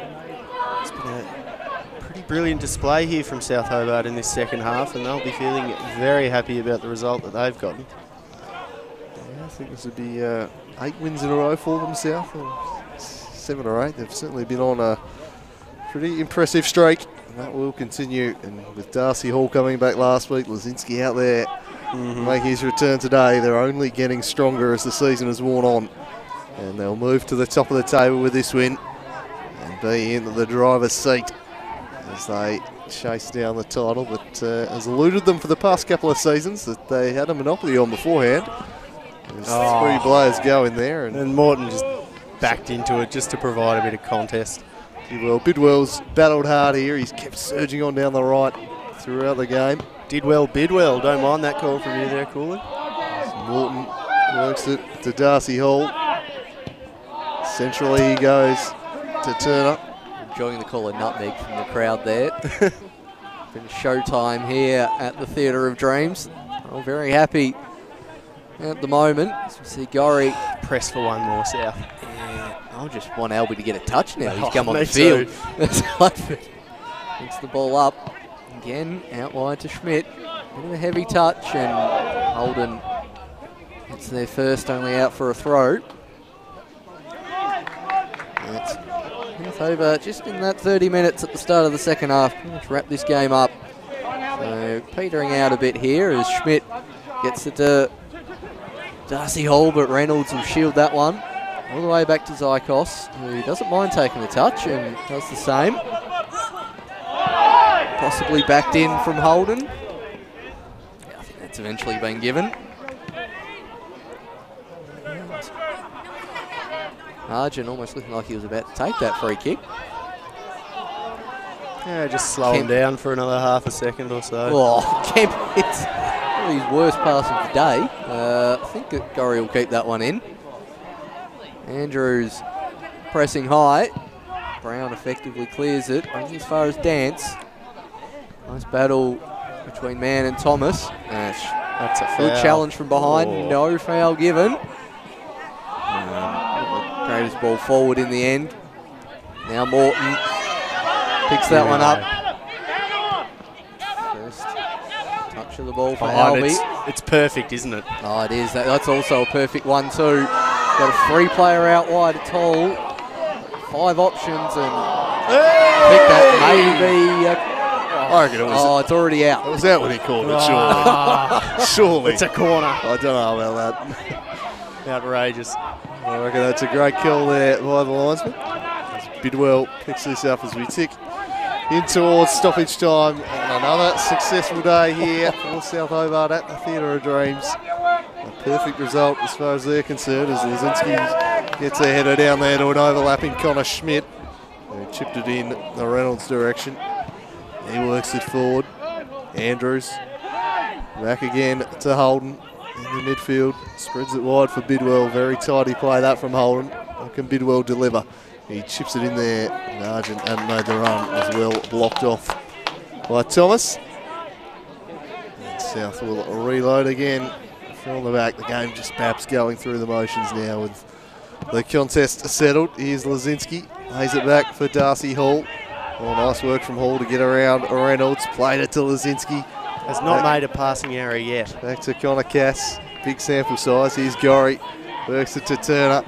It's been a pretty brilliant display here from South Hobart in this second half, and they'll be feeling very happy about the result that they've gotten. Yeah, I think this would be 8 wins in a row for them, South, or 7 or 8. They've certainly been on a pretty impressive streak, and that will continue. And with Darcy Hall coming back last week, Lazinski out there making his return today, they're only getting stronger as the season has worn on. And they'll move to the top of the table with this win and be in the driver's seat as they chase down the title that has eluded them for the past couple of seasons that they had a monopoly on beforehand. There's 3 players going there. And Morton just backed into it just to provide a bit of contest. Bidwell's battled hard here. He's kept surging on down the right throughout the game. Did well, bid well. Don't mind that call from you there, Cooley. Morton works it to Darcy Hall. Centrally he goes to Turner. Enjoying the call of nutmeg from the crowd there. Been showtime here at the Theatre of Dreams. I'm very happy at the moment. As we see Gorry. Press for one more, South. Yeah, I just want Albie to get a touch now. He's Oh, come on me the field. too. Ludford gets the ball up. Again, out wide to Schmidt. Bit of a heavy touch, and Holden gets there first, only out for a throw. That's South Hobart just in that 30 minutes at the start of the second half. Let's wrap this game up. So petering out a bit here as Schmidt gets it to Darcy Hall, but Reynolds will shield that one. All the way back to Zykos, who doesn't mind taking the touch and does the same. Possibly backed in from Holden. Yeah, I think that's eventually been given. Arjun almost looking like he was about to take that free kick. Yeah, just slow him down for another half a second or so. Oh, Kemp, it's one of his worst passes of the day. I think that Gorry will keep that one in. Andrews pressing high. Brown effectively clears it. As far as Dance. Nice battle between Mann and Thomas. That's a foul. Good challenge from behind. Oh. No foul given. Greatest ball forward in the end. Now Morton picks that one up. First touch of the ball for Albie. It's perfect, isn't it? Oh, it is. That's also a perfect one too. Got a free player out wide at all. 5 options and I think that maybe. I reckon it was. It's already out. It was out when he called it, surely. Surely. It's a corner. I don't know about that. Outrageous. I reckon that's a great kill there by the linesman. As Bidwell picks this up as we tick in towards stoppage time. And another successful day here for South Hobart at the Theatre of Dreams. A perfect result as far as they're concerned, as Lazinski gets a header down there to an overlapping Connor Schmidt, who chipped it in the Reynolds direction. He works it forward. Andrews back again to Holden in the midfield. Spreads it wide for Bidwell. Very tidy play that from Holden. How can Bidwell deliver? He chips it in there. Argent and made the run as well, blocked off by Thomas. And South will reload again from the back. The game just perhaps going through the motions now with the contest settled. Here's Lazinski. Lays it back for Darcy Hall. Oh, nice work from Hall to get around Reynolds. Played it to Lazinski. Has not made a passing error yet. Back to Connor Cass. Big sample size. Here's Gorry. Works it to Turner.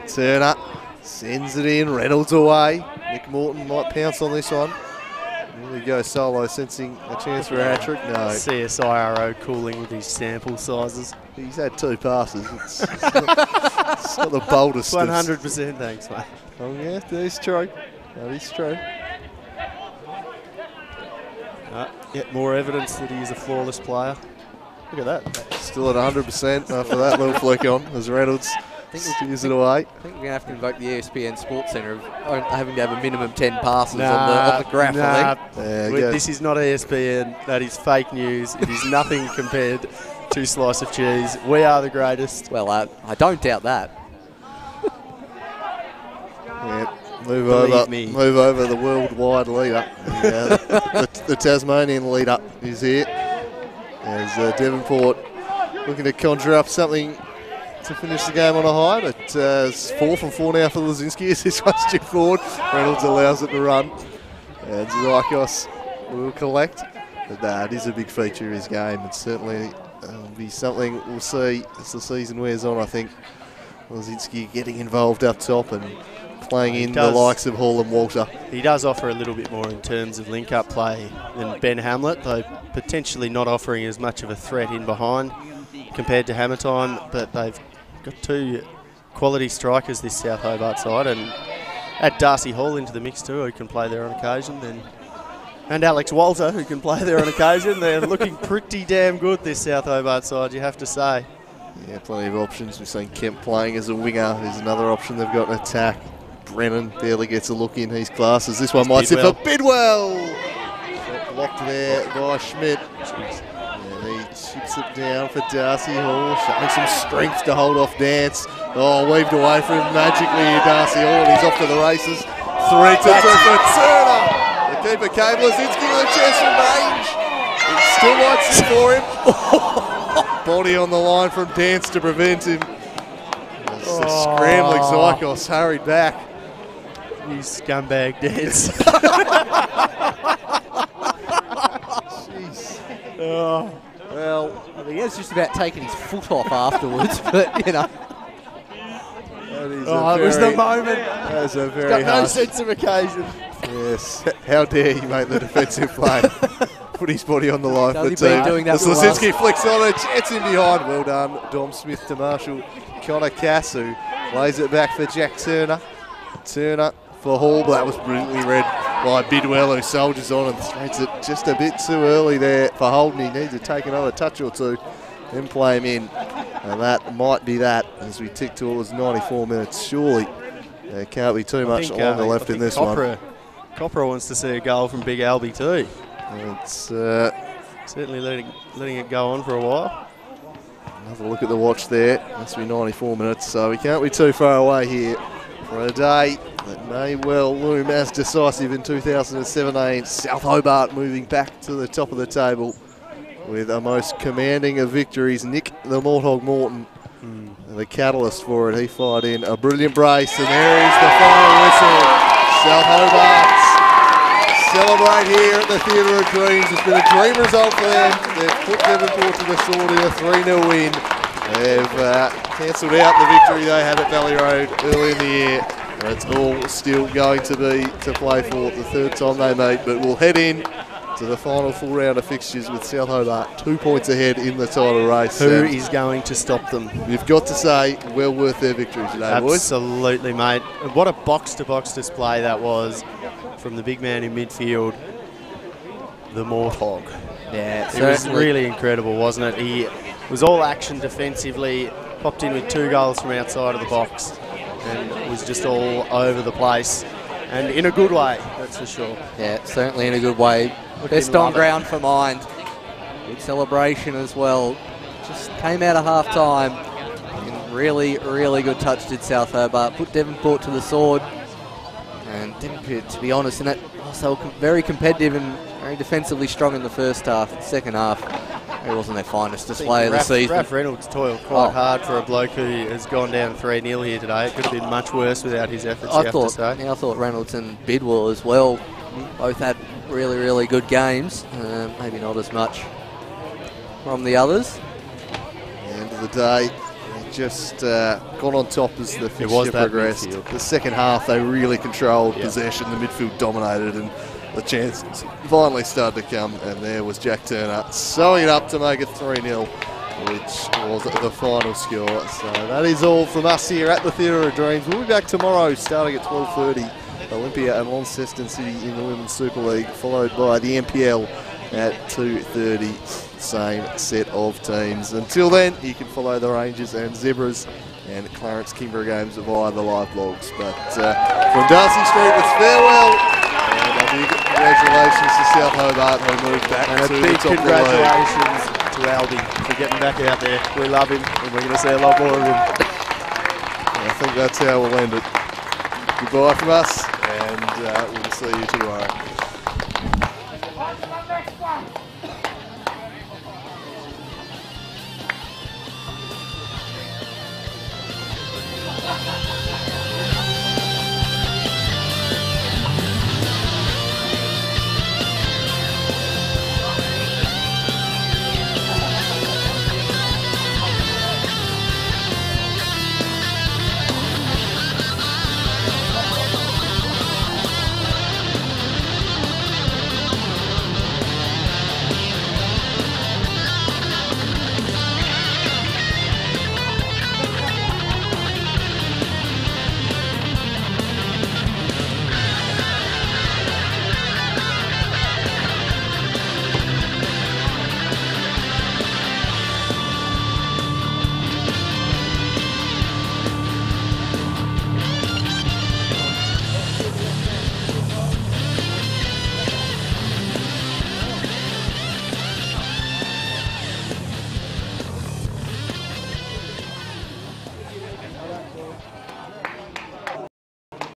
Turner sends it in. Reynolds away. Nick Morton might pounce on this one. There we go. Solo sensing a chance for a hat-trick. No. CSIRO cooling with his sample sizes. He's had 2 passes. It's not the boldest. 100% thanks, mate. Oh, yeah, that is true. That is true. Yet more evidence that he is a flawless player. Look at that. Still at 100% after that little flick on as Reynolds steers it away. I think we're going to have to invoke the ESPN Sports Centre of having to have a minimum 10 passes on the graph. I think. This is not ESPN. That is fake news. It is nothing compared to Slice of Cheese. We are the greatest. Well, I don't doubt that. Yeah. Move over the worldwide leader. The Tasmanian leader is here. As Devonport looking to conjure up something to finish the game on a high, but it's 4 from 4 now for Lazinski as this one's chipped forward. Reynolds allows it to run. And Zykos will collect. But that is a big feature of his game, and certainly will be something we'll see as the season wears on, I think. Lazinski getting involved up top and playing in the likes of Hall and Walter. He does offer a little bit more in terms of link-up play than Ben Hamlet, though potentially not offering as much of a threat in behind compared to Hammer Time, but they've got 2 quality strikers this South Hobart side, and add Darcy Hall into the mix too, who can play there on occasion, and Alex Walter, who can play there on occasion. They're looking pretty damn good, this South Hobart side, you have to say. Yeah, plenty of options. We've seen Kemp playing as a winger. There's another option they've got in attack. Brennan barely gets a look in. He's classes. This one might sit for Bidwell. Shot blocked there by Schmidt. And he chips it down for Darcy Hall. Showing some strength to hold off Dance. Oh, weaved away from him magically here, Darcy Hall. He's off to the races. 3-2 for Turner. The keeper came. Lazinski with a chance for range. It still might sit for him. Body on the line from Dance to prevent him. The scrambling Zykos hurried back. You scumbag Dance. Jeez. Well, I think it's just about taking his foot off afterwards, but you know. It was the moment. That was a very got no sense of occasion. Yes. How dare you make the defensive play? Put his body on the line for the team. Doing that as Lazinski flicks on it, jets in behind. Well done, Dom Smith to Marshall. Connor Cass, who lays it back for Jack Turner. Turner for Hall, but that was brilliantly read by Bidwell, who soldiers on and threads it just a bit too early there for Holden. He needs to take another touch or two, then play him in. And that might be that as we tick towards 94 minutes. Surely there can't be too much longer left in this one. Copra wants to see a goal from Big Albie too. It's certainly letting it go on for a while. Another look at the watch there. Must be 94 minutes, so we can't be too far away here for a day that may well loom as decisive in 2017. South Hobart moving back to the top of the table with a most commanding of victories. Nick the Morthog Morton, the catalyst for it. He fired in a brilliant brace, and there is the final whistle. South Hobart celebrate here at the Theatre of Dreams. It's been a dream result for them. They've put Devonport to the sword in a 3-0 win. They've cancelled out the victory they had at Valley Road early in the year. And it's all still going to be to play for the third time they meet. But we'll head in to the final full round of fixtures with South Hobart 2 points ahead in the title race. Who is going to stop them? You've got to say, well worth their victory today, boys. Absolutely, mate. What a box-to-box display that was from the big man in midfield, the Morthog. Yeah, it was really incredible, wasn't it? He was all action defensively, popped in with 2 goals from outside of the box, and was just all over the place. And in a good way, that's for sure. Yeah, certainly in a good way. Best on ground for Mind. Good celebration as well. Just came out of half time. Really, really good touch did South Hobart. Put Devonport to the sword. And Devonport, to be honest, in that also very competitive and very defensively strong in the first half. The second half, it wasn't their finest display of the season. Raph Reynolds toiled quite hard for a bloke who has gone down 3-0 here today. It could have been much worse without his efforts, I thought Reynolds and Bidwell as well both had really, really good games. Maybe not as much from the others. At the end of the day, they just got on top as the fixture progressed. The second half, they really controlled possession. The midfield dominated, and the chances finally started to come. And there was Jack Turner sewing it up to make it 3-0, which was the final score. So that is all from us here at the Theatre of Dreams. We'll be back tomorrow starting at 12:30. Olympia and Launceston City in the Women's Super League, followed by the NPL at 2:30. Same set of teams. Until then, you can follow the Rangers and Zebras and Clarence Kimbrough games via the live blogs. But from Darcy Street, it's farewell. And a big congratulations to South Hobart, who moved back and to a the big top of the congratulations to Albie for getting back out there. We love him, and we're going to see a lot more of him. I think that's how we'll end it. Goodbye from us, and we'll see you tomorrow.